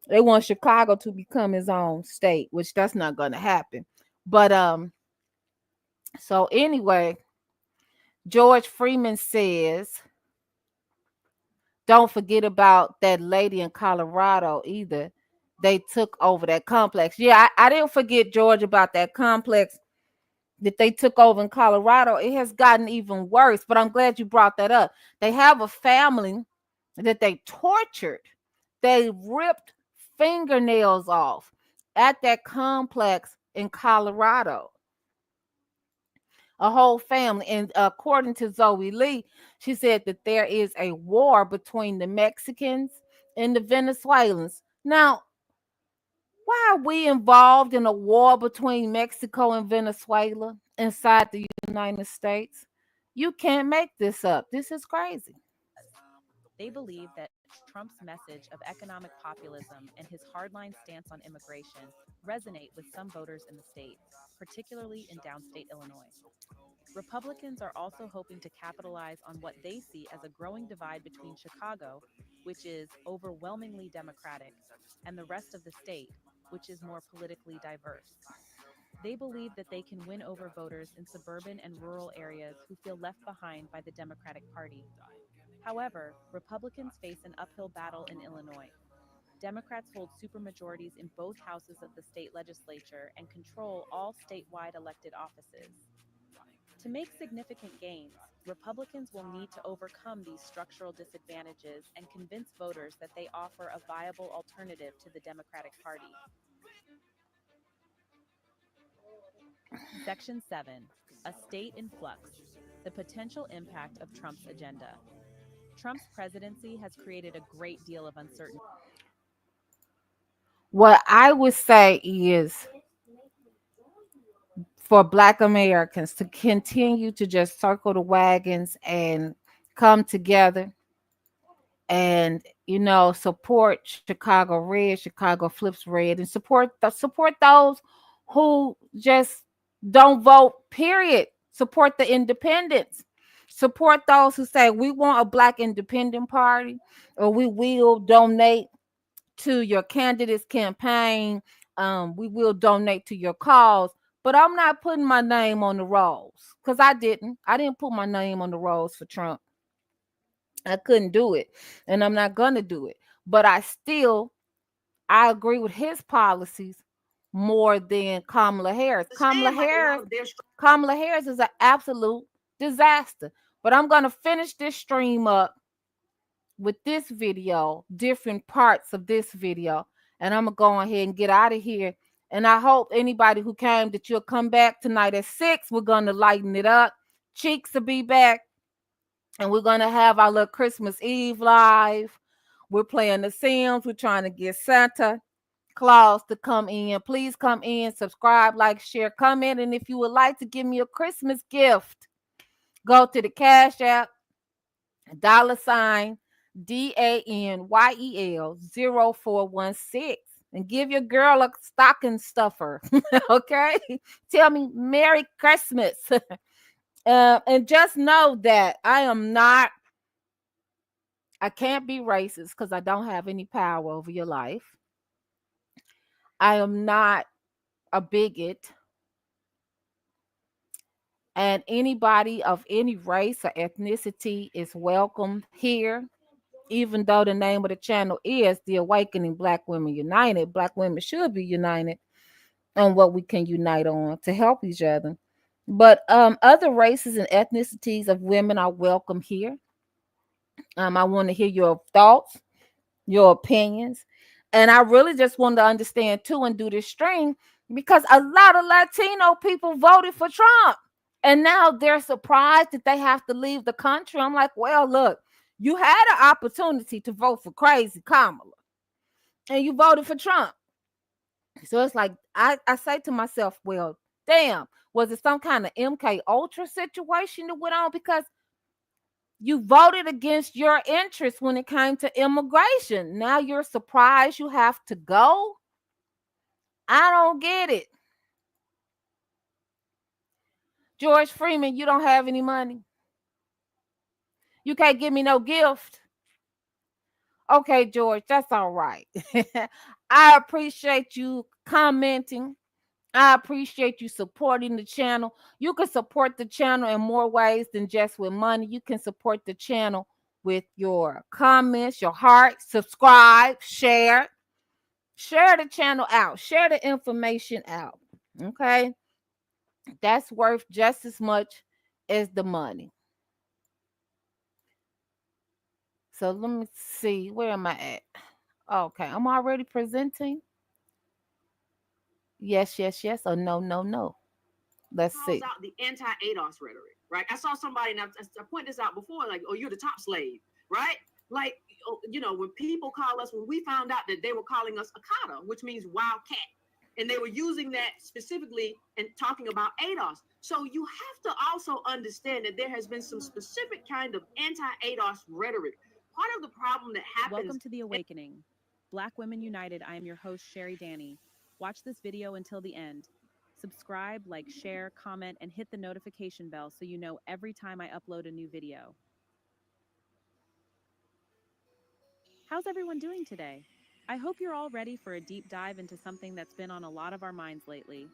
they want Chicago to become its own state, which that's not going to happen. But so anyway, George Freeman says, don't forget about that lady in Colorado either. They took over that complex. Yeah, I didn't forget, George, about that complex that they took over in Colorado. It has gotten even worse, but I'm glad you brought that up. They have a family that they tortured. They ripped fingernails off at that complex in Colorado. A whole family. And according to Zoe Lee, she said that there is a war between the Mexicans and the Venezuelans. Now, why are we involved in a war between Mexico and Venezuela inside the United States? You can't make this up. This is crazy. They believe that Trump's message of economic populism and his hardline stance on immigration resonate with some voters in the state, particularly in downstate Illinois. Republicans are also hoping to capitalize on what they see as a growing divide between Chicago, which is overwhelmingly Democratic, and the rest of the state, which is more politically diverse. They believe that they can win over voters in suburban and rural areas who feel left behind by the Democratic Party. However, Republicans face an uphill battle in Illinois. Democrats hold supermajorities in both houses of the state legislature and control all statewide elected offices. To make significant gains, Republicans will need to overcome these structural disadvantages and convince voters that they offer a viable alternative to the Democratic Party. Section 7. A state in flux. The potential impact of Trump's agenda. Trump's presidency has created a great deal of uncertainty. What I would say is for Black Americans to continue to just circle the wagons and come together and, support Chicago Red, Chicago Flips Red, and support those who just don't vote, period. Support the independents. Support those who say we want a Black independent party, or we will donate to your candidate's campaign. We will donate to your cause. But I'm not putting my name on the rolls because I didn't put my name on the rolls for Trump. I couldn't do it, and I'm not going to do it. But I agree with his policies more than Kamala Harris. Kamala Harris is an absolute disaster. But I'm going to finish this stream up with this video, different parts of this video, and I'm going to go ahead and get out of here. And I hope anybody who came that you'll come back tonight at 6. We're going to lighten it up. Cheeks will be back. And we're going to have our little Christmas Eve live. We're playing The Sims. We're trying to get Santa Claus to come in. Please come in, subscribe, like, share, comment. And if you would like to give me a Christmas gift, go to the Cash App, $DANYEL 0416. And give your girl a stocking stuffer. Okay? Tell me Merry Christmas. And just know that I can't be racist because I don't have any power over your life. I am not a bigot. And anybody of any race or ethnicity is welcome here. Even though the name of the channel is The Awakening Black Women United, Black women should be united on what we can unite on to help each other. But other races and ethnicities of women are welcome here. I want to hear your thoughts, your opinions. And I really just wanted to understand too and do this stream because a lot of Latino people voted for Trump. And now they're surprised that they have to leave the country. I'm like, well, look, you had an opportunity to vote for crazy Kamala and you voted for Trump. So it's like, I say to myself, well, damn, was it some kind of MK Ultra situation that went on? Because you voted against your interests when it came to immigration. Now you're surprised you have to go? I don't get it. George Freeman, you don't have any money. You can't give me no gift. Okay, George, that's all right. I appreciate you commenting. I appreciate you supporting the channel. You can support the channel in more ways than just with money. You can support the channel with your comments, your heart, subscribe, share. Share the channel out. Share the information out. Okay? That's worth just as much as the money. So let me see. Where am I at? Okay, I'm already presenting. Yes, yes, yes, or no, no, no. Let's see. Out the anti-ADOS rhetoric, right? I saw somebody, and I pointed this out before, like, oh, you're the top slave, right? Like, you know, when people call us, when we found out that they were calling us Akata, which means wild cat, and they were using that specifically and talking about ADOS. So you have to also understand that there has been some specific kind of anti-ADOS rhetoric. Part of the problem that happens. Welcome to The Awakening. Black Women United. I am your host, Cheri Dani. Watch this video until the end. Subscribe, like, share, comment, and hit the notification bell so you know every time I upload a new video. How's everyone doing today? I hope you're all ready for a deep dive into something that's been on a lot of our minds lately.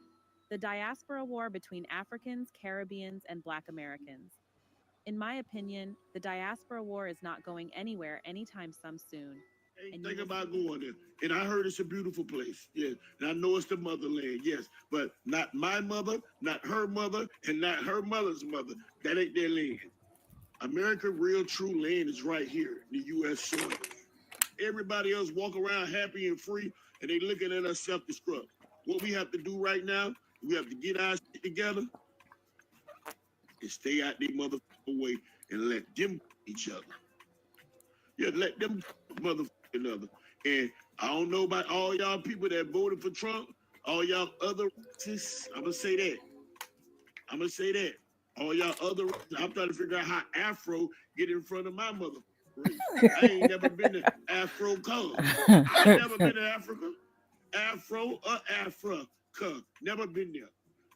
The diaspora war between Africans, Caribbeans, and Black Americans. In my opinion, the diaspora war is not going anywhere anytime soon. And think about going there. And I heard it's a beautiful place. Yeah. And I know it's the motherland. Yes. But not my mother, not her mother, and not her mother's mother. That ain't their land. America, real true land is right here in the U.S. soil. Everybody else walk around happy and free, and they looking at us self-destruct. What we have to do right now, we have to get our shit together and stay out their motherfucking way and let them each other. Yeah, let them motherfucking other. And I don't know about all y'all people that voted for Trump, all y'all other racists. I'm gonna say that. All y'all other racists, I'm trying to figure out how Afro get in front of my mother. I ain't never been to Afro color. I've never been to Africa. Afro or Africa. Never been there.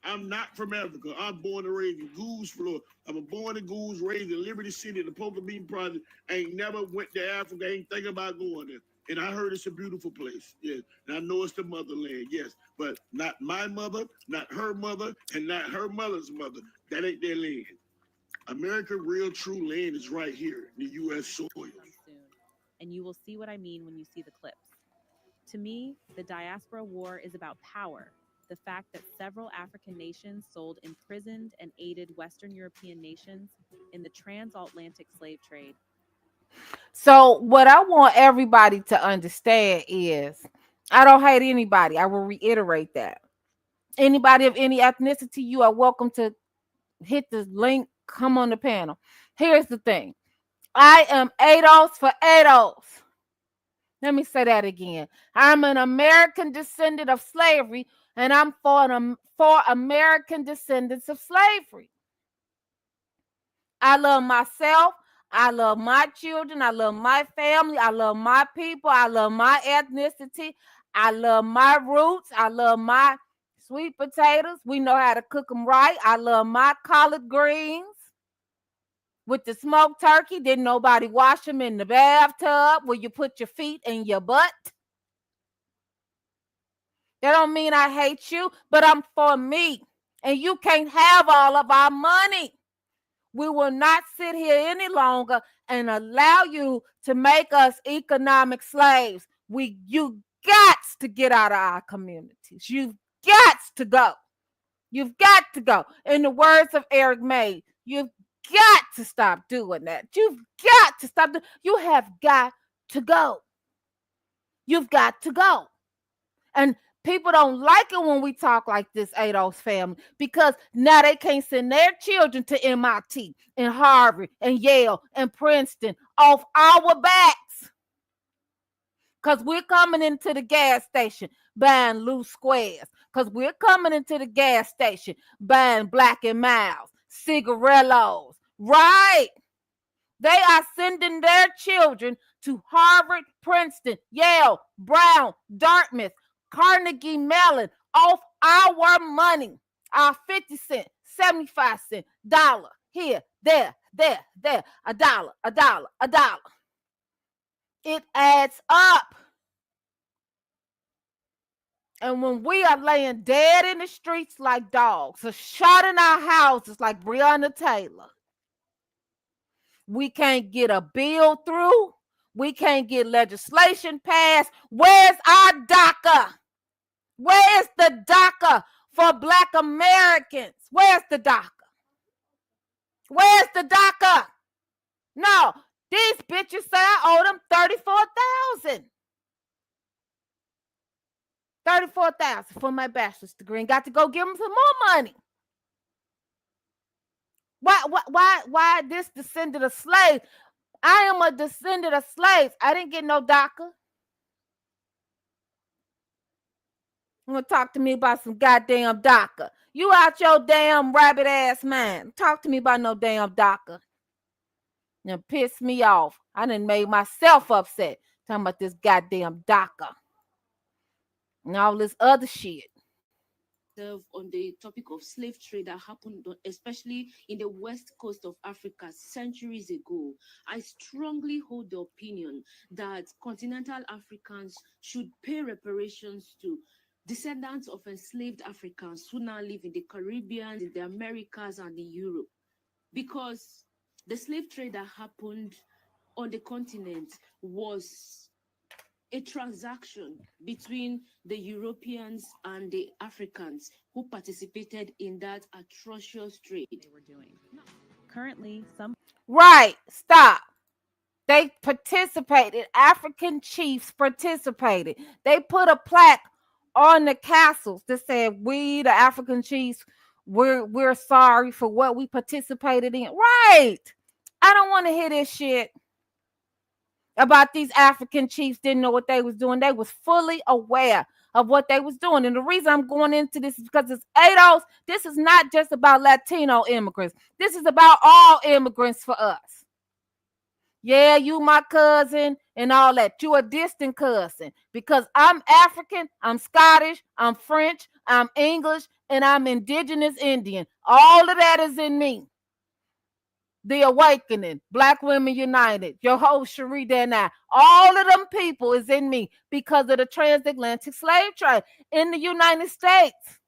I'm not from Africa. I'm born and raised in Goose, Florida. I'm born in Goose, raised in Liberty City, the Poker Bean Project. I ain't never went to Africa. I ain't thinking about going there. And I heard it's a beautiful place. Yeah. And I know it's the motherland. Yes. But not my mother, not her mother, and not her mother's mother. That ain't their land. America, real true land is right here in the U.S. soil. And you will see what I mean when you see the clips. To me, the diaspora war is about power. The fact that several African nations sold imprisoned and aided Western European nations in the transatlantic slave trade. So what I want everybody to understand is I don't hate anybody. I will reiterate that. Anybody of any ethnicity, you are welcome to hit the link, come on the panel. Here's the thing. I am ADOS for ADOS. Let me say that again. I'm an American descendant of slavery, and I'm for American descendants of slavery. I love myself. I love my children. I love my family. I love my people. I love my ethnicity. I love my roots. I love my sweet potatoes. We know how to cook them right. I love my collard greens with the smoked turkey. Didn't nobody wash them in the bathtub where you put your feet and your butt. That don't mean I hate you, but I'm for me. And you can't have all of our money. We will not sit here any longer and allow you to make us economic slaves. You got to get out of our communities. You've got to go. You've got to go. In the words of Eric May, you've got to stop doing that. You've got to stop. You have got to go. You've got to go. And people don't like it when we talk like this, Adolph's family, because now they can't send their children to MIT and Harvard and Yale and Princeton off our backs. Because we're coming into the gas station buying loose squares. Because we're coming into the gas station buying Black and Miles, cigarillos, right? They are sending their children to Harvard, Princeton, Yale, Brown, Dartmouth, Carnegie Mellon off our money, our 50 cent, 75 cent, dollar, here, there, a dollar. It adds up. And when we are laying dead in the streets like dogs, or shot in our houses like Breonna Taylor, we can't get a bill through. We can't get legislation passed. Where's our DACA? Where's the DACA for Black Americans? Where's the DACA? Where's the DACA? No, these bitches say I owe them $34,000. $34,000 for my bachelor's degree, and got to go give them some more money. Why this descendant of slaves? I am a descendant of slaves. I didn't get no DACA. You want to talk to me about some goddamn DACA? You out your damn rabbit ass mind. Talk to me about no damn DACA. You piss me off. I done made myself upset talking about this goddamn DACA and all this other shit. On the topic of slave trade that happened, especially in the west coast of Africa centuries ago, I strongly hold the opinion that continental Africans should pay reparations to descendants of enslaved Africans who now live in the Caribbean, in the Americas, and in Europe. Because the slave trade that happened on the continent was a transaction between the Europeans and the Africans who participated in that atrocious trade. They were doing. Currently, some. Right, stop. They participated. African chiefs participated. They put a plaque on the castles that said, "We, the African chiefs, we're sorry for what we participated in." Right. I don't want to hear this shit about these African chiefs didn't know what they was doing. They was fully aware of what they was doing. And the reason I'm going into this is because it's ADOS. This is not just about Latino immigrants. This is about all immigrants for us. Yeah, you my cousin and all that. You a distant cousin because I'm African, I'm Scottish, I'm French, I'm English, and I'm indigenous Indian. All of that is in me. The Awakening, Black Women United, your host Cheri Dani, all of them people is in me because of the transatlantic slave trade in the United States.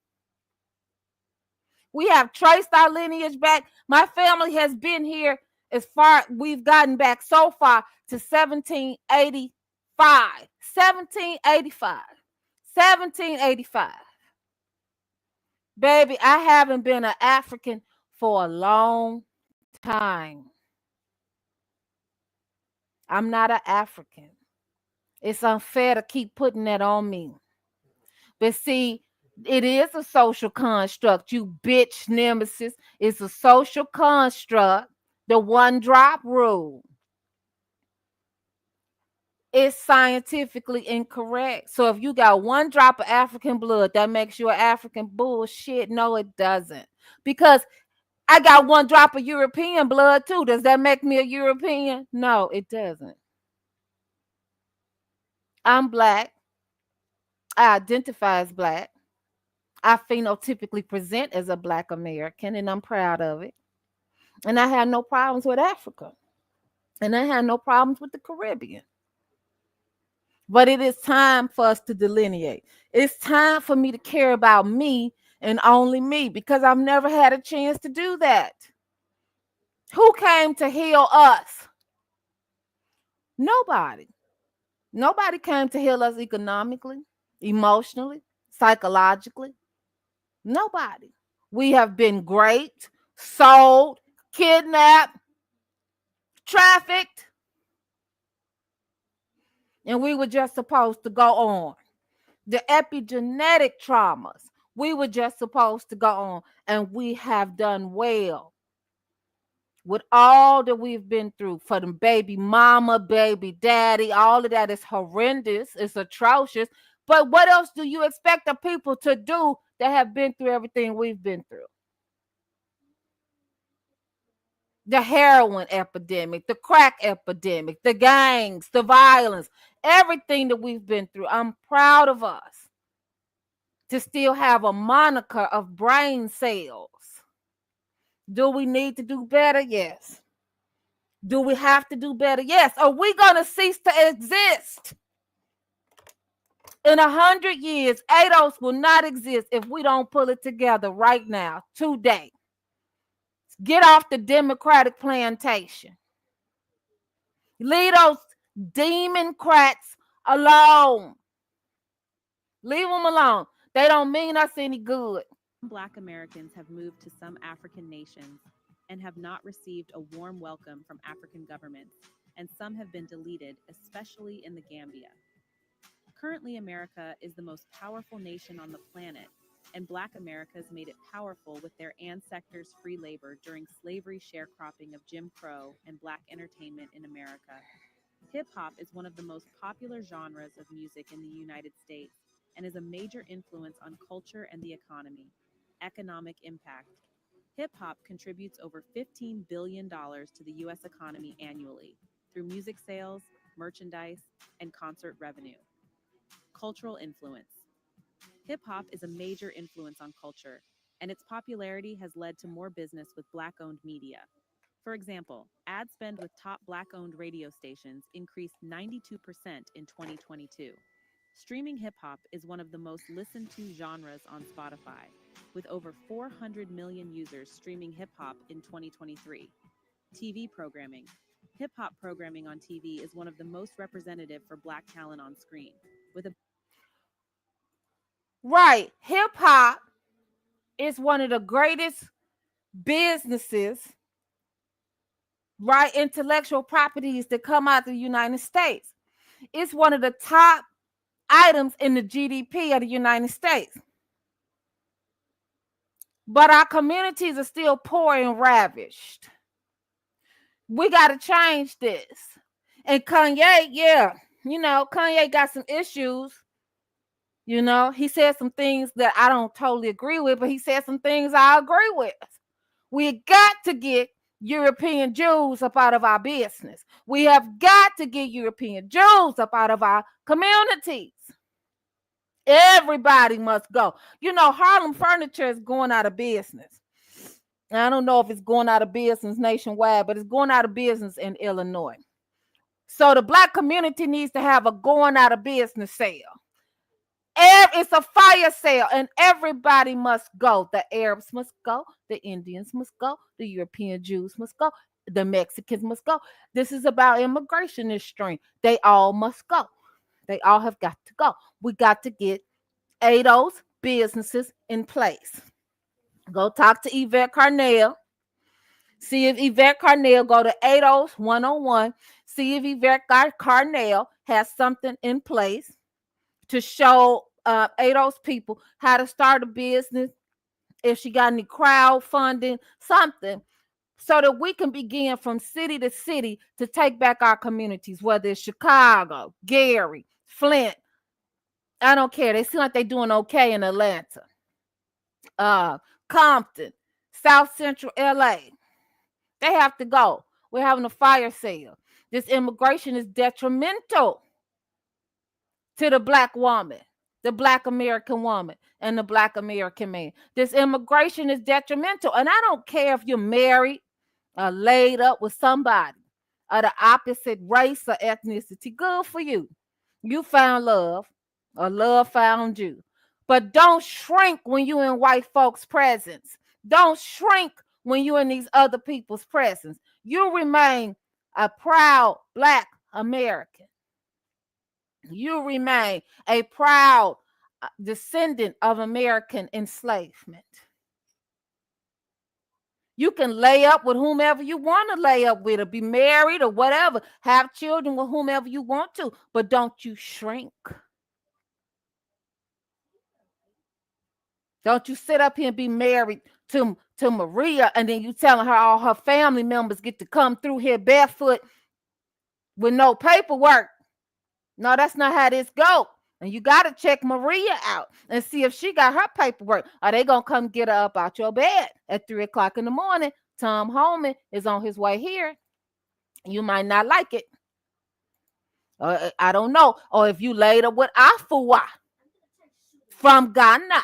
We have traced our lineage back. My family has been here as far, we've gotten back so far to 1785. 1785. 1785. Baby, I haven't been an African for a long time. I'm not an African. It's unfair to keep putting that on me. But see, it is a social construct, you bitch nemesis. It's a social construct. The one drop rule. It's scientifically incorrect. So if you got one drop of African blood, that makes you an African. Bullshit. No, it doesn't. Because I got one drop of European blood too. Does that make me a European? No, it doesn't. I'm Black. I identify as Black. I phenotypically present as a Black American, and I'm proud of it. And I have no problems with Africa. And I have no problems with the Caribbean. But it is time for us to delineate. It's time for me to care about me and only me, because I've never had a chance to do that. Who came to heal us? Nobody. Nobody came to heal us economically, emotionally, psychologically. Nobody. We have been raped, sold, kidnapped, trafficked. and we were just supposed to go on. The epigenetic traumas, we were just supposed to go on, and we have done well with all that we've been through for the baby mama, baby daddy. All of that is horrendous. It's atrocious. But what else do you expect the people to do that have been through everything we've been through? The heroin epidemic, the crack epidemic, the gangs, the violence, everything that we've been through. I'm proud of us to still have a moniker of brain cells. Do we need to do better? Yes. Do we have to do better? Yes. Are we going to cease to exist? In 100 years, ADOS will not exist if we don't pull it together right now, today. Get off the Democratic plantation. Leave those Democrats alone. Leave them alone. They don't mean us any good. Black Americans have moved to some African nations and have not received a warm welcome from African governments, and some have been deleted, especially in the Gambia. Currently, America is the most powerful nation on the planet, and Black Americans made it powerful with their ancestors' free labor during slavery sharecropping of Jim Crow and Black entertainment in America. Hip-hop is one of the most popular genres of music in the United States and is a major influence on culture and the economy. Economic impact. Hip-hop contributes over $15 billion to the U.S. economy annually through music sales, merchandise, and concert revenue. Cultural influence. Hip-hop is a major influence on culture, and its popularity has led to more business with Black-owned media. For example, ad spend with top Black-owned radio stations increased 92% in 2022. Streaming hip-hop is one of the most listened to genres on Spotify, with over 400 million users streaming hip-hop in 2023. TV programming. Hip-hop programming on TV is one of the most representative for Black talent on screen, with a Right. Hip-hop is one of the greatest businesses, right? Intellectual properties that come out of the United States. It's one of the top items in the GDP of the United States. But our communities are still poor and ravished. We got to change this. And Kanye, Kanye got some issues. He said some things that I don't totally agree with, but he said some things I agree with. We got to get European Jews up out of our business. We have got to get European Jews up out of our communities. Everybody must go. Harlem Furniture is going out of business. I don't know if it's going out of business nationwide, but it's going out of business in Illinois. So the Black community needs to have a going out of business sale. It's a fire sale, and everybody must go. The Arabs must go. The Indians must go. The European Jews must go. The Mexicans must go. This is about immigration this string. They all must go. They all have got to go. We got to get ADOS businesses in place. Go talk to Yvette Carnell. See if Yvette Carnell, go to ADOS 101. See if Yvette Carnell has something in place to show ADOS people how to start a business, if she got any crowdfunding, something, so that we can begin from city to city to take back our communities, whether it's Chicago, Gary, Flint. I don't care. They seem like they're doing okay in Atlanta, Compton, South Central LA. They have to go. We're having a fire sale. This immigration is detrimental to the Black woman, the Black American woman, and the Black American man. This immigration is detrimental. And I don't care if you're married or laid up with somebody of the opposite race or ethnicity. Good for you. You found love, or love found you. But don't shrink when you're in white folks' presence. Don't shrink when you're in these other people's presence. You remain a proud Black American. You remain a proud descendant of American enslavement. You can lay up with whomever you want to lay up with, or be married or whatever. Have children with whomever you want to, but don't you shrink. Don't you sit up here and be married to Maria, and then you telling her all her family members get to come through here barefoot with no paperwork. No, that's not how this go. And you got to check Maria out and see if she got her paperwork. Are they going to come get her up out your bed at 3 o'clock in the morning? Tom Holman is on his way here. You might not like it. I don't know. Or if you laid up with Afua from Ghana,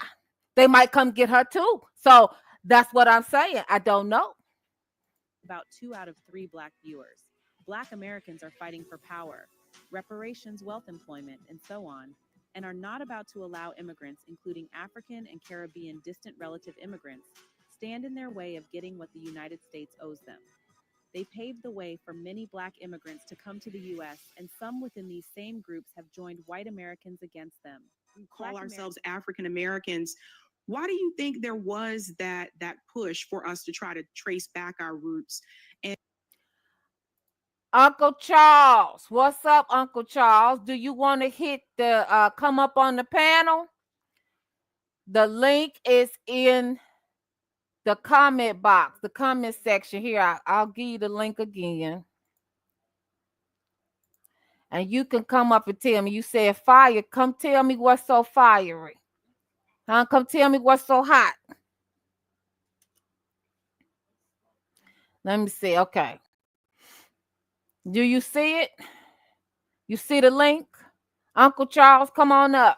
they might come get her too. So that's what I'm saying. I don't know. About 2 out of 3 Black viewers. Black Americans are fighting for power, reparations, wealth, employment, and so on, and are not about to allow immigrants, including African and Caribbean distant relative immigrants, stand in their way of getting what the United States owes them. They paved the way for many Black immigrants to come to the U.S., and some within these same groups have joined white Americans against them. We call ourselves African Americans. Why do you think there was that push for us to try to trace back our roots? And Uncle Charles, what's up, Uncle Charles? Do you want to hit the come up on the panel? The link is in the comment box, the comment section here. I'll give you the link again. And you can come up and tell me. You said fire. Come tell me what's so fiery. Huh? Come tell me what's so hot. Let me see. Okay. Do you see it? You see the link? Uncle Charles, come on up.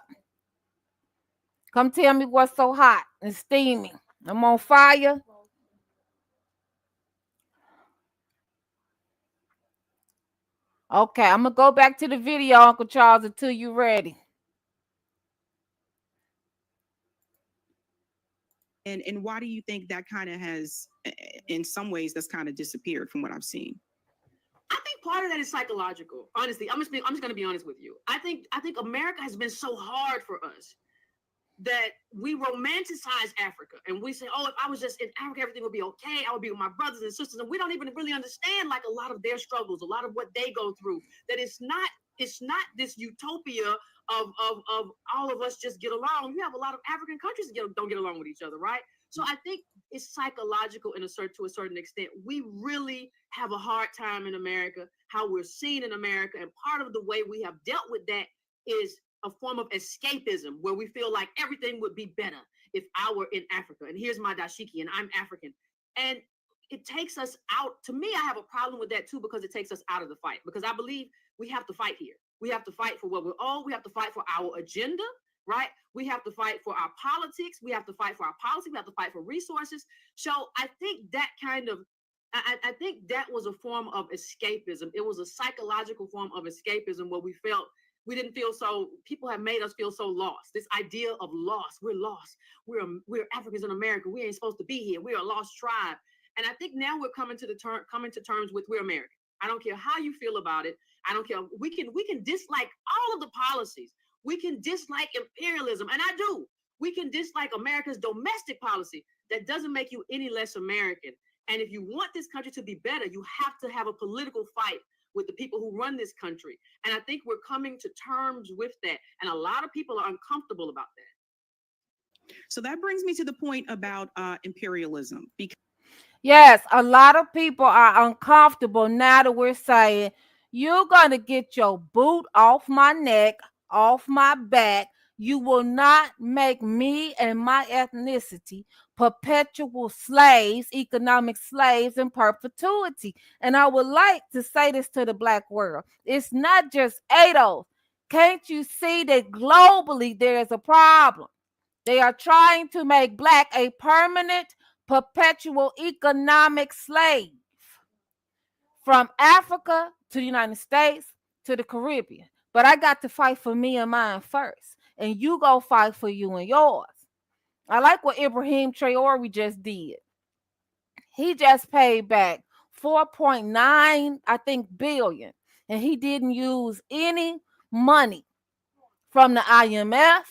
Come tell me what's so hot and steamy. I'm on fire. Okay, I'm going to go back to the video, Uncle Charles, until you're ready. And why do you think that kind of has, in some ways, that's kind of disappeared from what I've seen? I think part of that is psychological. Honestly, I'm just going to be honest with you. I think America has been so hard for us that we romanticize Africa, and we say, oh, if I was just in Africa, everything would be okay. I would be with my brothers and sisters, and we don't even really understand like a lot of their struggles, a lot of what they go through. That it's not this utopia of all of us just get along. You have a lot of African countries that don't get along with each other, right? So I think it's psychological to a certain extent. We really have a hard time in America, how we're seen in America. And part of the way we have dealt with that is a form of escapism, where we feel like everything would be better if I were in Africa. And here's my dashiki, and I'm African. And it takes us out. To me, I have a problem with that too, because it takes us out of the fight. Because I believe we have to fight here. We have to fight for what we're all. We have to fight for our agenda, right? We have to fight for our politics. We have to fight for our policy. We have to fight for resources. So I think that I think that was a form of escapism. It was a psychological form of escapism where we didn't feel so, people have made us feel so lost. This idea of lost, we're lost. We're Africans in America. We ain't supposed to be here. We're a lost tribe. And I think now we're coming to terms with we're American. I don't care how you feel about it. I don't care. We can dislike all of the policies. We can dislike imperialism, and I do. We can dislike America's domestic policy. That doesn't make you any less American. And if you want this country to be better, you have to have a political fight with the people who run this country. And I think we're coming to terms with that. And a lot of people are uncomfortable about that. So that brings me to the point about imperialism. Yes, a lot of people are uncomfortable now that we're saying, you're going to get your boot off my neck, off my back. You will not make me and my ethnicity perpetual slaves, economic slaves in perpetuity. And I would like to say this to the Black world. It's not just ADOS. Can't you see that globally there is a problem? They are trying to make Black a permanent, perpetual economic slave from Africa to the United States to the Caribbean. But I got to fight for me and mine first. And you go fight for you and yours. I like what Ibrahimtratore just did. He just paid back 4.9, I think, billion. And he didn't use any money from the IMF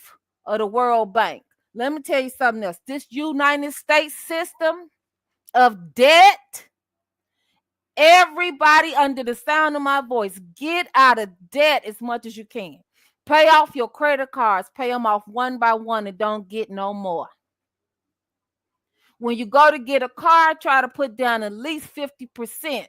or the World Bank. Let me tell you something else. This United States system of debt. Everybody under the sound of my voice, get out of debt as much as you can. Pay off your credit cards, pay them off one by one, and don't get no more. When you go to get a car, try to put down at least 50%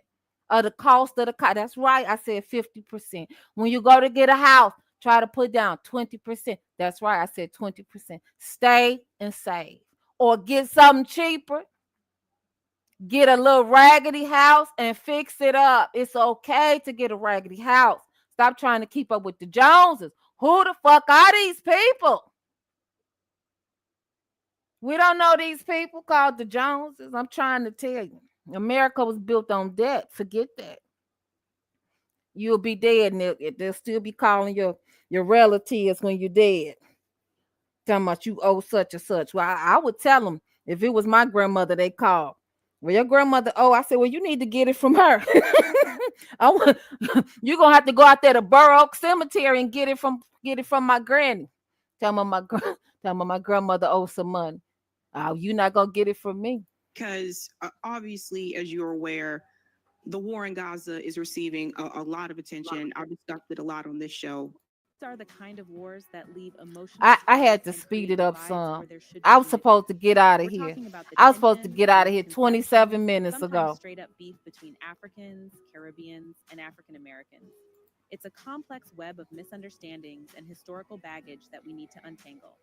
of the cost of the car. That's right, I said 50%. When you go to get a house, try to put down 20%. That's right, I said 20%. Stay and save. Or get something cheaper. Get a little raggedy house and fix it up. It's okay to get a raggedy house. Stop trying to keep up with the Joneses. Who the fuck are these people? We don't know these people called the Joneses. I'm trying to tell you. America was built on debt. Forget that. You'll be dead, and they'll still be calling your relatives when you're dead. Talking about you owe such and such. Well, I would tell them if it was my grandmother they called. Well, your grandmother, I said, well, you need to get it from her. You're gonna have to go out there to Burr Oak Cemetery and get it from my granny. Tell me my grandmother owes some money. You're not gonna get it from me. Because obviously, as you're aware, the war in Gaza is receiving a lot of attention. I've discussed it a lot on this show. These are the kind of wars that leave emotional. I had to speed it up some. I was supposed to get out of here. I was supposed to get out of here 27 minutes ago. Straight up beef between Africans, Caribbeans, and African Americans. It's a complex web of misunderstandings and historical baggage that we need to untangle.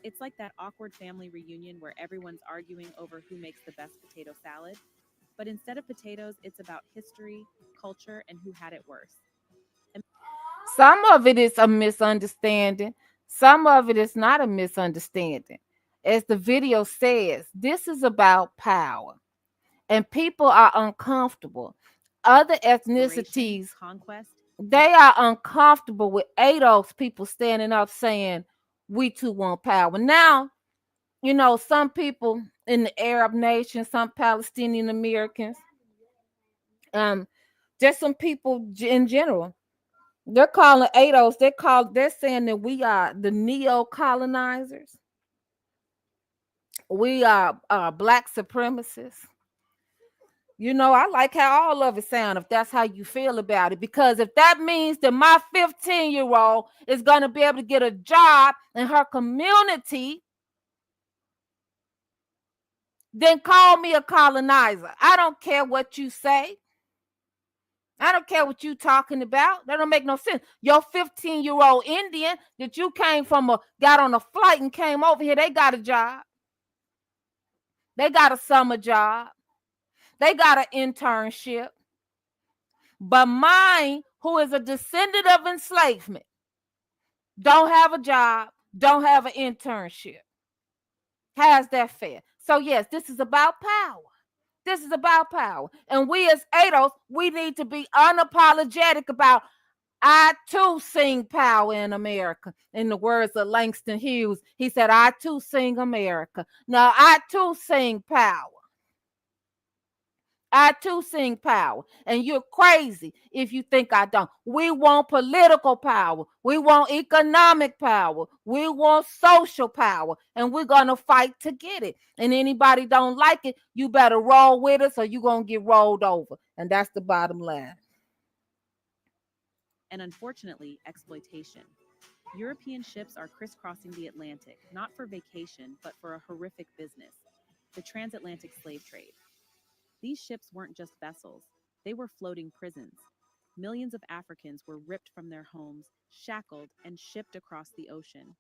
It's like that awkward family reunion where everyone's arguing over who makes the best potato salad. But instead of potatoes, it's about history, culture, and who had it worse. Some of it is a misunderstanding. Some of it is not a misunderstanding. As the video says, this is about power. And people are uncomfortable. Other ethnicities, conquest, they are uncomfortable with ADOS people standing up saying, we too want power. Now, some people in the Arab nation, some Palestinian Americans, just some people in general, they're calling ADOS, they're saying that we are the neo-colonizers. We are black supremacists. I like how all of it sound, if that's how you feel about it. Because if that means that my 15-year-old is going to be able to get a job in her community, then call me a colonizer. I don't care what you say. I don't care what you talking about. That don't make no sense. Your 15-year-old Indian that you got on a flight and came over here, they got a job. They got a summer job. They got an internship. But mine, who is a descendant of enslavement, don't have a job, don't have an internship. How's that fair? So yes, this is about power. This is about power. And we as ADOS, we need to be unapologetic about, I too sing power in America. In the words of Langston Hughes, he said, I too sing America. Now, I too sing power. I too sing power. And you're crazy if you think I don't. We want political power. We want economic power. We want social power. And we're going to fight to get it. And anybody don't like it, you better roll with us or you're going to get rolled over. And that's the bottom line. And unfortunately, exploitation. European ships are crisscrossing the Atlantic, not for vacation, but for a horrific business, the transatlantic slave trade. These ships weren't just vessels, they were floating prisons. Millions of Africans were ripped from their homes, shackled, and shipped across the ocean.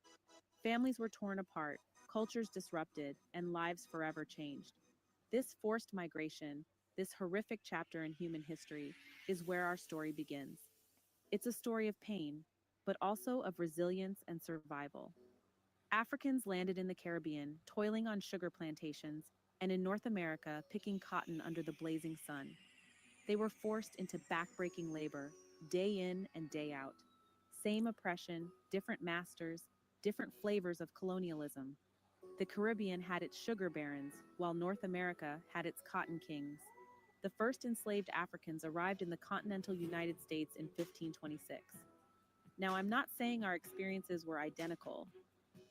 Families were torn apart, cultures disrupted, and lives forever changed. This forced migration, this horrific chapter in human history, is where our story begins. It's a story of pain, but also of resilience and survival. Africans landed in the Caribbean, toiling on sugar plantations, and in North America, picking cotton under the blazing sun. They were forced into backbreaking labor, day in and day out. Same oppression, different masters, different flavors of colonialism. The Caribbean had its sugar barons, while North America had its cotton kings. The first enslaved Africans arrived in the continental United States in 1526. Now, I'm not saying our experiences were identical.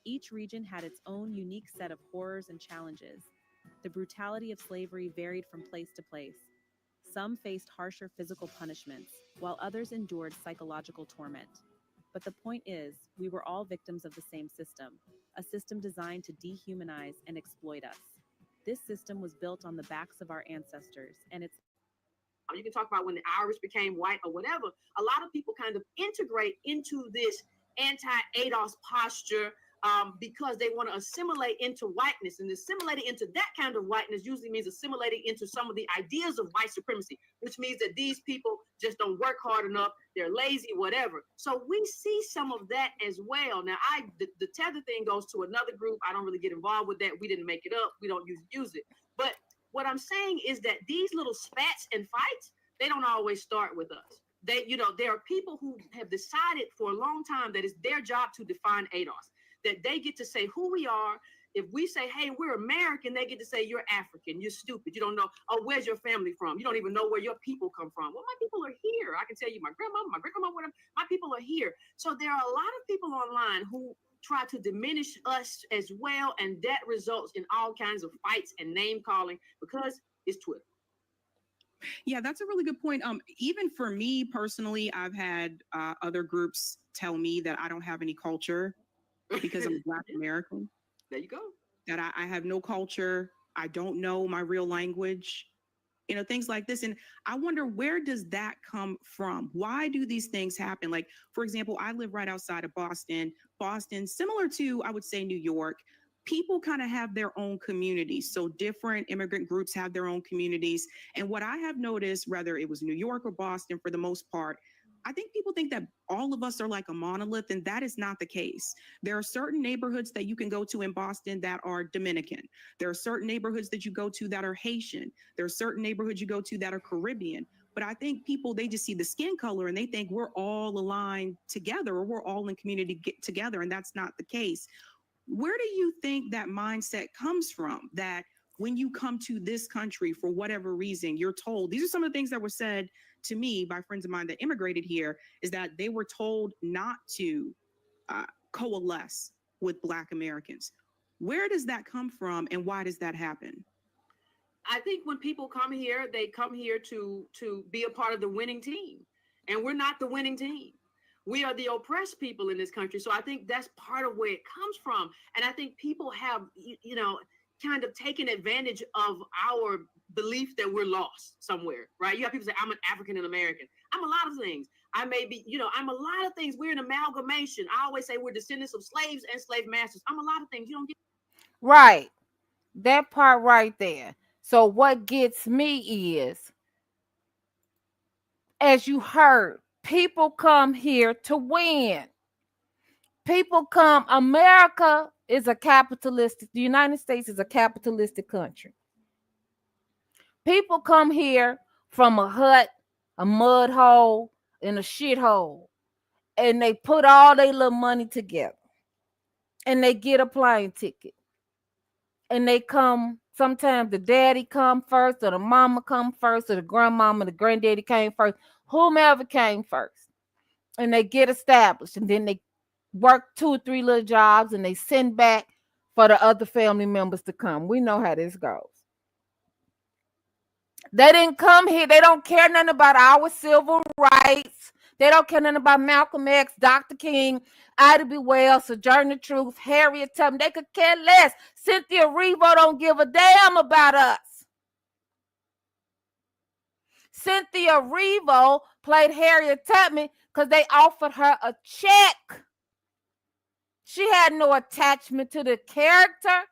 Each region had its own unique set of horrors and challenges. The brutality of slavery varied from place to place. Some faced harsher physical punishments, while others endured psychological torment. But the point is, we were all victims of the same system, a system designed to dehumanize and exploit us. This system was built on the backs of our ancestors, and it's you can talk about when the Irish became white or whatever. A lot of people kind of integrate into this anti-ADOS posture because they want to assimilate into whiteness, and assimilating into that kind of whiteness usually means assimilating into some of the ideas of white supremacy, which means that these people just don't work hard enough, they're lazy, whatever. So we see some of that as well. Now, the tether thing goes to another group. I don't really get involved with that. We didn't make it up. We don't use it. But what I'm saying is that these little spats and fights, they don't always start with us. They, there are people who have decided for a long time that it's their job to define ADOS, that they get to say who we are. If we say, hey, we're American, they get to say, you're African, you're stupid, you don't know, oh, where's your family from? You don't even know where your people come from. Well, my people are here. I can tell you my grandma, my great-grandma, whatever, my people are here. So there are a lot of people online who try to diminish us as well, and that results in all kinds of fights and name calling because it's Twitter. Yeah, that's a really good point. Even for me personally, I've had other groups tell me that I don't have any culture because I'm Black American. There you go. That I have no culture. I don't know my real language. Things like this. And I wonder, where does that come from? Why do these things happen? Like, for example, I live right outside of Boston. Boston, similar to, I would say, New York, people kind of have their own communities. So different immigrant groups have their own communities. And what I have noticed, whether it was New York or Boston, for the most part, I think people think that all of us are like a monolith, and that is not the case. There are certain neighborhoods that you can go to in Boston that are Dominican. There are certain neighborhoods that you go to that are Haitian. There are certain neighborhoods you go to that are Caribbean. But I think people, they just see the skin color and they think we're all aligned together, or we're all in community together, and that's not the case. Where do you think that mindset comes from, that when you come to this country for whatever reason, you're told, these are some of the things that were said to me by friends of mine that immigrated here, is that they were told not to coalesce with Black Americans. Where does that come from, and why does that happen? I think when people come here, they come here to be a part of the winning team, and we're not the winning team. We are the oppressed people in this country. So I think that's part of where it comes from. And I think people have, kind of taken advantage of our belief that we're lost somewhere, right? You have people say, I'm an African American. I'm a lot of things. I may be, I'm a lot of things. We're an amalgamation. I always say we're descendants of slaves and slave masters. I'm a lot of things. You don't get. Right. That part right there. So what gets me is, as you heard, people come here to win. People come, America is a capitalistic, the United States is a capitalistic country. People come here from a hut, a mud hole, and a shithole, and they put all their little money together, and they get a plane ticket, and they come. Sometimes the daddy come first, or the mama come first, or the grandmama, the granddaddy came first, whomever came first, and they get established, and then they work 2 or 3 little jobs, and they send back for the other family members to come. We know how this goes. They didn't come here. They don't care nothing about our civil rights. They don't care nothing about Malcolm X, Dr. King, Ida B. Wells, Sojourner Truth, Harriet Tubman. They could care less. Cynthia Erivo don't give a damn about us. Cynthia Erivo played Harriet Tubman because they offered her a check. She had no attachment to the character.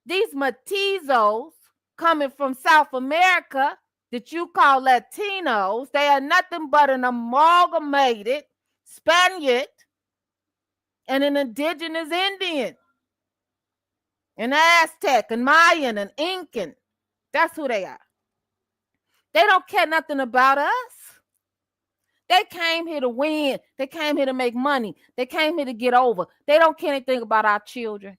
These mestizos coming from South America that you call Latinos, they are nothing but an amalgamated Spaniard and an indigenous Indian, an Aztec, an Mayan, an Incan. That's who they are. They don't care nothing about us. They came here to win. They came here to make money. They came here to get over. They don't care anything about our children.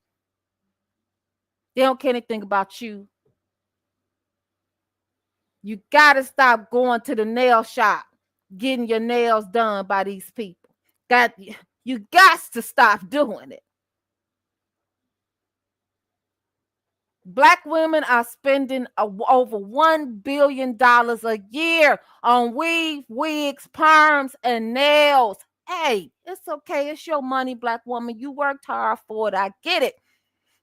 They don't care anything about you. You got to stop going to the nail shop, getting your nails done by these people. You got to stop doing it. Black women are spending over $1 billion a year on weave, wigs, perms, and nails. Hey, it's okay. It's your money, Black woman. You worked hard for it. I get it.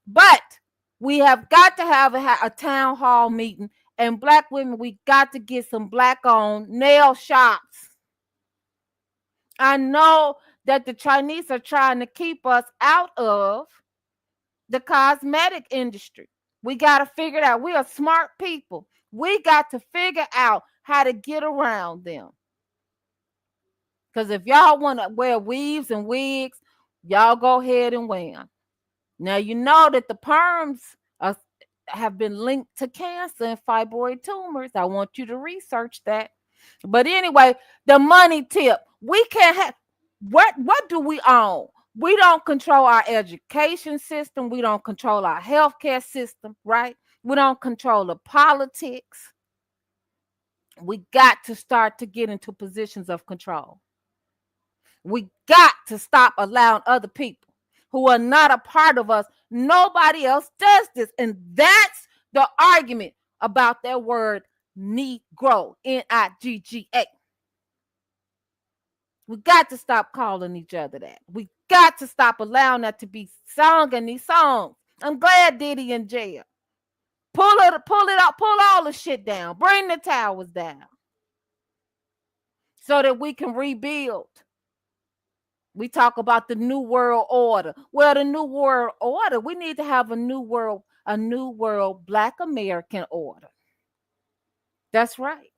But we have got to have a town hall meeting. And Black women, we got to get some Black-owned nail shops. I know that the Chinese are trying to keep us out of the cosmetic industry. We got to figure it out. We are smart people. We got to figure out how to get around them. Because if y'all want to wear weaves and wigs, y'all go ahead and wear them. Now, you know that the perms have been linked to cancer and fibroid tumors. I want you to research that. But anyway, the money tip. We can't have, what do we own? We don't control our education system. We don't control our healthcare system, right? We don't control the politics. We got to start to get into positions of control. We got to stop allowing other people who are not a part of us. Nobody else does this. And that's the argument about that word Negro, N-I-G-G-A. We got to stop calling each other that. We got to stop allowing that to be sung in these songs. I'm glad Diddy in jail. Pull it up, pull all the shit down. Bring the towers down. So that we can rebuild. We talk about the New World Order. Well, the New World Order, we need to have a new world Black American order. That's right.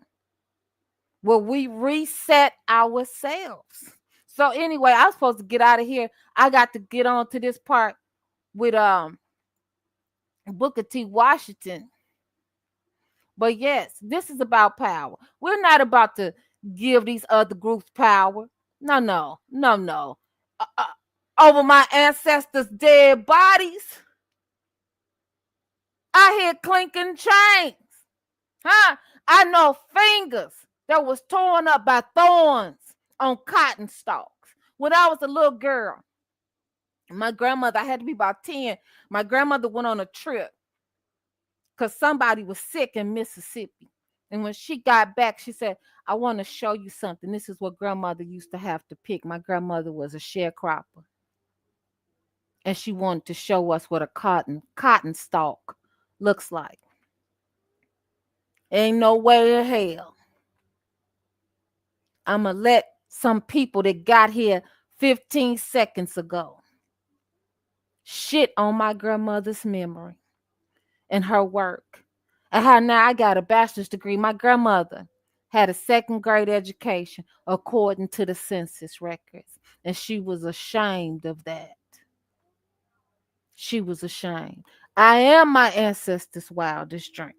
Where we reset ourselves. So anyway, I was supposed to get out of here. I got to get on to this part with Booker T. Washington. But yes, this is about power. We're not about to give these other groups power. No. Over my ancestors' dead bodies. I hear clinking chains. I know fingers that was torn up by thorns on cotton stalks. When I was a little girl, my grandmother, I had to be about 10. My grandmother went on a trip because somebody was sick in Mississippi. And when she got back, she said, I want to show you something. This is what grandmother used to have to pick. My grandmother was a sharecropper. And she wanted to show us what a cotton stalk looks like. Ain't no way in hell I'm going to let some people that got here 15 seconds ago shit on my grandmother's memory and her work. And how now I got a bachelor's degree. My grandmother had a second grade education according to the census records. And she was ashamed of that. She was ashamed. I am my ancestors' wildest dreams.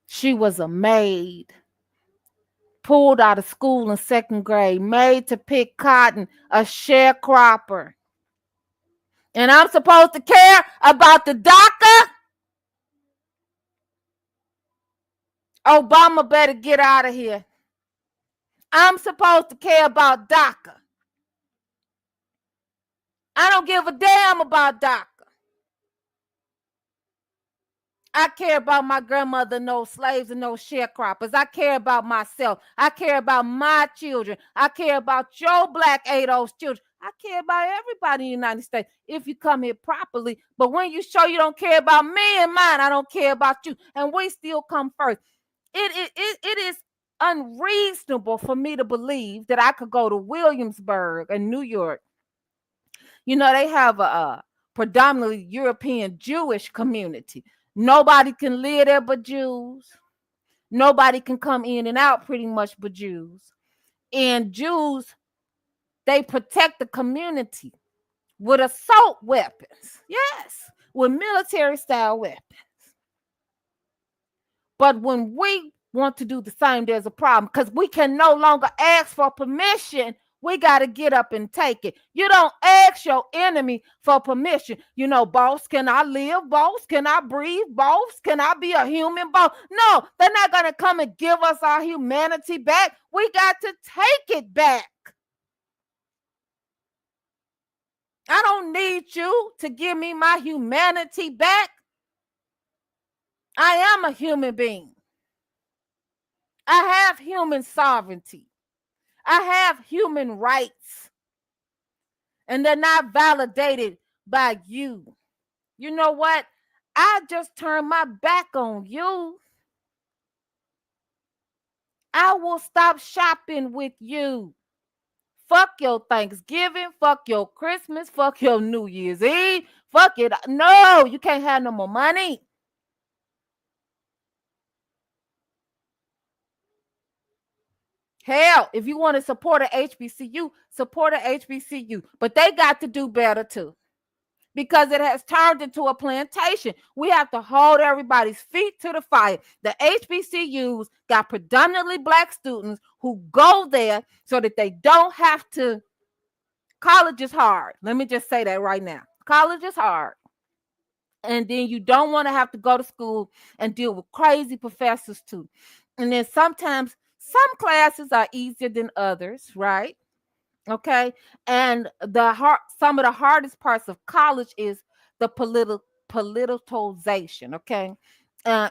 She was a maid, pulled out of school in second grade, made to pick cotton, a sharecropper. And I'm supposed to care about the DACA? Obama better get out of here. I'm supposed to care about DACA. I don't give a damn about DACA. I care about my grandmother, no slaves and no sharecroppers. I care about myself. I care about my children. I care about your Black ADOS children. I care about everybody in the United States if you come here properly. But when you show you don't care about me and mine, I don't care about you. And we still come first. It is unreasonable for me to believe that I could go to Williamsburg in New York. You know, they have a predominantly European Jewish community. Nobody can live there but Jews. Nobody can come in and out pretty much but Jews. And Jews, they protect the community with assault weapons. Yes, with military style weapons. But when we want to do the same, there's a problem because we can no longer ask for permission. We got to get up and take it. You don't ask your enemy for permission. You know, boss, can I live? Boss, can I breathe? Boss, can I be a human? Boss? No, they're not going to come and give us our humanity back. We got to take it back. I don't need need you to give me my humanity back. I am a human being. I have human sovereignty. I have human rights. And they're not validated by you. You know what? I just turned my back on you. I will stop shopping with you. Fuck your Thanksgiving. Fuck your Christmas. Fuck your New Year's Eve. Fuck it. No, you can't have no more money. Hell, if you want to support a HBCU, support a HBCU. But they got to do better too. Because it has turned into a plantation. We have to hold everybody's feet to the fire. The HBCUs got predominantly Black students who go there so that they don't have to. College is hard. Let me just say that right now. College is hard. And then you don't want to have to go to school and deal with crazy professors too. And then sometimes some classes are easier than others, right? Okay. And some of the hardest parts of college is the politicization. Okay.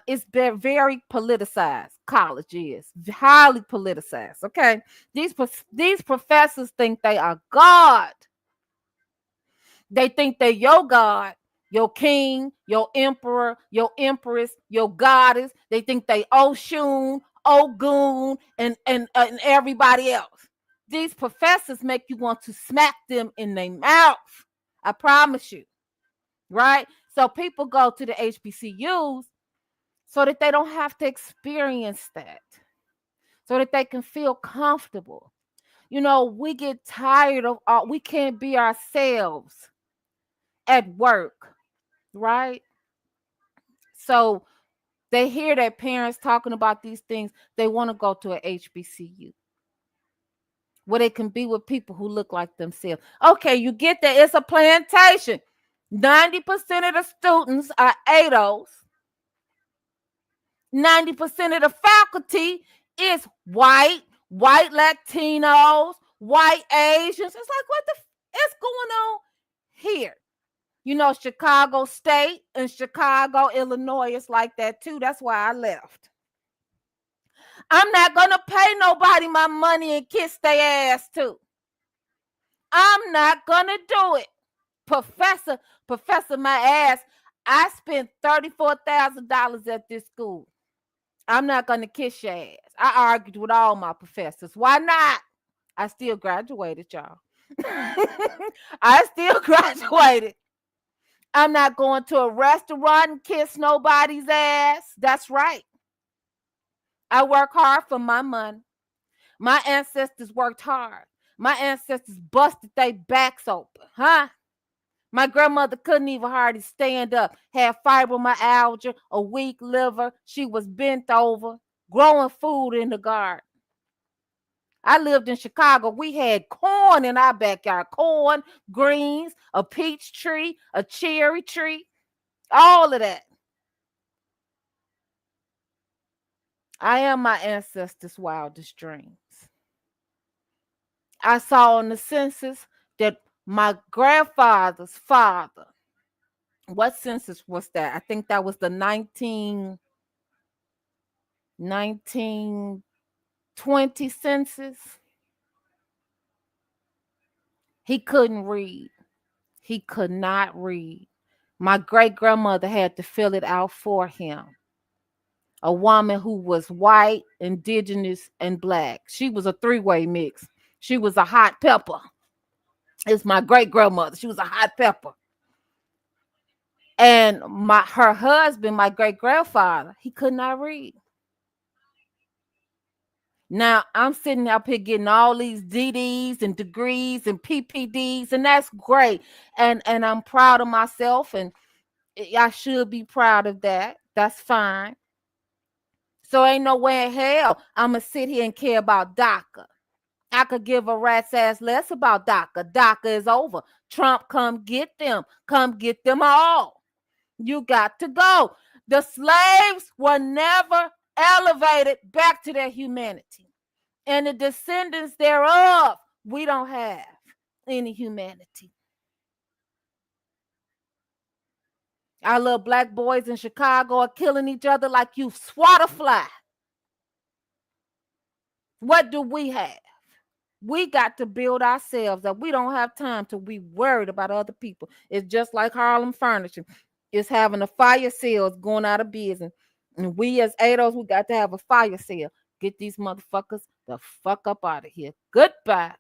It's very politicized. College is highly politicized. Okay. These professors think they are God. They think they're your God, your king, your emperor, your empress, your goddess. They think they Oshun, Ogun, and everybody else. These professors make you want to smack them in their mouth. I promise you. Right? So people go to the HBCUs so that they don't have to experience that. So that they can feel comfortable. You know, we get tired of we can't be ourselves at work. Right? So they hear their parents talking about these things. They want to go to a HBCU where they can be with people who look like themselves. Okay, you get that. It's a plantation. 90% of the students are ADOS. 90% of the faculty is white Latinos, white Asians. It's like, what is going on here? You know, Chicago State and Chicago, Illinois is like that too. That's why I left. I'm not going to pay nobody my money and kiss their ass too. I'm not going to do it. Professor my ass, I spent $34,000 at this school. I'm not going to kiss your ass. I argued with all my professors. Why not? I still graduated, y'all. I still graduated. I'm not going to a restaurant and kiss nobody's ass. That's right. I work hard for my money. My ancestors worked hard. My ancestors busted their backs open, huh? My grandmother couldn't even hardly stand up, had fibromyalgia, a weak liver. She was bent over, growing food in the garden. I lived in Chicago. We had corn in our backyard, corn, greens, a peach tree, a cherry tree, all of that. I am my ancestors' wildest dreams. I saw in the census that my grandfather's father, what census was that? I think that was the 1920 census. He couldn't read. He could not read. My great-grandmother had to fill it out for him. A woman who was white, indigenous, and Black. She was a three-way mix. She was a hot pepper. It's my great-grandmother. She was a hot pepper. And her husband, my great-grandfather, he could not read. Now, I'm sitting up here getting all these DDs and degrees and PPDs, and that's great. And I'm proud of myself, and I should be proud of that. That's fine. So ain't no way in hell I'm going to sit here and care about DACA. I could give a rat's ass less about DACA. DACA is over. Trump, come get them. Come get them all. You got to go. The slaves were never elevated back to their humanity. And the descendants thereof, we don't have any humanity. Our little black boys in Chicago are killing each other like you swat a fly. What do we have? We got to build ourselves up. We don't have time to be worried about other people. It's just like Harlem Furniture. It's having a fire sale. It's going out of business. And we as ADOS, we got to have a fire sale. Get these motherfuckers the fuck up out of here. Goodbye.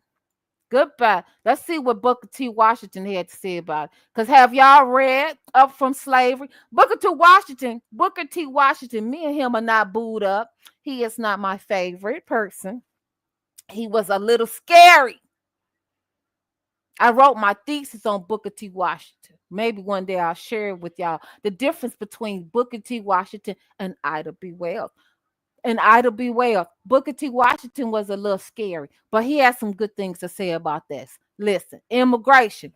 Goodbye. Let's see what Booker T. Washington had to say about it. Because have y'all read Up From Slavery? Booker T. Washington, me and him are not booed up. He is not my favorite person. He was a little scary. I wrote my thesis on Booker T. Washington. Maybe one day I'll share it with y'all. The difference between Booker T. Washington and Ida B. Wells. Booker T. Washington was a little scary, but he had some good things to say about this. Listen, immigration.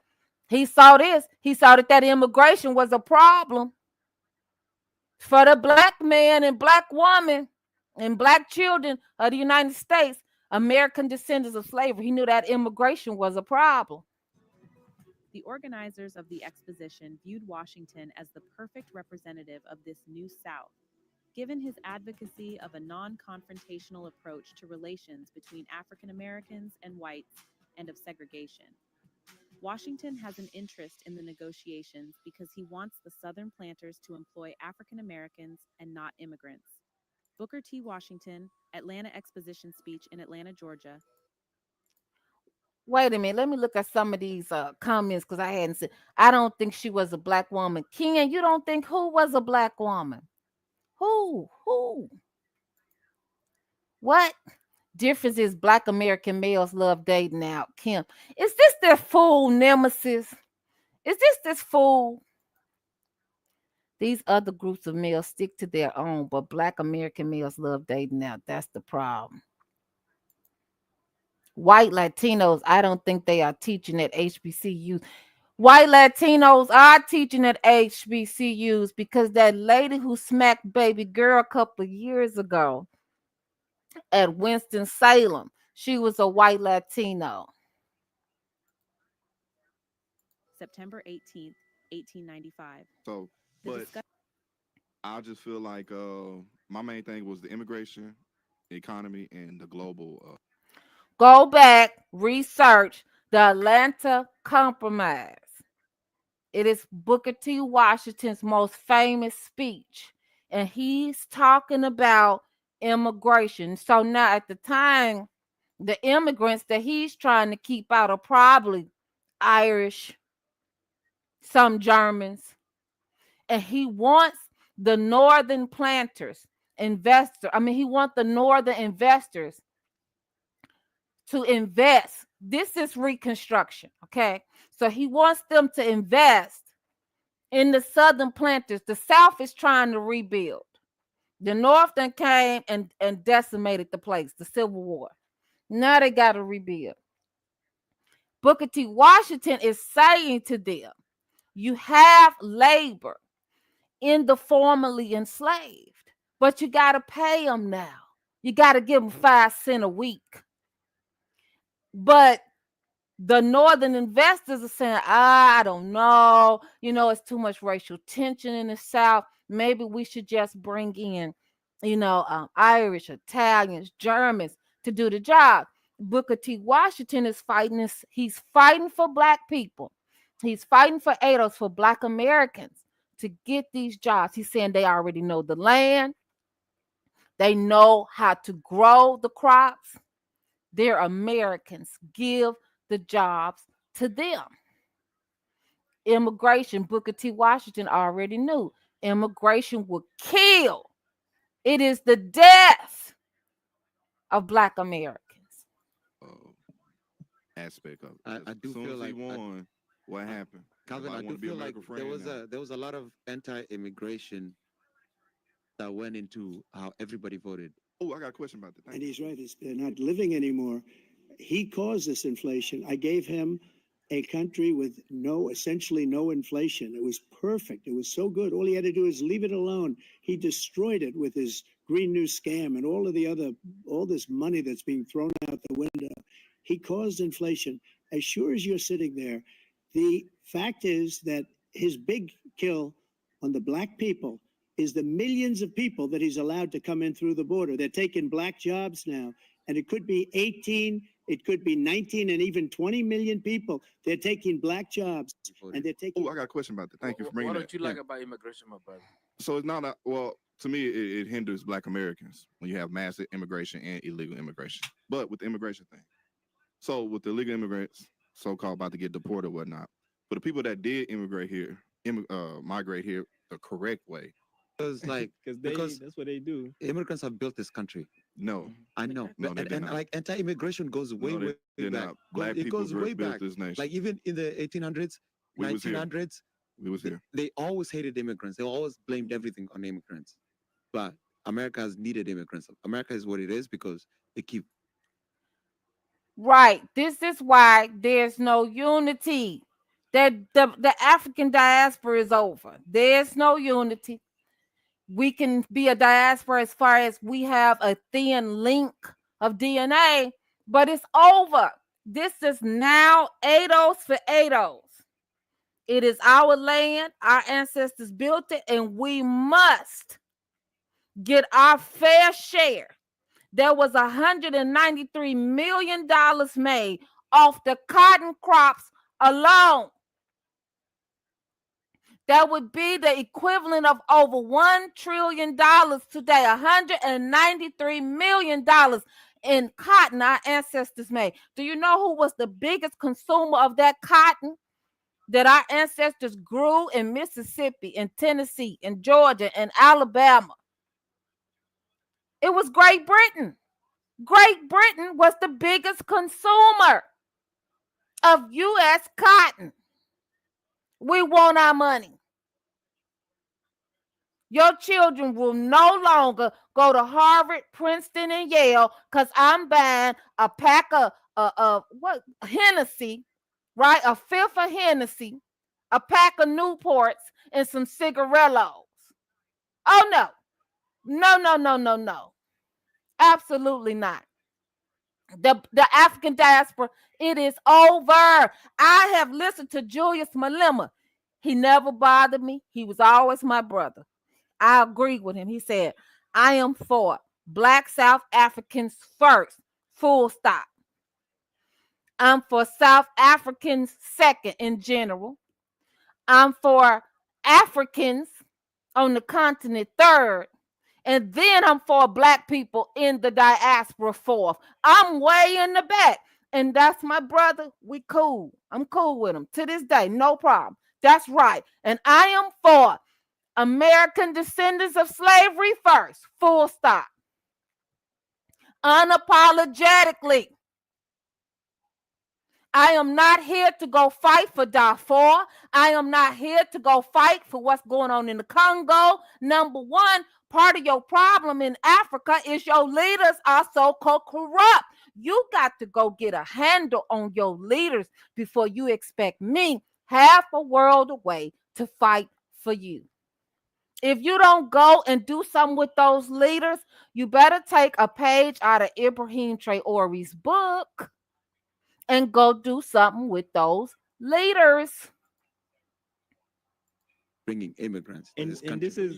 He saw this. He saw that immigration was a problem for the black man and black woman and black children of the United States, American descendants of slavery. He knew that immigration was a problem. The organizers of the exposition viewed Washington as the perfect representative of this new South, given his advocacy of a non-confrontational approach to relations between African Americans and whites and of segregation. Washington has an interest in the negotiations because he wants the Southern planters to employ African Americans and not immigrants. Booker T. Washington, Atlanta Exposition speech in Atlanta, Georgia. Wait a minute. Let me look at some of these comments because I hadn't seen. I don't think she was a black woman. Ken, you don't think who was a black woman? Who? What? Difference is black American males love dating out. Kim, is this their fool nemesis? Is this fool? These other groups of males stick to their own, but black American males love dating out. That's the problem. White Latinos, I don't think they are teaching at HBCUs. White Latinos are teaching at HBCUs because that lady who smacked baby girl a couple of years ago at Winston-Salem, she was a white Latino. September 18th, 1895. So, but I just feel like my main thing was the immigration, the economy, and the global. Go back, research the Atlanta Compromise. It is Booker T. Washington's most famous speech, and he's talking about immigration. So now at the time, the immigrants that he's trying to keep out are probably Irish, some Germans, and he wants the northern planters, he wants the northern investors to invest. This is Reconstruction, okay? So he wants them to invest in the southern planters. The South is trying to rebuild. The North then came and decimated the place, the Civil War. Now they got to rebuild. Booker T. Washington is saying to them, you have labor in the formerly enslaved, but you got to pay them now. You got to give them 5 cents a week. But the northern investors are saying, I don't know. It's too much racial tension in the South. Maybe we should just bring in, Irish, Italians, Germans to do the job. Booker T. Washington is fighting this. He's fighting for black people. He's fighting for ADOS, for black Americans to get these jobs. He's saying they already know the land. They know how to grow the crops. They're Americans. Give the jobs to them. Immigration, Booker T. Washington already knew. Immigration will kill. It is the death of black Americans. Aspect of it. I do as soon feel as like he won, what happened? Calvin, I do feel like there was a lot of anti-immigration that went into how everybody voted. Oh, I got a question about that. And he's right. They're not living anymore. He caused this inflation. I gave him a country with essentially no inflation. It was perfect. It was so good. All he had to do is leave it alone. He destroyed it with his Green New scam and all this money that's being thrown out the window. He caused inflation. As sure as you're sitting there, the fact is that his big kill on the black people is the millions of people that he's allowed to come in through the border. They're taking black jobs now, and it could be 18, it could be 19, and even 20 million people. They're taking black jobs, and they're taking. Oh, I got a question about that. Thank you for bringing What that. don't you like about immigration, my brother? So it's not well, to me, it hinders Black Americans when you have massive immigration and illegal immigration. But with the immigration thing, so with the illegal immigrants, so-called about to get deported or whatnot, for the people that did migrate here the correct way. Because because that's what they do. Immigrants have built this country. No, I know, no, they did and not. like anti-immigration goes way, No, they way did back. not. Black It people goes way built back. this nation. Like even in the 1800s, We was here. 1900s, We was here. they always hated immigrants. They always blamed everything on immigrants. But America has needed immigrants. America is what it is because they keep. Right. This is why there's no unity. That the African diaspora is over. There's no unity. We can be a diaspora as far as we have a thin link of DNA, but it's over. This is now ADOS for ADOS. It is our land. Our ancestors built it, and we must get our fair share. There was $193 million made off the cotton crops alone. That would be the equivalent of over $1 trillion today. $193 million in cotton our ancestors made. Do you know who was the biggest consumer of that cotton that our ancestors grew in Mississippi, in Tennessee, in Georgia, and Alabama? It was Great Britain. Great Britain was the biggest consumer of U.S. cotton. We want our money. Your children will no longer go to Harvard, Princeton, and Yale because I'm buying a pack of Hennessy, right? A fifth of Hennessy, a pack of Newports, and some cigarillos. Oh, no. No. Absolutely not. The African diaspora, it is over. I have listened to Julius Malema. He never bothered me. He was always my brother. I agree with him. He said, I am for Black South Africans first, full stop. I'm for South Africans second in general. I'm for Africans on the continent third. And then I'm for Black people in the diaspora fourth. I'm way in the back. And that's my brother. We cool. I'm cool with him to this day. No problem. That's right. And I am for American descendants of slavery first. Full stop. Unapologetically. I am not here to go fight for Darfur. I am not here to go fight for what's going on in the Congo. Number one, part of your problem in Africa is your leaders are so-called corrupt. You got to go get a handle on your leaders before you expect me, half a world away, to fight for you. If you don't go and do something with those leaders, you better take a page out of Ibrahimtraore's book and go do something with those leaders. Bringing immigrants to this country.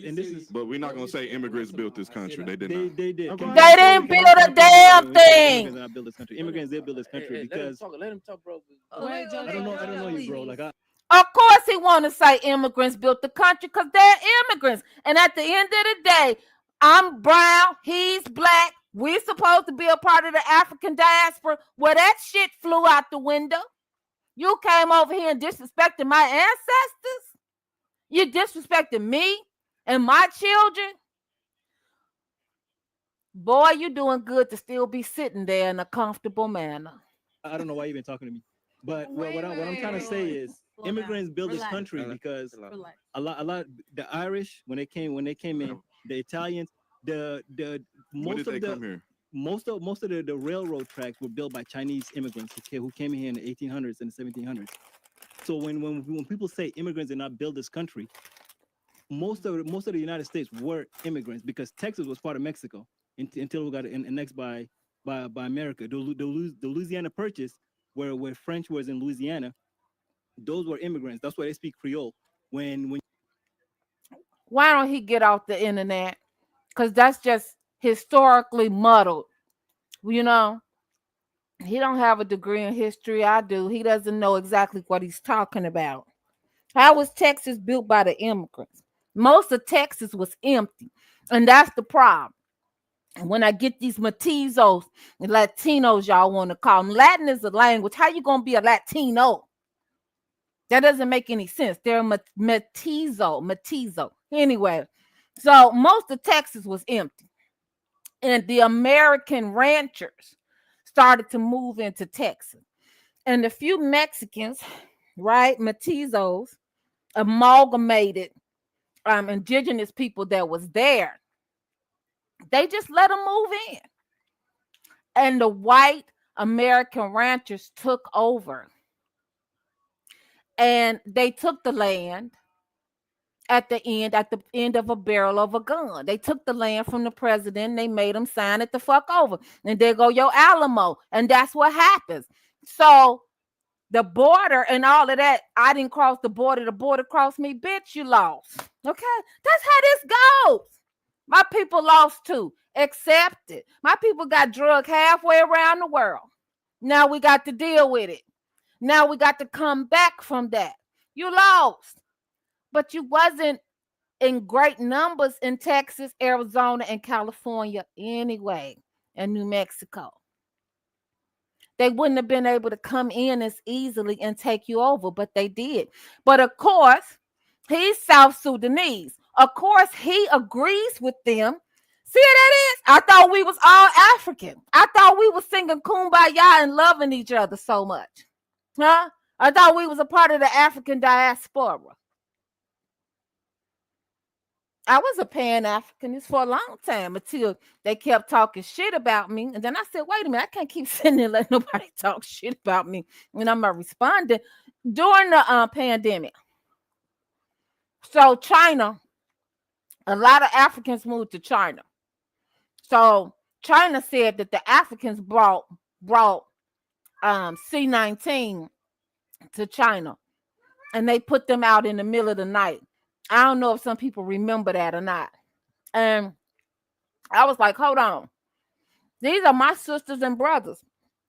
And this is. But we're not gonna say immigrants built this country. They did not. They did. They didn't build a damn thing. Immigrants did build this country. Immigrants did build this country because. Let him talk, bro. I don't know you, bro. Like Of course he want to say immigrants built the country because they're immigrants. And at the end of the day, I'm brown, he's black. We're supposed to be a part of the African diaspora. Well, that shit flew out the window. You came over here and disrespected my ancestors. You disrespected me and my children. Boy, you doing good to still be sitting there in a comfortable manner. I don't know why you've been talking to me. But what I'm trying to say is immigrants built this country because a lot the Irish when they came in, the Italians, most of the railroad tracks were built by Chinese immigrants who came here in the 1800s and the 1700s. So when people say immigrants did not build this country, most of the United States were immigrants because Texas was part of Mexico until we got annexed by America. The Louisiana Purchase, where French was in Louisiana, those were immigrants. That's why they speak Creole. When Why don't he get off the internet? Because that's just historically muddled. You know, he don't have a degree in history. I do. He doesn't know exactly what he's talking about. How was Texas built by the immigrants? Most of Texas was empty. And that's the problem. And when I get these Metizos and Latinos, y'all want to call them, Latin is a language. How you going to be a Latino? That doesn't make any sense. They're a Metizo. Anyway, so most of Texas was empty. And the American ranchers started to move into Texas. And a few Mexicans, right, Metizos, amalgamated indigenous people that was there. They just let them move in. And the white American ranchers took over. And they took the land at the end of a barrel of a gun. They took the land from the president. They made him sign it the fuck over. And there go your Alamo. And that's what happens. So the border and all of that, I didn't cross the border crossed me. Bitch, you lost. Okay? That's how this goes. My people lost too. Accept it. My people got drugged halfway around the world. Now we got to deal with it. Now we got to come back from that. You lost. But you wasn't in great numbers in Texas, Arizona, and California anyway, and New Mexico. They wouldn't have been able to come in as easily and take you over, but they did. But of course, he's South Sudanese. Of course, he agrees with them. See what that is? I thought we was all African. I thought we was singing Kumbaya and loving each other so much. Huh? I thought we was a part of the African diaspora. I was a Pan-Africanist for a long time until they kept talking shit about me. And then I said, wait a minute, I can't keep sitting there and let nobody talk shit about me. And I'm responding during the pandemic. So China, a lot of Africans moved to China. So China said that the Africans brought C-19 to China. And they put them out in the middle of the night. I don't know if some people remember that or not. And I was like, hold on. These are my sisters and brothers.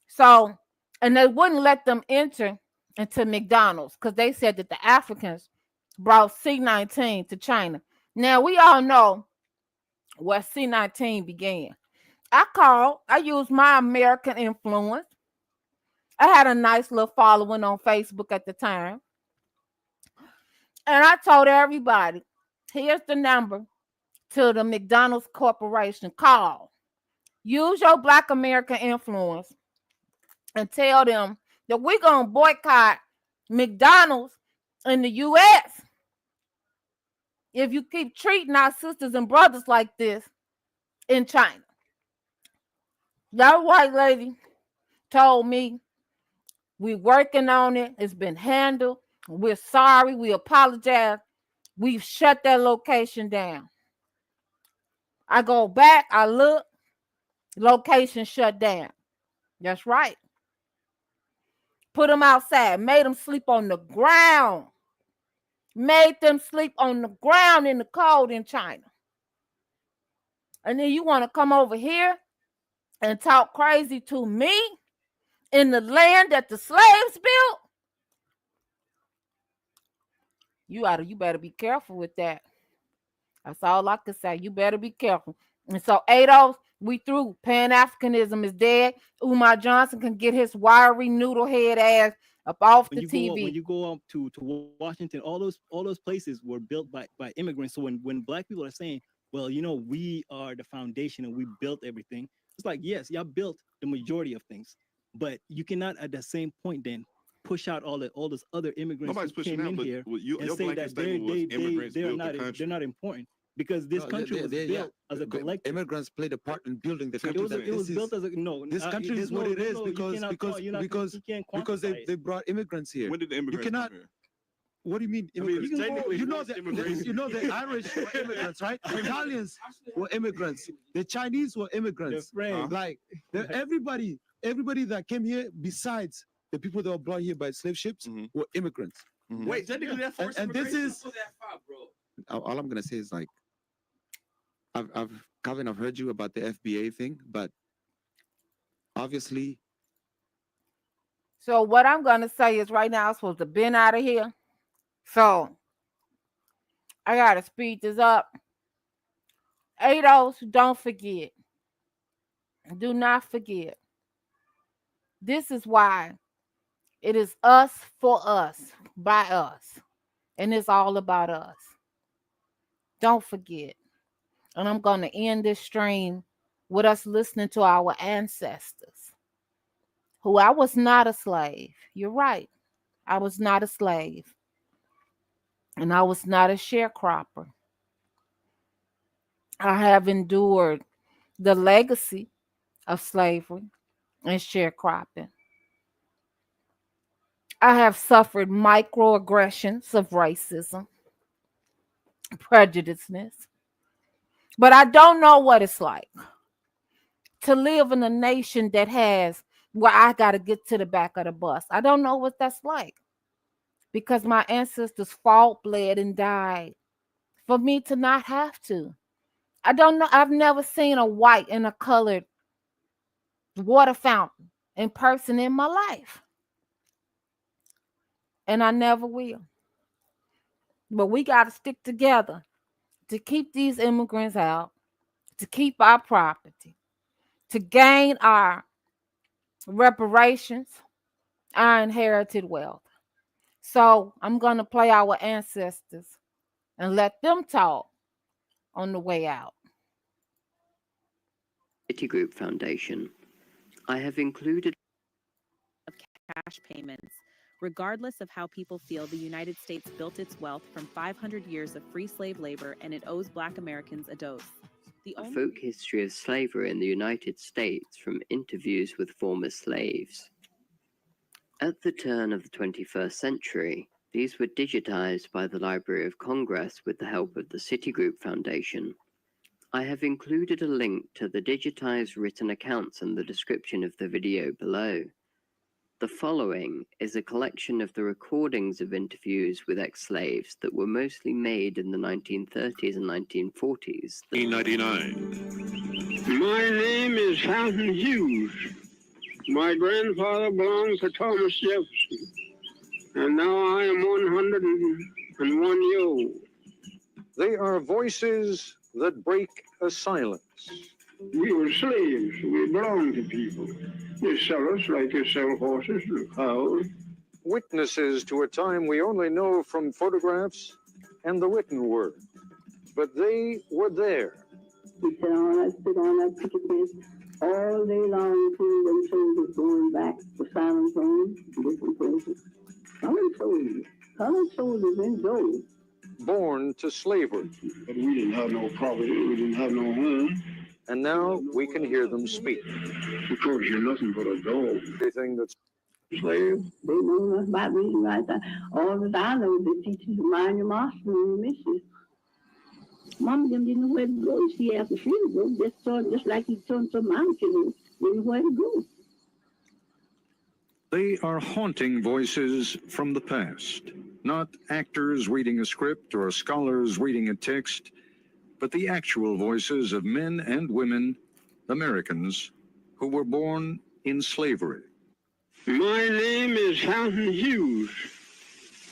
So, and they wouldn't let them enter into McDonald's because they said that the Africans brought C-19 to China. Now, we all know where C-19 began. I used my American influence. I had a nice little following on Facebook at the time. And I told everybody, here's the number to the McDonald's Corporation. Call. Use your Black American influence and tell them that we're going to boycott McDonald's in the U.S. if you keep treating our sisters and brothers like this in China. That white lady told me, we're working on it. It's been handled. We're sorry. We apologize. We've shut that location down. I go back. I look. Location shut down. That's right. Put them outside. Made them sleep on the ground. Made them sleep on the ground in the cold in China. And then you want to come over here and talk crazy to me in the land that the slaves built? You better be careful with that. That's all I can say. You better be careful. And so, Ados, we through. Pan-Africanism is dead. Umar Johnson can get his wiry noodle head ass up off the TV. When you go up to Washington, all those places were built by immigrants. So when Black people are saying, well, we are the foundation and we built everything, it's like, yes, y'all built the majority of things, but you cannot at the same point then push out all those other immigrants who came in here and say that they're not important, because this country was built as a collective. Immigrants played a part in building the country. It was built as a This country is what it is because they brought immigrants here. When did the immigrants come here? What do you mean? You know the Irish were immigrants, right? The Italians were immigrants. The Chinese were immigrants. Like everybody that came here, besides the people that were brought here by slave ships, were immigrants. Wait, technically that's forced and this is all I'm gonna say is like, Calvin, I've heard you about the FBA thing, but obviously. So what I'm gonna say is right now I'm supposed to been out of here. So I gotta speed this up. ADOS, don't forget. Do not forget. This is why it is us for us, by us. And it's all about us. Don't forget. And I'm going to end this stream with us listening to our ancestors, who I was not a slave. You're right. I was not a slave. And I was not a sharecropper. I have endured the legacy of slavery and sharecropping. I have suffered microaggressions of racism, prejudiceness, but I don't know what it's like to live in a nation that has where I got to get to the back of the bus. I don't know what that's like because my ancestors fought, bled, and died for me to not have to. I don't know. I've never seen a white and a colored water fountain in person in my life. And I never will. But we got to stick together to keep these immigrants out, to keep our property, to gain our reparations, our inherited wealth. So I'm going to play our ancestors and let them talk on the way out. Citigroup Foundation. I have included of cash payments. Regardless of how people feel, the United States built its wealth from 500 years of free slave labor, and it owes Black Americans a dose. a folk history of slavery in the United States from interviews with former slaves. At the turn of the 21st century, these were digitized by the Library of Congress with the help of the Citigroup Foundation. I have included a link to the digitized written accounts in the description of the video below. The following is a collection of the recordings of interviews with ex-slaves that were mostly made in the 1930s and 1940s. 1999. My name is Fountain Hughes. My grandfather belonged to Thomas Jefferson, and now I am 101 years old. They are voices that break a silence. We were slaves. We belonged to people. They sell us like they sell horses and cows. Witnesses to a time we only know from photographs and the written word. But they were there. We sit on that picket fence all day long until them soldiers going back to silent zones, different places. Colored soldiers in gold. Born to slavery. But we didn't have no property, we didn't have no home. And now we can hear them speak. Because you're nothing but a dog. Everything that's slave. They know nothing about reading right there. All that I know, they teach you to mind your master and your missus. Mama them didn't know where to go. She asked if she to go, just like he told some mom children, didn't know where to go. They are haunting voices from the past, not actors reading a script or scholars reading a text, but the actual voices of men and women, Americans, who were born in slavery. My name is Fountain Hughes.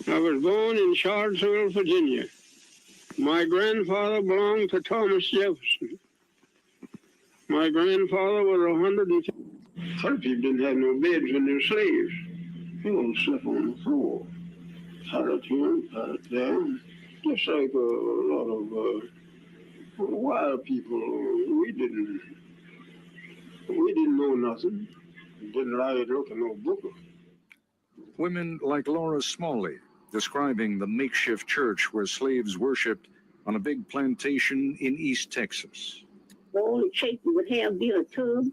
I was born in Charlottesville, Virginia. My grandfather belonged to Thomas Jefferson. My grandfather was 150. Some people didn't have no beds when they were slaves. They all slept on the floor. Had it here, had it there. Just like a lot of wild people. We didn't know nothing. Didn't like to look at no book. Women like Laura Smalley, describing the makeshift church where slaves worshipped on a big plantation in East Texas. All the church would have built a tub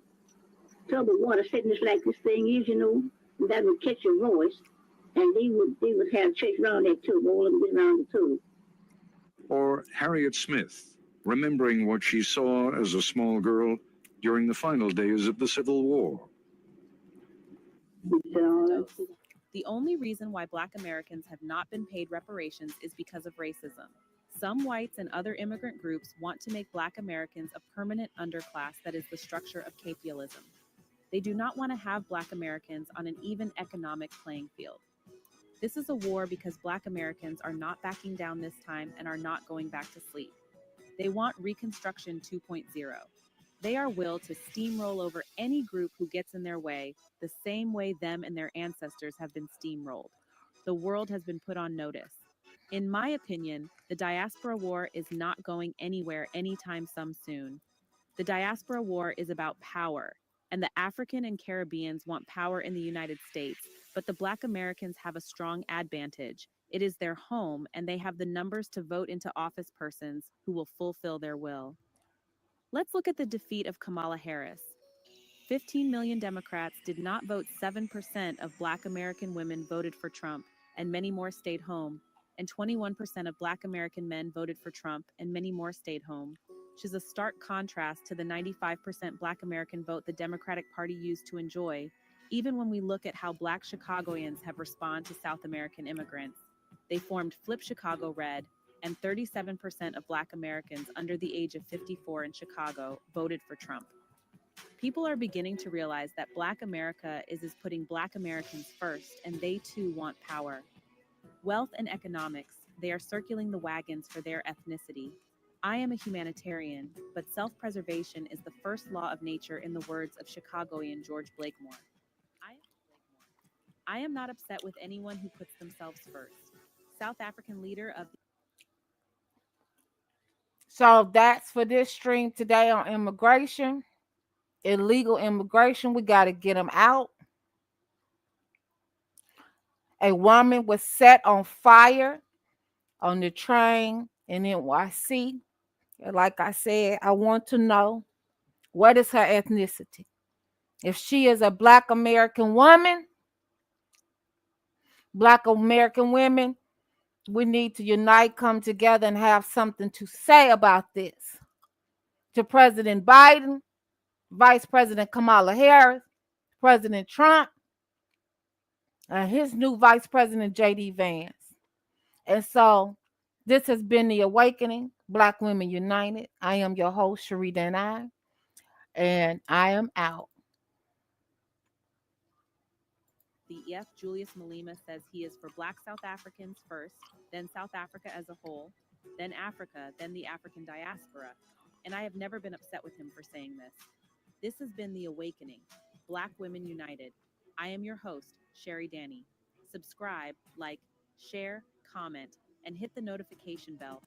of water sitting just like this thing is, you know, and that would catch your voice. And they would have church around that tub, all of them get around the tub. Or Harriet Smith, remembering what she saw as a small girl during the final days of the Civil War. The only reason why Black Americans have not been paid reparations is because of racism. Some whites and other immigrant groups want to make Black Americans a permanent underclass that is the structure of capitalism. They do not want to have Black Americans on an even economic playing field. This is a war because Black Americans are not backing down this time and are not going back to sleep. They want Reconstruction 2.0. They are willed to steamroll over any group who gets in their way, the same way them and their ancestors have been steamrolled. The world has been put on notice. In my opinion, the diaspora war is not going anywhere anytime soon. The diaspora war is about power, and the African and Caribbeans want power in the United States, but the Black Americans have a strong advantage. It is their home, and they have the numbers to vote into office persons who will fulfill their will. Let's look at the defeat of Kamala Harris. 15 million Democrats did not vote. 7% of Black American women voted for Trump, and many more stayed home. And 21% of Black American men voted for Trump, and many more stayed home. Which is a stark contrast to the 95% Black American vote the Democratic Party used to enjoy, even when we look at how Black Chicagoans have responded to South American immigrants. They formed Flip Chicago Red, and 37% of Black Americans under the age of 54 in Chicago voted for Trump. People are beginning to realize that Black America is putting Black Americans first, and they too want power. Wealth and economics, they are circling the wagons for their ethnicity. I am a humanitarian, but self-preservation is the first law of nature in the words of Chicagoan George Blakemore. I am not upset with anyone who puts themselves first. South African leader of the So that's for this stream today on immigration, illegal immigration. We got to get them out. A woman was set on fire on the train in NYC. Like I said, I want to know, what is her ethnicity? If she is a Black American woman, Black American women, we need to unite, come together, and have something to say about this. To President Biden, Vice President Kamala Harris, President Trump, and his new Vice President J.D. Vance. And so this has been The Awakening, Black Women United. I am your host, Cheri Dani, and I am out. The EF Julius Malema says he is for Black South Africans first, then South Africa as a whole, then Africa, then the African diaspora. And I have never been upset with him for saying this. This has been The Awakening, Black Women United. I am your host, Cheri Dani. Subscribe, like, share, comment, and hit the notification bell